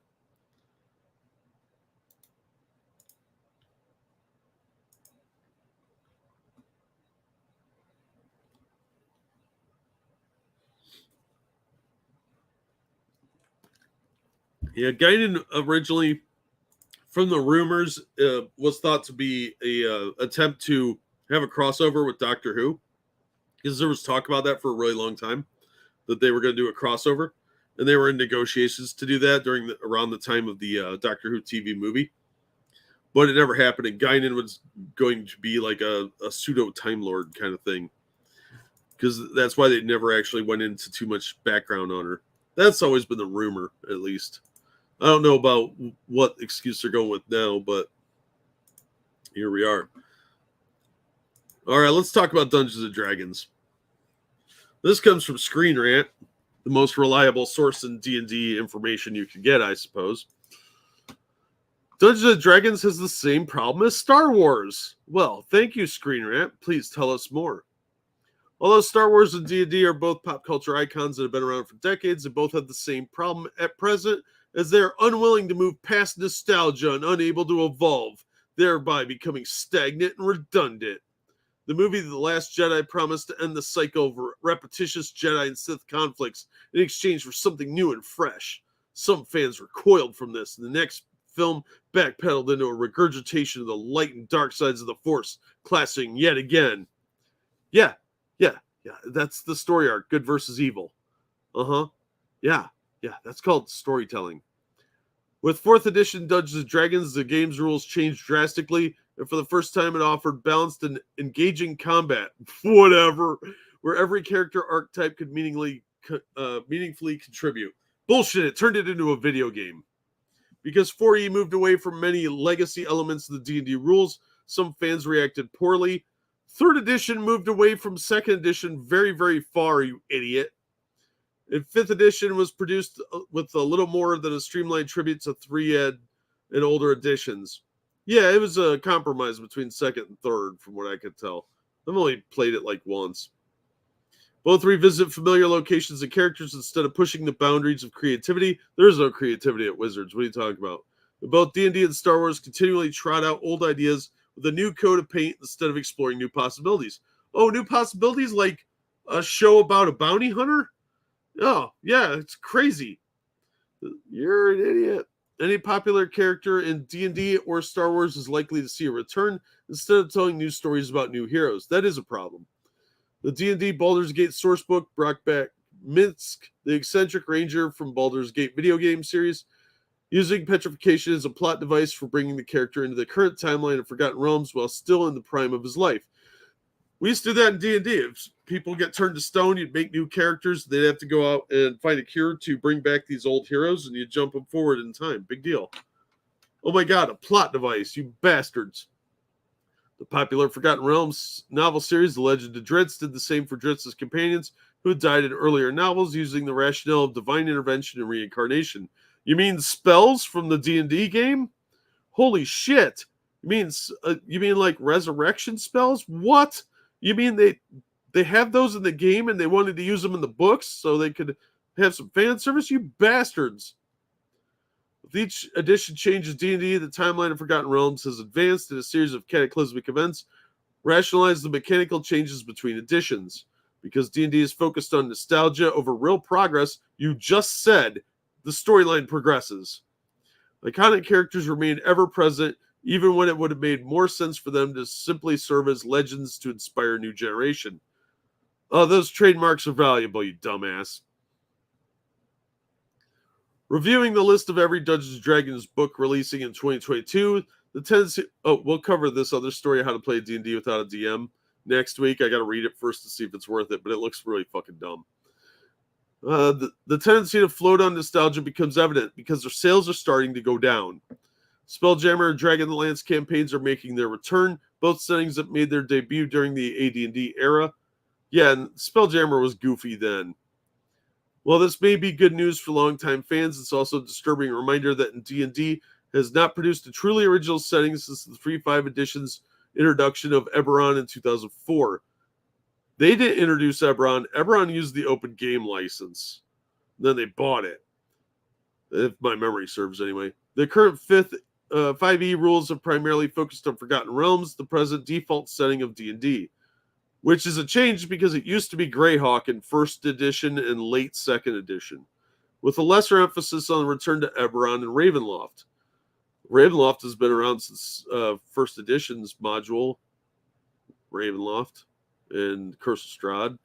S1: Yeah, Guinan originally, from the rumors, was thought to be a attempt to have a crossover with Doctor Who, because there was talk about that for a really long time, that they were going to do a crossover, and they were in negotiations to do that around the time of the Doctor Who TV movie, but it never happened. And Guinan was going to be like a pseudo Time Lord kind of thing, because that's why they never actually went into too much background on her. That's always been the rumor, at least. I don't know about what excuse they're going with now, but here we are. All right, let's talk about Dungeons & Dragons. This comes from Screen Rant, the most reliable source in D&D information you could get, I suppose. Dungeons & Dragons has the same problem as Star Wars. Well, thank you, Screen Rant. Please tell us more. Although Star Wars and D&D are both pop culture icons that have been around for decades, they both have the same problem at present, as they are unwilling to move past nostalgia and unable to evolve, thereby becoming stagnant and redundant. The movie The Last Jedi promised to end the cycle of repetitious Jedi and Sith conflicts in exchange for something new and fresh. Some fans recoiled from this, and the next film backpedaled into a regurgitation of the light and dark sides of the Force, clashing yet again. Yeah, that's the story arc, good versus evil. Yeah, that's called storytelling. With 4th edition Dungeons & Dragons, the game's rules changed drastically, and for the first time it offered balanced and engaging combat, whatever, where every character archetype could meaningfully contribute. Bullshit, it turned it into a video game. Because 4E moved away from many legacy elements of the D&D rules, some fans reacted poorly. 3rd edition moved away from 2nd edition very, very far, you idiot. And 5th edition was produced with a little more than a streamlined tribute to 3Ed and older editions. Yeah, it was a compromise between second and third, from what I could tell. I've only played it like once. Both revisit familiar locations and characters instead of pushing the boundaries of creativity. There is no creativity at Wizards. What are you talking about? Both D&D and Star Wars continually trot out old ideas with a new coat of paint instead of exploring new possibilities. Oh, new possibilities like a show about a bounty hunter? Oh, yeah, it's crazy. You're an idiot. Any popular character in D&D or Star Wars is likely to see a return instead of telling new stories about new heroes. That is a problem. The D&D Baldur's Gate sourcebook brought back Minsk, the eccentric ranger from Baldur's Gate video game series, using petrification as a plot device for bringing the character into the current timeline of Forgotten Realms while still in the prime of his life. We used to do that in D&D. If people get turned to stone, you'd make new characters. They'd have to go out and find a cure to bring back these old heroes, and you jump them forward in time. Big deal. Oh my god, a plot device, you bastards. The popular Forgotten Realms novel series, The Legend of Dritz, did the same for Dritz's companions, who had died in earlier novels using the rationale of divine intervention and reincarnation. You mean spells from the D&D game? Holy shit. You mean like resurrection spells? What? You mean they have those in the game and they wanted to use them in the books so they could have some fan service? You bastards. With each edition changes D&D, the timeline of Forgotten Realms has advanced in a series of cataclysmic events, rationalize the mechanical changes between editions. Because D&D is focused on nostalgia over real progress, you just said the storyline progresses. Iconic characters remain ever present, even when it would have made more sense for them to simply serve as legends to inspire a new generation. Oh, those trademarks are valuable, you dumbass. Reviewing the list of every Dungeons & Dragons book releasing in 2022, the tendency... Oh, we'll cover this other story, how to play D&D without a DM, next week. I got to read it first to see if it's worth it, but it looks really fucking dumb. The tendency to float on nostalgia becomes evident because their sales are starting to go down. Spelljammer and Dragonlance campaigns are making their return, both settings that made their debut during the AD&D era. Yeah, and Spelljammer was goofy then. While this may be good news for longtime fans, it's also a disturbing reminder that D&D has not produced a truly original setting since the 3.5 edition's introduction of Eberron in 2004. They didn't introduce Eberron. Eberron used the open game license. Then they bought it. If my memory serves anyway. The current 5e rules have primarily focused on Forgotten Realms, the present default setting of D&D, which is a change because it used to be Greyhawk in first edition and late second edition, with a lesser emphasis on the return to Eberron and Ravenloft. Ravenloft has been around since first edition's module, Ravenloft and Curse of Strahd.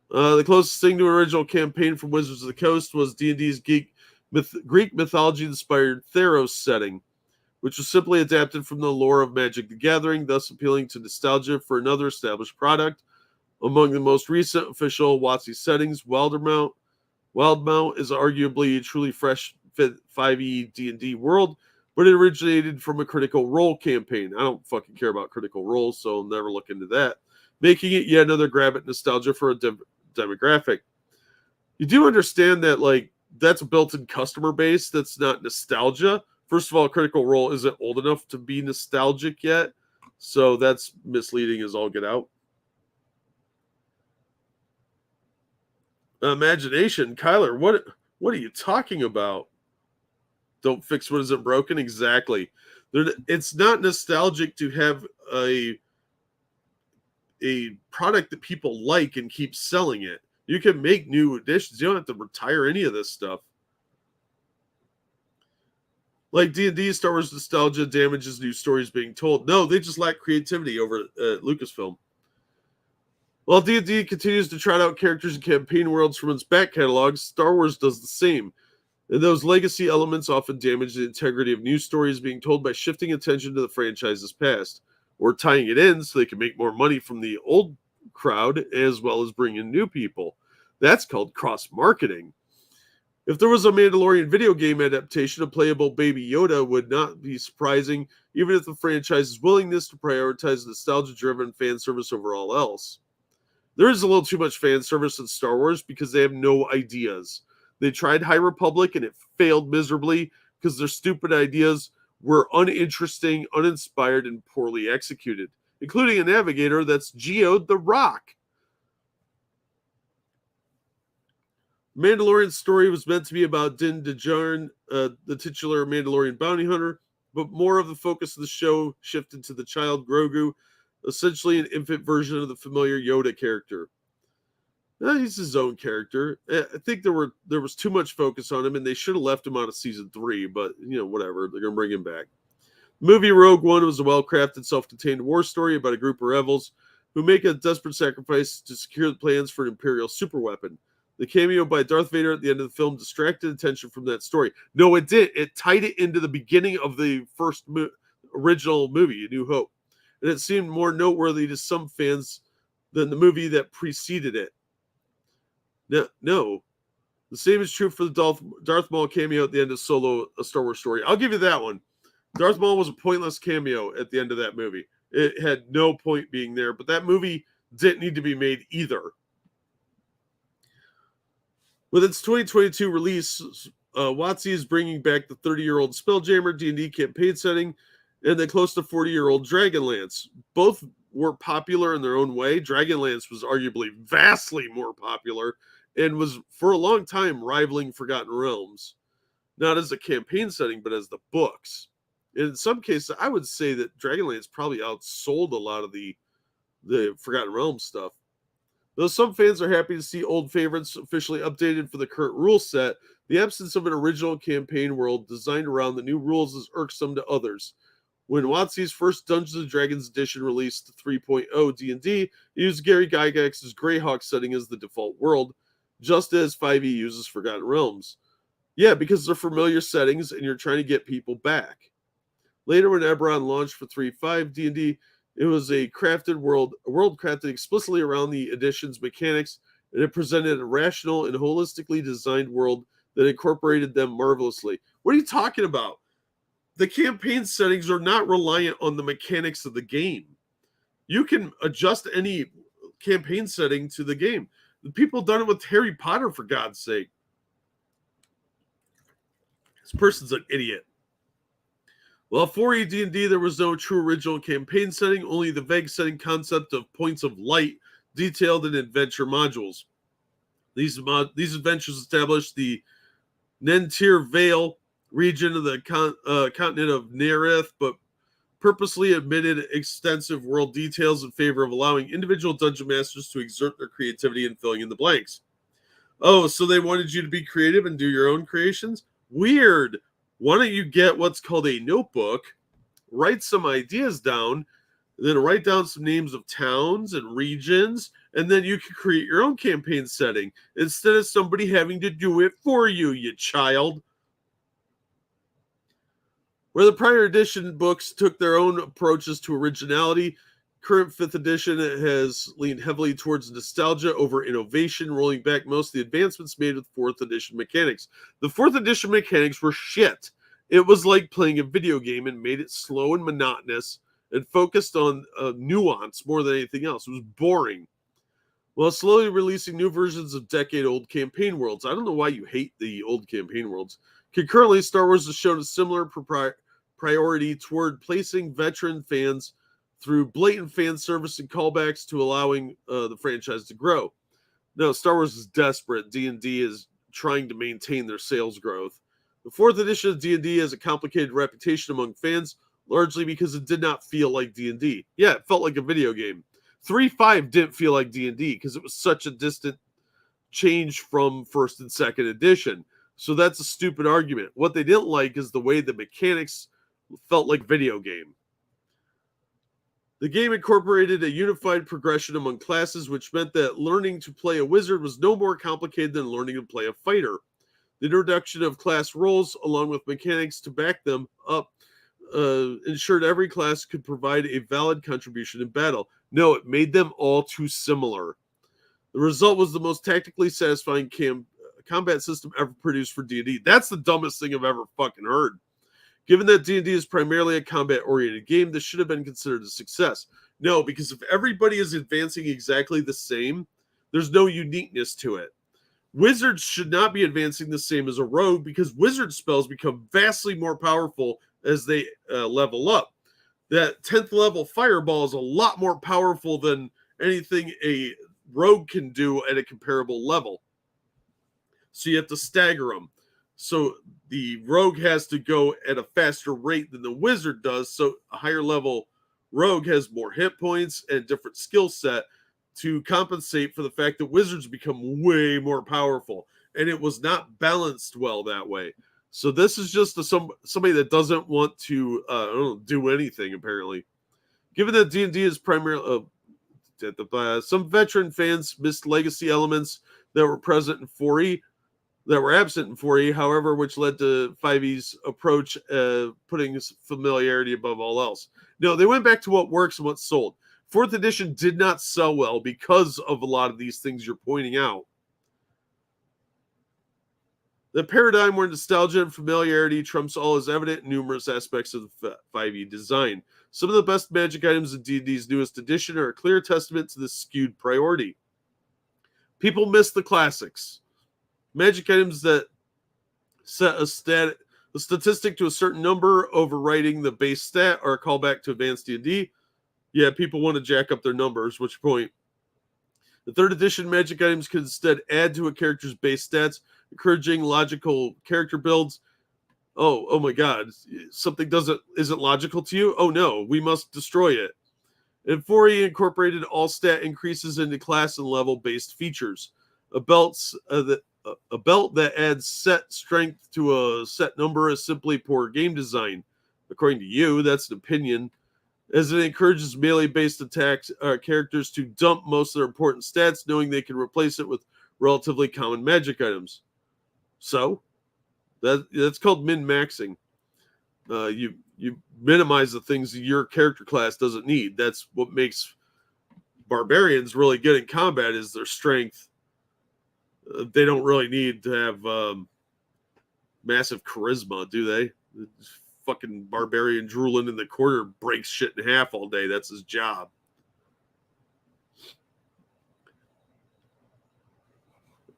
S1: The closest thing to an original campaign from Wizards of the Coast was D&D's Greek mythology-inspired Theros setting, which was simply adapted from the lore of Magic the Gathering, thus appealing to nostalgia for another established product. Among the most recent official WotC settings, Wildmount is arguably a truly fresh 5e D&D world, but it originated from a Critical Role campaign. I don't fucking care about Critical Role, so I'll never look into that, making it yet another grab at nostalgia for a demographic. You do understand that, like, that's a built-in customer base that's not nostalgia. First of all, Critical Role isn't old enough to be nostalgic yet, so that's misleading as all get out. Imagination, Kyler, what are you talking about? Don't fix what isn't broken? Exactly. It's not nostalgic to have a product that people like and keep selling it. You can make new editions. You don't have to retire any of this stuff. Like D&D, Star Wars nostalgia damages new stories being told. No, they just lack creativity over at Lucasfilm. While D&D continues to trot out characters and campaign worlds from its back catalog, Star Wars does the same. And those legacy elements often damage the integrity of new stories being told by shifting attention to the franchise's past, or tying it in so they can make more money from the old crowd as well as bring in new people. That's called cross-marketing. If there was a Mandalorian video game adaptation, a playable Baby Yoda would not be surprising, even if the franchise's willingness to prioritize nostalgia-driven fan service over all else. There is a little too much fan service in Star Wars because they have no ideas. They tried High Republic and it failed miserably. because their stupid ideas were uninteresting, uninspired, and poorly executed, including a navigator that's geoed the rock. Mandalorian's story was meant to be about Din Djarin, the titular Mandalorian bounty hunter, but more of the focus of the show shifted to the child Grogu, essentially an infant version of the familiar Yoda character. He's his own character. I think there was too much focus on him, and they should have left him out of season 3. But whatever, they're gonna bring him back. The movie Rogue One was a well-crafted, self-contained war story about a group of rebels who make a desperate sacrifice to secure the plans for an Imperial superweapon. The cameo by Darth Vader at the end of the film distracted attention from that story. No, it did. It tied it into the beginning of the first original movie, A New Hope, and it seemed more noteworthy to some fans than the movie that preceded it. No. The same is true for the Darth Maul cameo at the end of Solo, A Star Wars Story. I'll give you that one. Darth Maul was a pointless cameo at the end of that movie. It had no point being there, but that movie didn't need to be made either. With its 2022 release, WotC is bringing back the 30-year-old Spelljammer D&D campaign setting and the close to 40-year-old Dragonlance. Both were popular in their own way. Dragonlance was arguably vastly more popular and was for a long time rivaling Forgotten Realms, not as a campaign setting, but as the books. In some cases, I would say that Dragonlance probably outsold a lot of the Forgotten Realms stuff. Though some fans are happy to see old favorites officially updated for the current rule set, the absence of an original campaign world designed around the new rules is irksome to others. When WotC's first Dungeons & Dragons edition released 3.0 D&D, it used Gary Gygax's Greyhawk setting as the default world, just as 5e uses Forgotten Realms. Yeah, because they're familiar settings and you're trying to get people back. Later, when Eberron launched for 3.5 D&D, it was a world crafted explicitly around the edition's mechanics, and it presented a rational and holistically designed world that incorporated them marvelously. What are you talking about? The campaign settings are not reliant on the mechanics of the game. You can adjust any campaign setting to the game. The people done it with Harry Potter, for God's sake. This person's an idiot. Well, for D&D, there was no true original campaign setting, only the vague setting concept of points of light detailed in adventure modules. These adventures established the Nentir Vale region of the continent of Nerith, but purposely omitted extensive world details in favor of allowing individual dungeon masters to exert their creativity in filling in the blanks. Oh, so they wanted you to be creative and do your own creations? Weird. Why don't you get what's called a notebook, write some ideas down, then write down some names of towns and regions, and then you can create your own campaign setting instead of somebody having to do it for you, you child. Where the prior edition books took their own approaches to originality, current 5th edition has leaned heavily towards nostalgia over innovation, rolling back most of the advancements made with 4th edition mechanics. The 4th edition mechanics were shit. It was like playing a video game and made it slow and monotonous and focused on nuance more than anything else. It was boring. While slowly releasing new versions of decade-old campaign worlds. I don't know why you hate the old campaign worlds. Concurrently, Star Wars has shown a similar priority toward placing veteran fans through blatant fan service and callbacks to allowing the franchise to grow. No, Star Wars is desperate. D&D is trying to maintain their sales growth. The 4th edition of D&D has a complicated reputation among fans, largely because it did not feel like D&D. Yeah, it felt like a video game. 3.5 didn't feel like D&D because it was such a distant change from 1st and 2nd edition. So that's a stupid argument. What they didn't like is the way the mechanics felt like video game. The game incorporated a unified progression among classes, which meant that learning to play a wizard was no more complicated than learning to play a fighter. The introduction of class roles, along with mechanics to back them up, ensured every class could provide a valid contribution in battle. No, it made them all too similar. The result was the most tactically satisfying combat system ever produced for D&D. That's the dumbest thing I've ever fucking heard. Given that D&D is primarily a combat-oriented game, this should have been considered a success. No, because if everybody is advancing exactly the same, there's no uniqueness to it. Wizards should not be advancing the same as a rogue because wizard spells become vastly more powerful as they level up. That 10th level fireball is a lot more powerful than anything a rogue can do at a comparable level. So you have to stagger them. So the rogue has to go at a faster rate than the wizard does. So a higher level rogue has more hit points and different skill set to compensate for the fact that wizards become way more powerful. And it was not balanced well that way. So this is just somebody that doesn't want to do anything, apparently. Given that D&D is primarily... some veteran fans missed legacy elements that were present in 4E, that were absent in 4E, however, which led to 5E's approach, putting familiarity above all else. No, they went back to what works and what sold. 4th edition did not sell well because of a lot of these things you're pointing out. The paradigm where nostalgia and familiarity trumps all is evident in numerous aspects of the 5e design. Some of the best magic items in D&D's newest edition are a clear testament to this skewed priority. People miss the classics. Magic items that set a statistic to a certain number, overriding the base stat, are a callback to advanced D&D. Yeah, people want to jack up their numbers, which point. The 3rd edition magic items can instead add to a character's base stats, encouraging logical character builds. Oh my god, something isn't logical to you? Oh no, we must destroy it. And 4E incorporated all stat increases into class and level based features. A belt that adds set strength to a set number is simply poor game design. According to you, that's an opinion, as it encourages melee-based attacks characters to dump most of their important stats, knowing they can replace it with relatively common magic items. So, that's called min-maxing. You minimize the things that your character class doesn't need. That's what makes barbarians really good in combat, is their strength. They don't really need to have massive charisma, do they? Fucking barbarian drooling in the corner breaks shit in half all day. That's his job.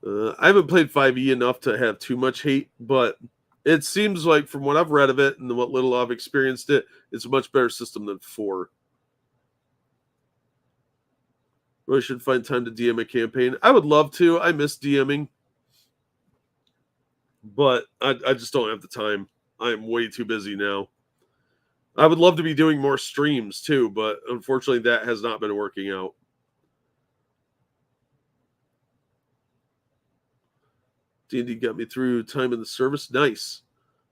S1: I haven't played 5e enough to have too much hate, but it seems like from what I've read of it and what little I've experienced it, it's a much better system than 4. Really should find time to DM a campaign. I would love to. I miss DMing, but I just don't have the time. I'm way too busy now. I would love to be doing more streams too, but unfortunately that has not been working out. D&D got me through time in the service. Nice.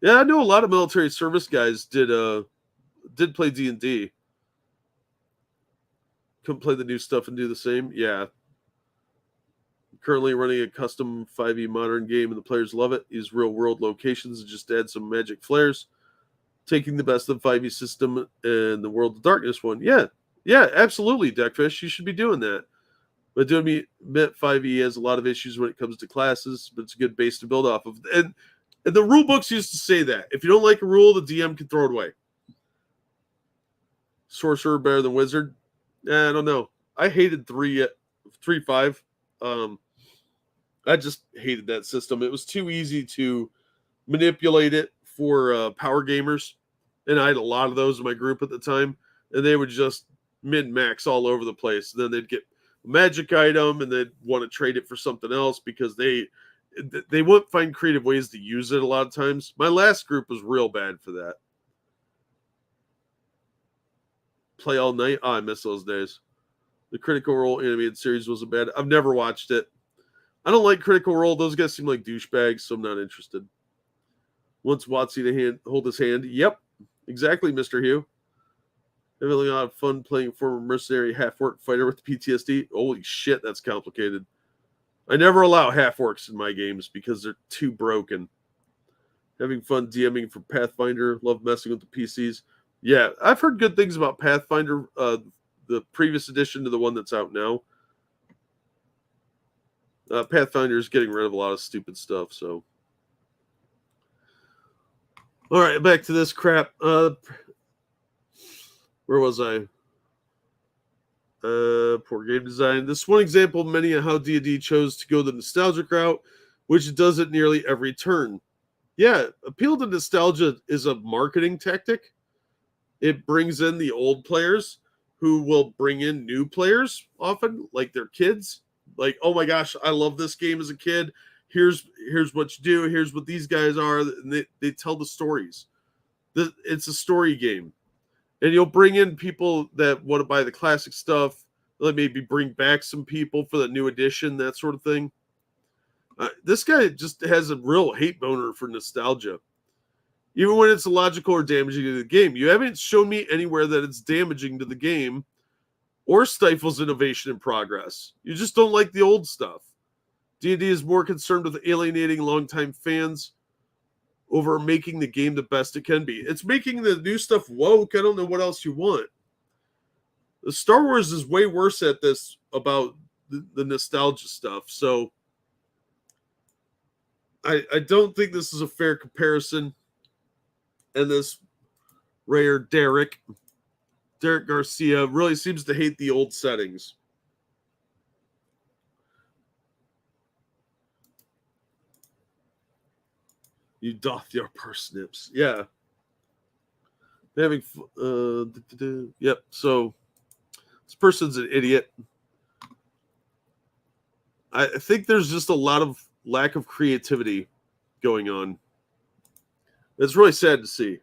S1: Yeah, I know a lot of military service guys did play D&D. Couldn't play the new stuff and do the same. Yeah. Currently running a custom 5e modern game and the players love it. Use real world locations and just add some magic flares. Taking the best of 5e system and the World of Darkness one. Yeah, absolutely, Deckfish. You should be doing that. But do admit 5e has a lot of issues when it comes to classes, but it's a good base to build off of. And the rule books used to say that. If you don't like a rule, the DM can throw it away. Sorcerer better than Wizard? I don't know. I hated 3.5. I just hated that system. It was too easy to manipulate it for power gamers, and I had a lot of those in my group at the time, and they would just min-max all over the place. And then they'd get a magic item, and they'd want to trade it for something else because they wouldn't find creative ways to use it a lot of times. My last group was real bad for that. Play all night? Oh, I miss those days. The Critical Role animated series wasn't bad. I've never watched it. I don't like Critical Role. Those guys seem like douchebags, so I'm not interested. Wants Watsy to hold his hand. Yep, exactly, Mr. Hugh. Having a lot of fun playing former mercenary half-orc fighter with PTSD. Holy shit, that's complicated. I never allow half-orcs in my games because they're too broken. Having fun DMing for Pathfinder. Love messing with the PCs. Yeah, I've heard good things about Pathfinder, the previous edition to the one that's out now. Pathfinder is getting rid of a lot of stupid stuff, so. All right, back to this crap. Where was I? Poor game design. This is one example of many of how D&D chose to go the nostalgic route, which it does at nearly every turn. Yeah, appeal to nostalgia is a marketing tactic. It brings in the old players who will bring in new players often, like their kids. Like, oh my gosh, I love this game as a kid. Here's what you do. Here's what these guys are. And they tell the stories. It's a story game. And you'll bring in people that want to buy the classic stuff. Like maybe bring back some people for the new edition, that sort of thing. This guy just has a real hate boner for nostalgia. Even when it's illogical or damaging to the game. You haven't shown me anywhere that it's damaging to the game or stifles innovation and progress. You just don't like the old stuff. D&D is more concerned with alienating longtime fans over making the game the best it can be. It's making the new stuff woke. I don't know what else you want. The Star Wars is way worse at this about the nostalgia stuff. So I don't think this is a fair comparison. And this Derek Garcia really seems to hate the old settings. You doth your parsnips. Yeah. Having yep. So this person's an idiot. I think there's just a lot of lack of creativity going on. It's really sad to see.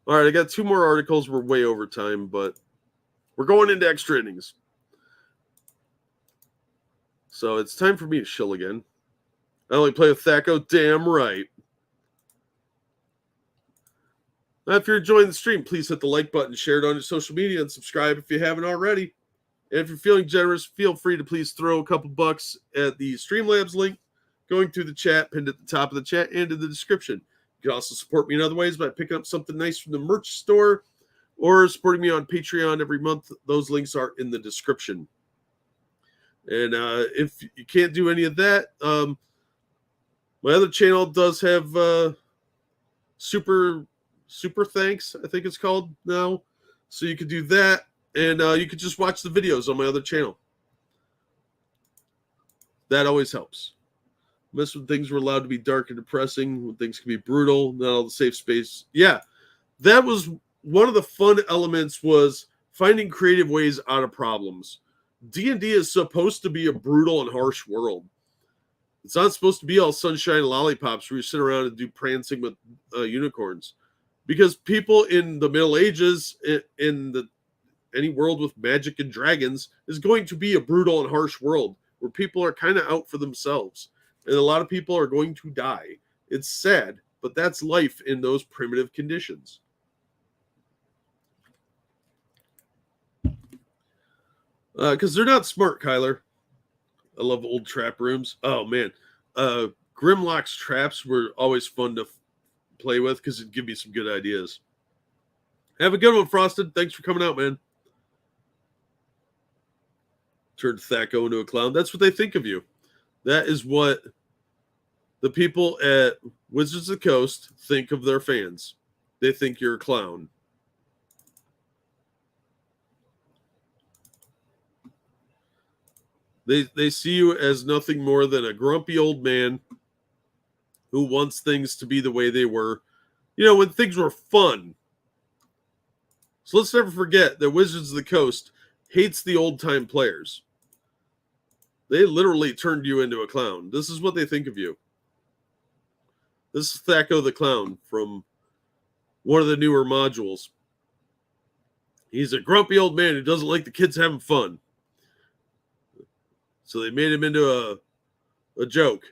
S1: All right, I got 2 more articles. We're way over time, but we're going into extra innings. So it's time for me to shill again. I only play with Thaco, damn right. Now, if you're enjoying the stream, please hit the like button, share it on your social media, and subscribe if you haven't already. And if you're feeling generous, feel free to please throw a couple bucks at the Streamlabs link going through the chat, pinned at the top of the chat and in the description. You can also support me in other ways by picking up something nice from the merch store or supporting me on Patreon every month. Those links are in the description. And if you can't do any of that, my other channel does have super thanks, I think it's called now. So you could do that, and you could just watch the videos on my other channel. That always helps. Miss when things were allowed to be dark and depressing, when things can be brutal, not all the safe space. Yeah, that was one of the fun elements, was finding creative ways out of problems. D&D is supposed to be a brutal and harsh world. It's not supposed to be all sunshine and lollipops where you sit around and do prancing with unicorns. Because people in the Middle Ages, in any world with magic and dragons, is going to be a brutal and harsh world where people are kind of out for themselves. And a lot of people are going to die. It's sad, but that's life in those primitive conditions. Because they're not smart, Kyler. I love old trap rooms. Oh, man. Grimlock's traps were always fun to play with because it'd give me some good ideas. Have a good one, Frosted. Thanks for coming out, man. Turned Thaco into a clown. That's what they think of you. That is what the people at Wizards of the Coast think of their fans. They think you're a clown. They see you as nothing more than a grumpy old man who wants things to be the way they were, when things were fun. So let's never forget that Wizards of the Coast hates the old-time players. They literally turned you into a clown. This is what they think of you. This is Thaco the Clown from one of the newer modules. He's a grumpy old man who doesn't like the kids having fun. So they made him into a joke.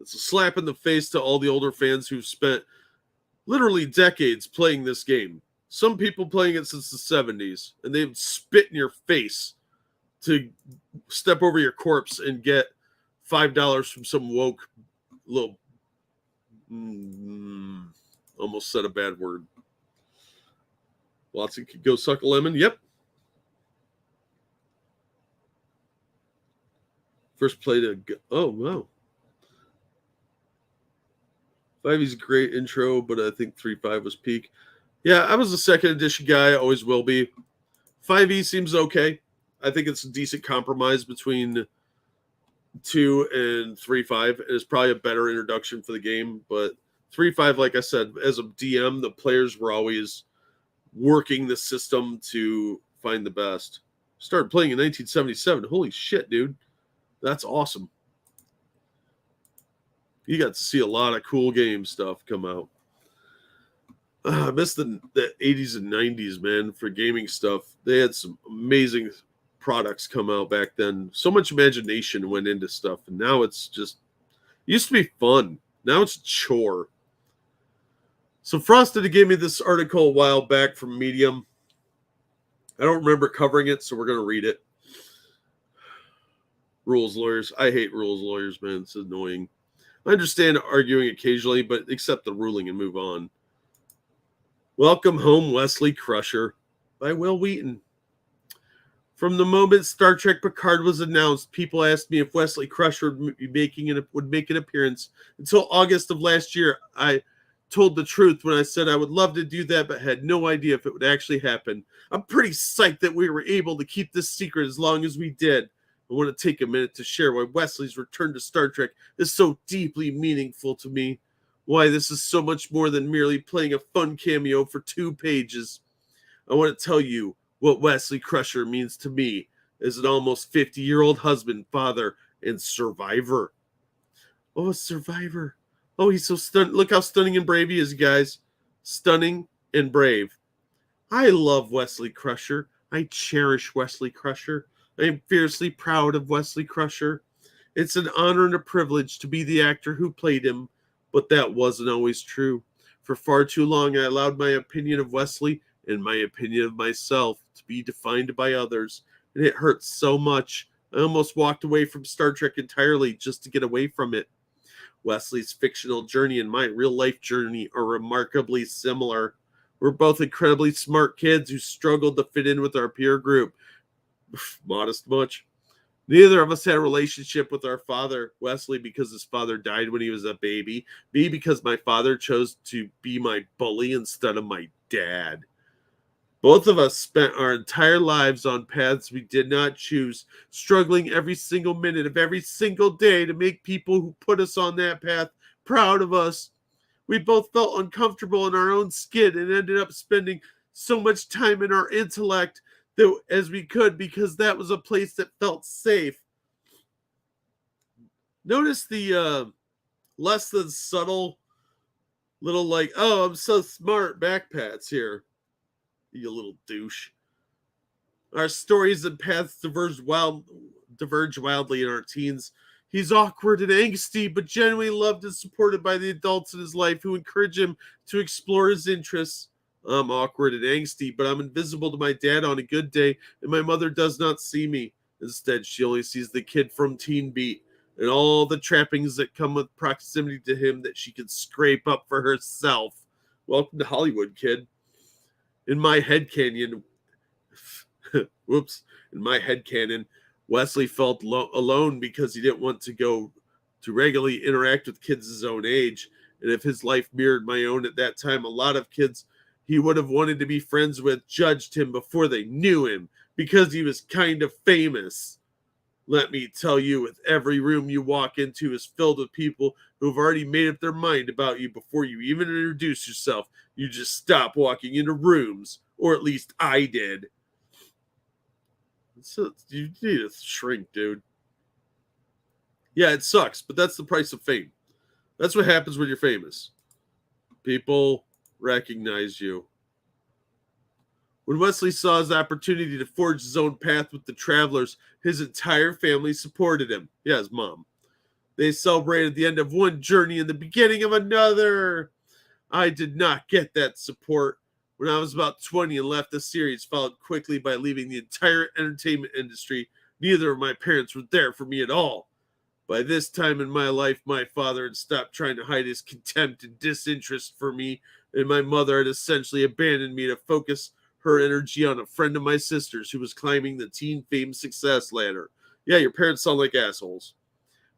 S1: It's a slap in the face to all the older fans who've spent literally decades playing this game. Some people playing it since the 70s, and they've spit in your face to step over your corpse and get $5 from some woke little... almost said a bad word. Watson could go suck a lemon. Yep. First played a... Oh, wow. 5E's a great intro, but I think 3.5 was peak. Yeah, I was a second edition guy. I always will be. 5e seems okay. I think it's a decent compromise between 2 and 3.5. It's probably a better introduction for the game, but 3.5, like I said, as a DM, the players were always working the system to find the best. Started playing in 1977. Holy shit, dude. That's awesome. You got to see a lot of cool game stuff come out. I miss the 80s and 90s, man, for gaming stuff. They had some amazing products come out back then. So much imagination went into stuff, and now it's just it used to be fun. Now it's a chore. So Frosted gave me this article a while back from Medium. I don't remember covering it, so we're going to read it. Rules lawyers. I hate rules lawyers, man. It's annoying. I understand arguing occasionally, but accept the ruling and move on. Welcome Home, Wesley Crusher by Will Wheaton. From the moment Star Trek Picard was announced, people asked me if Wesley Crusher would make an appearance. Until August of last year, I told the truth when I said I would love to do that, but had no idea if it would actually happen. I'm pretty psyched that we were able to keep this secret as long as we did. I want to take a minute to share why Wesley's return to Star Trek is so deeply meaningful to me. Why this is so much more than merely playing a fun cameo for 2 pages. I want to tell you what Wesley Crusher means to me as an almost 50-year-old husband, father, and survivor. Oh, a survivor. Oh, he's so stunning. Look how stunning and brave he is, guys. Stunning and brave. I love Wesley Crusher. I cherish Wesley Crusher. I am fiercely proud of Wesley Crusher. It's an honor and a privilege to be the actor who played him, but that wasn't always true. For far too long, I allowed my opinion of Wesley and my opinion of myself to be defined by others, and it hurts so much. I almost walked away from Star Trek entirely just to get away from it. Wesley's fictional journey and my real-life journey are remarkably similar. We're both incredibly smart kids who struggled to fit in with our peer group. Modest much. Neither of us had a relationship with our father, Wesley, because his father died when he was a baby. Me, because my father chose to be my bully instead of my dad. Both of us spent our entire lives on paths we did not choose, struggling every single minute of every single day to make people who put us on that path proud of us. We both felt uncomfortable in our own skin and ended up spending so much time in our intellect as we could because that was a place that felt safe. Notice the less than subtle little like, oh, I'm so smart backpats here, you little douche. Our stories and paths diverge wildly in our teens. He's awkward and angsty, but genuinely loved and supported by the adults in his life who encourage him to explore his interests. I'm awkward and angsty, but I'm invisible to my dad on a good day, and my mother does not see me. Instead, she only sees the kid from Teen Beat and all the trappings that come with proximity to him that she can scrape up for herself. Welcome to Hollywood, kid. In my headcanon, Wesley felt alone because he didn't want to go to regularly interact with kids his own age. And if his life mirrored my own at that time, a lot of kids he would have wanted to be friends with judged him before they knew him because he was kind of famous. Let me tell you, with every room you walk into is filled with people who've already made up their mind about you before you even introduce yourself. You just stop walking into rooms, or at least I did. So you need to shrink, dude. Yeah, it sucks, but that's the price of fame. That's what happens when you're famous. People recognize you. When Wesley saw his opportunity to forge his own path with the Travelers, his entire family supported him. Yeah, his mom. They celebrated the end of one journey and the beginning of another. I did not get that support. When I was about 20 and left the series, followed quickly by leaving the entire entertainment industry, neither of my parents were there for me at all. By this time in my life, my father had stopped trying to hide his contempt and disinterest for me, and my mother had essentially abandoned me to focus her energy on a friend of my sister's who was climbing the teen fame success ladder. Yeah, your parents sound like assholes.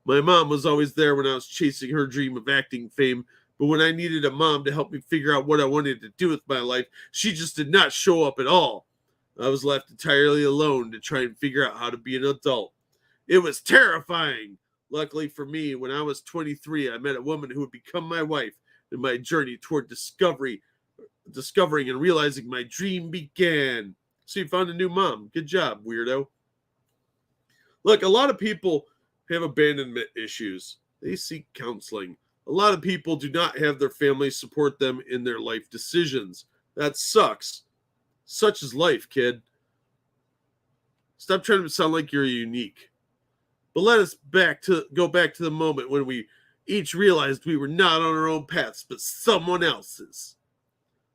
S1: My mom was always there when I was chasing her dream of acting fame, But when I needed a mom to help me figure out what I wanted to do with my life, she just did not show up at all. I was left entirely alone to try and figure out how to be an adult. It was terrifying. Luckily for me, when I was 23, I met a woman who would become my wife, and my journey toward discovering and realizing my dream began. So you found a new mom. Good job, weirdo. Look, a lot of people have abandonment issues. They seek counseling. A lot of people do not have their family support them in their life decisions. That sucks. Such is life, kid. Stop trying to sound like you're unique. But let us go back to the moment when we each realized we were not on our own paths, but someone else's.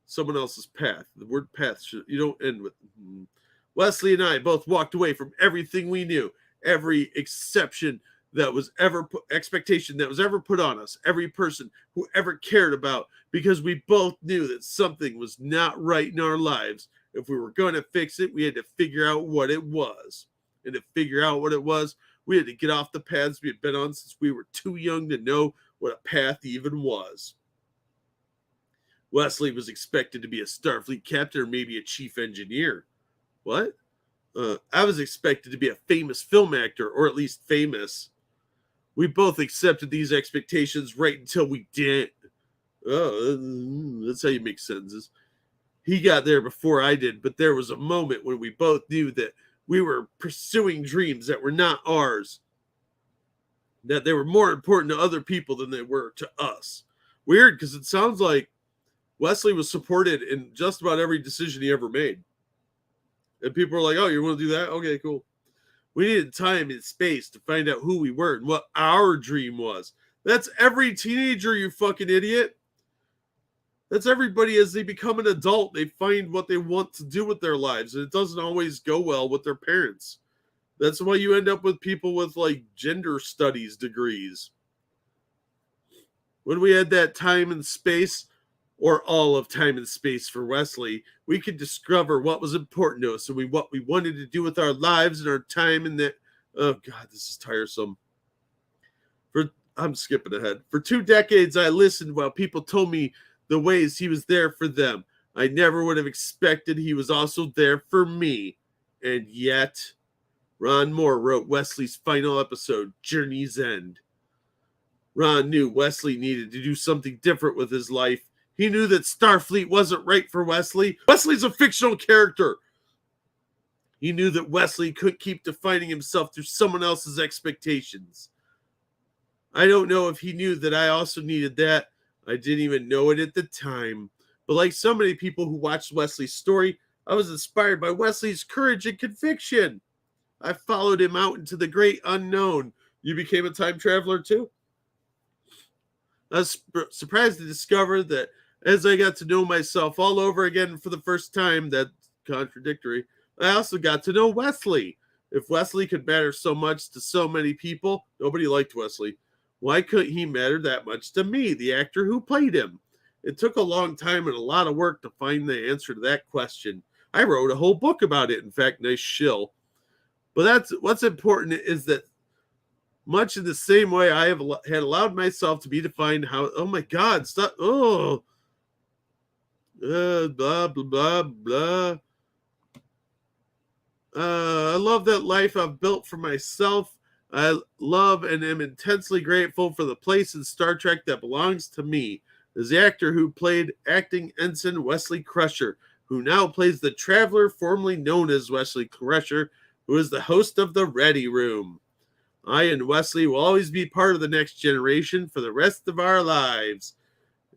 S1: Someone else's path. The word path, you don't end with. Wesley and I both walked away from everything we knew, every expectation that was ever put on us, every person who ever cared about, because we both knew that something was not right in our lives. If we were going to fix it, we had to figure out what it was. And to figure out what it was, we had to get off the paths we had been on since we were too young to know what a path even was. Wesley was expected to be a Starfleet captain or maybe a chief engineer. What? I was expected to be a famous film actor, or at least famous. We both accepted these expectations right until we didn't. Oh, that's how you make sentences. He got there before I did, but there was a moment when we both knew that we were pursuing dreams that were not ours, that they were more important to other people than they were to us. Weird, because it sounds like Wesley was supported in just about every decision he ever made. And people were like, oh, you want to do that? Okay, cool. We needed time and space to find out who we were and what our dream was. That's every teenager, you fucking idiot. That's everybody as they become an adult. They find what they want to do with their lives. And it doesn't always go well with their parents. That's why you end up with people with like gender studies degrees. When we had that time and space, or all of time and space for Wesley, we could discover what was important to us and what we wanted to do with our lives and our time in that. Oh, God, this is tiresome. I'm skipping ahead. For 2 decades, I listened while people told me the ways he was there for them. I never would have expected he was also there for me. And yet, Ron Moore wrote Wesley's final episode, Journey's End. Ron knew Wesley needed to do something different with his life. He knew that Starfleet wasn't right for Wesley. Wesley's a fictional character. He knew that Wesley couldn't keep defining himself through someone else's expectations. I don't know if he knew that I also needed that. I didn't even know it at the time. But like so many people who watched Wesley's story, I was inspired by Wesley's courage and conviction. I followed him out into the great unknown. You became a time traveler too? I was surprised to discover that as I got to know myself all over again for the first time, that's contradictory, I also got to know Wesley. If Wesley could matter so much to so many people, nobody liked Wesley. Why couldn't he matter that much to me, the actor who played him? It took a long time and a lot of work to find the answer to that question. I wrote a whole book about it. In fact, nice shill. But that's what's important is that much in the same way I have had allowed myself to be defined how, oh my God, stop, oh, blah, blah, blah, blah. I love that life I've built for myself. I love and am intensely grateful for the place in Star Trek that belongs to me. As the actor who played acting ensign Wesley Crusher, who now plays the Traveler, formerly known as Wesley Crusher, who is the host of The Ready Room. I and Wesley will always be part of the next generation for the rest of our lives.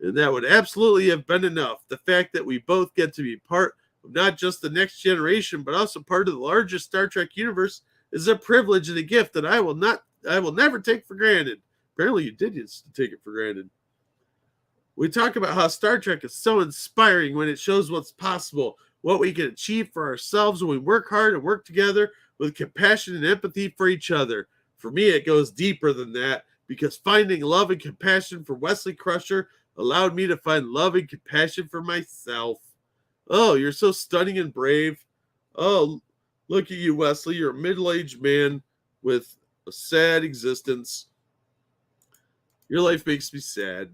S1: And that would absolutely have been enough. The fact that we both get to be part of not just the next generation, but also part of the largest Star Trek universe is a privilege and a gift that I will never take for granted. Apparently you did just take it for granted. We talk about how Star Trek is so inspiring when it shows what's possible, what we can achieve for ourselves when we work hard and work together with compassion and empathy for each other. For me, it goes deeper than that, because finding love and compassion for Wesley Crusher allowed me to find love and compassion for myself. Oh, you're so stunning and brave. Oh, look at you, Wesley. You're a middle-aged man with a sad existence. Your life makes me sad.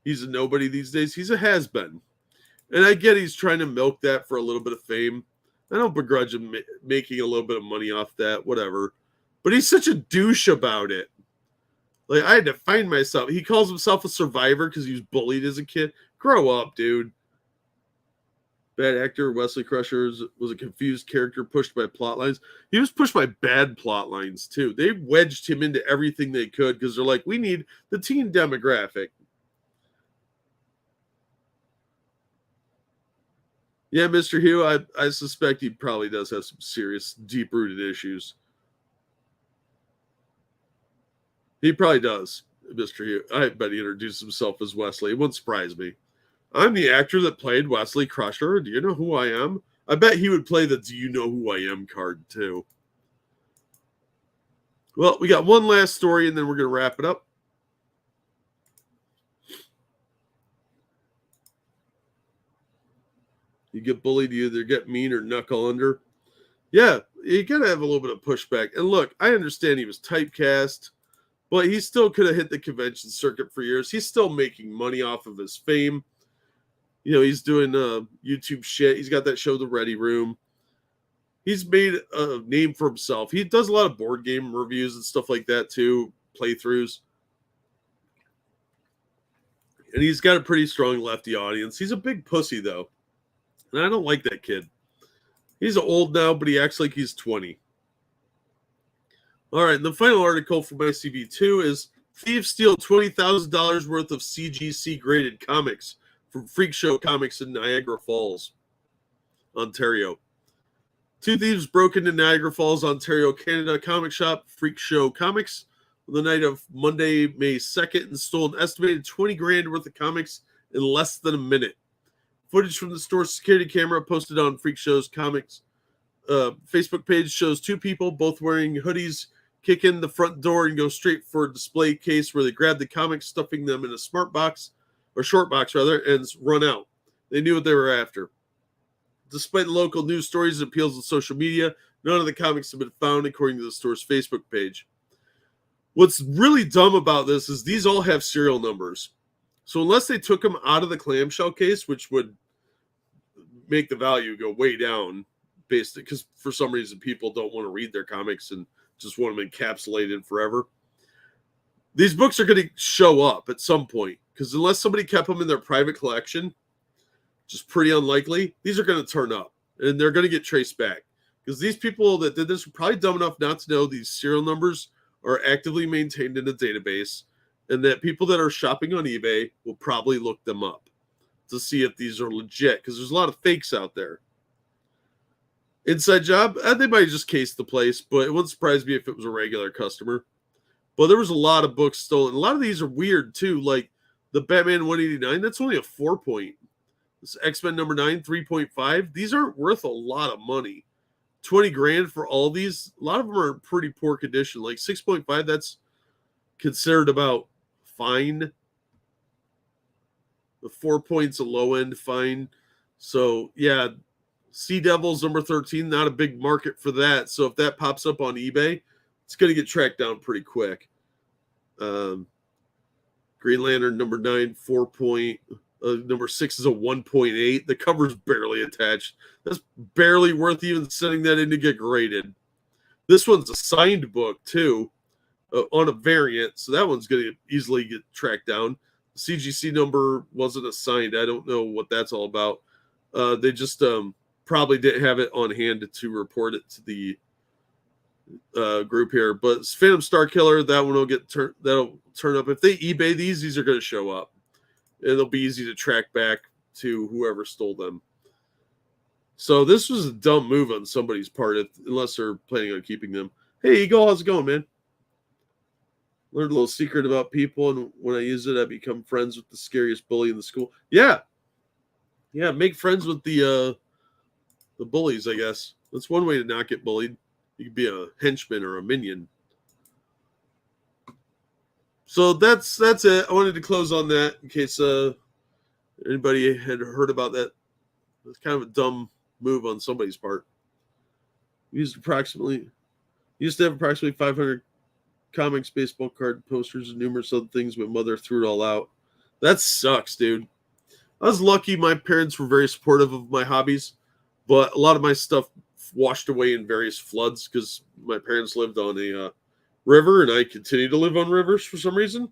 S1: He's a nobody these days. He's a has-been. And I get he's trying to milk that for a little bit of fame. I don't begrudge him making a little bit of money off that, whatever. But he's such a douche about it. Like, I had to find myself. He calls himself a survivor because he was bullied as a kid. Grow up, dude. Bad actor Wesley Crusher was a confused character pushed by plot lines. He was pushed by bad plot lines, too. They wedged him into everything they could because they're like, we need the teen demographic. Yeah, Mr. Hugh, I suspect he probably does have some serious, deep-rooted issues. He probably does, Mr. Hugh. I bet he introduced himself as Wesley. It wouldn't surprise me. I'm the actor that played Wesley Crusher. Do you know who I am? I bet he would play the Do You Know Who I Am card, too. Well, we got one last story, and then we're going to wrap it up. You get bullied, you either get mean or knuckle under. Yeah, you got to have a little bit of pushback. And look, I understand he was typecast, but he still could have hit the convention circuit for years. He's still making money off of his fame. You know, he's doing YouTube shit. He's got that show, The Ready Room. He's made a name for himself. He does a lot of board game reviews and stuff like that, too, playthroughs. And he's got a pretty strong lefty audience. He's a big pussy, though. And I don't like that kid. He's old now, but he acts like he's 20. All right, and the final article from ICV2 is thieves steal $20,000 worth of CGC graded comics from Freak Show Comics in Niagara Falls, Ontario. Two thieves broke into Niagara Falls, Ontario, Canada comic shop Freak Show Comics on the night of Monday, May 2nd, and stole an estimated $20,000 worth of comics in less than a minute. Footage from the store's security camera posted on Freak Show's Comics Facebook page shows two people, both wearing hoodies, kick in the front door and go straight for a display case where they grab the comics, stuffing them in a short box, and run out. They knew what they were after. Despite local news stories and appeals on social media, none of the comics have been found, according to the store's Facebook page. What's really dumb about this is these all have serial numbers. So unless they took them out of the clamshell case, which would make the value go way down, because for some reason people don't want to read their comics and just want them encapsulated forever, these books are going to show up at some point. Because unless somebody kept them in their private collection, which is pretty unlikely, these are going to turn up. And they're going to get traced back. Because these people that did this were probably dumb enough not to know these serial numbers are actively maintained in a database. And that people that are shopping on eBay will probably look them up to see if these are legit, because there's a lot of fakes out there. Inside job, they might just case the place, but it wouldn't surprise me if it was a regular customer. But there was a lot of books stolen. A lot of these are weird, too, like the Batman 189, that's only a 4-point. This X-Men number 9, 3.5. These aren't worth a lot of money. $20,000 for all these. A lot of them are in pretty poor condition. Like 6.5, that's considered about fine. The 4 points a low end fine. So yeah, Sea Devils number 13, not a big market for that. So if that pops up on eBay, it's going to get tracked down pretty quick. Green Lantern number 9, 4 point. Number 6 is a 1.8. The cover's barely attached. That's barely worth even sending that in to get graded. This one's a signed book too. On a variant, so that one's going to easily get tracked down. The CGC number wasn't assigned. I don't know what that's all about. They just probably didn't have it on hand to report it to the group here. But Phantom Star Killer, that one will that'll turn up. If they eBay these are going to show up. It'll be easy to track back to whoever stole them. So this was a dumb move on somebody's part, unless they're planning on keeping them. Hey, Eagle, how's it going, man? Learned a little secret about people, and when I use it, I become friends with the scariest bully in the school. Yeah, make friends with the bullies, I guess. That's one way to not get bullied. You could be a henchman or a minion. So that's it. I wanted to close on that in case anybody had heard about that. It's kind of a dumb move on somebody's part. We used to have approximately 500 comics, baseball card posters, and numerous other things. My mother threw it all out. That sucks, dude. I was lucky. My parents were very supportive of my hobbies, but a lot of my stuff washed away in various floods because my parents lived on a river, and I continue to live on rivers for some reason.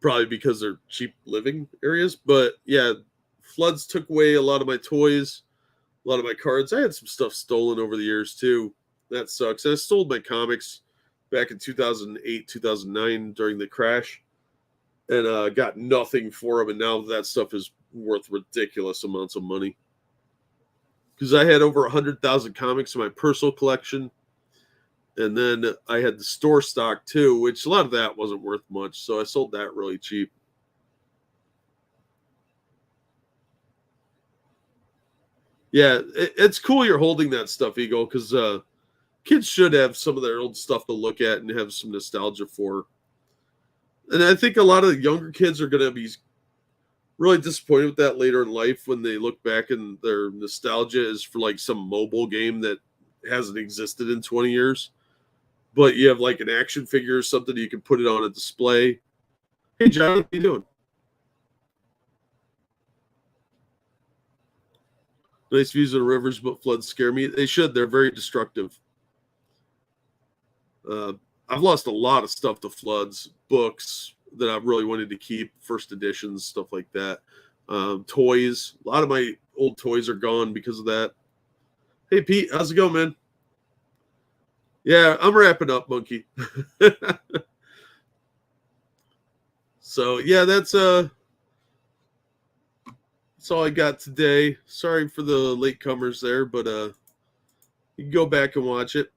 S1: Probably because they're cheap living areas. But yeah, floods took away a lot of my toys, a lot of my cards. I had some stuff stolen over the years too. That sucks. I stole my comics back in 2008, 2009 during the crash, and got nothing for them. And now that stuff is worth ridiculous amounts of money. Because I had over 100,000 comics in my personal collection. And then I had the store stock too, which a lot of that wasn't worth much. So I sold that really cheap. Yeah, it's cool you're holding that stuff, Eagle, because kids should have some of their old stuff to look at and have some nostalgia for. And I think a lot of the younger kids are going to be really disappointed with that later in life when they look back and their nostalgia is for like some mobile game that hasn't existed in 20 years. But you have like an action figure or something, you can put it on a display. Hey, John, what are you doing? Nice views of the rivers, but floods scare me. They should. They're very destructive. I've lost a lot of stuff to floods, books that I really wanted to keep, first editions, stuff like that. Toys. A lot of my old toys are gone because of that. Hey, Pete, how's it going, man? Yeah, I'm wrapping up, Monkey. So yeah, that's all I got today. Sorry for the latecomers there, but you can go back and watch it.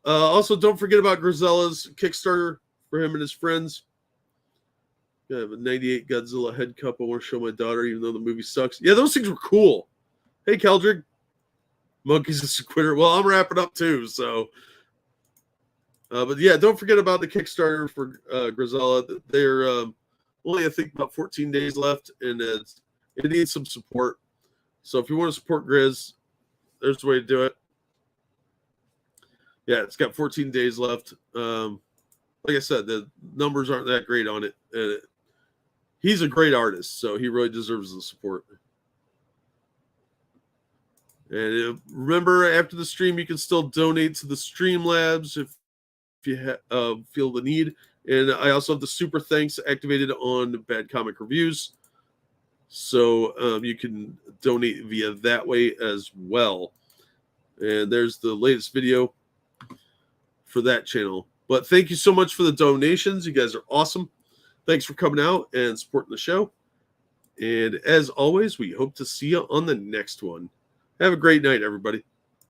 S1: Also, don't forget about Grizella's Kickstarter for him and his friends. I have a 98 Godzilla head cup I want to show my daughter, even though the movie sucks. Yeah, those things were cool. Hey, Keldrick. Monkeys and Squitter. Well, I'm wrapping up too, so. But yeah, don't forget about the Kickstarter for Grizella. They're only, I think, about 14 days left, and it needs some support. So if you want to support Grizz, there's the way to do it. Yeah, it's got 14 days left. Like I said, the numbers aren't that great on it. He's a great artist, so he really deserves the support. And remember, after the stream, you can still donate to the Streamlabs if you feel the need. And I also have the super thanks activated on Bad Comic Reviews. So you can donate via that way as well. And there's the latest video for that channel. But thank you so much for the donations. You guys are awesome. Thanks for coming out and supporting the show. And as always, we hope to see you on the next one. Have a great night, everybody.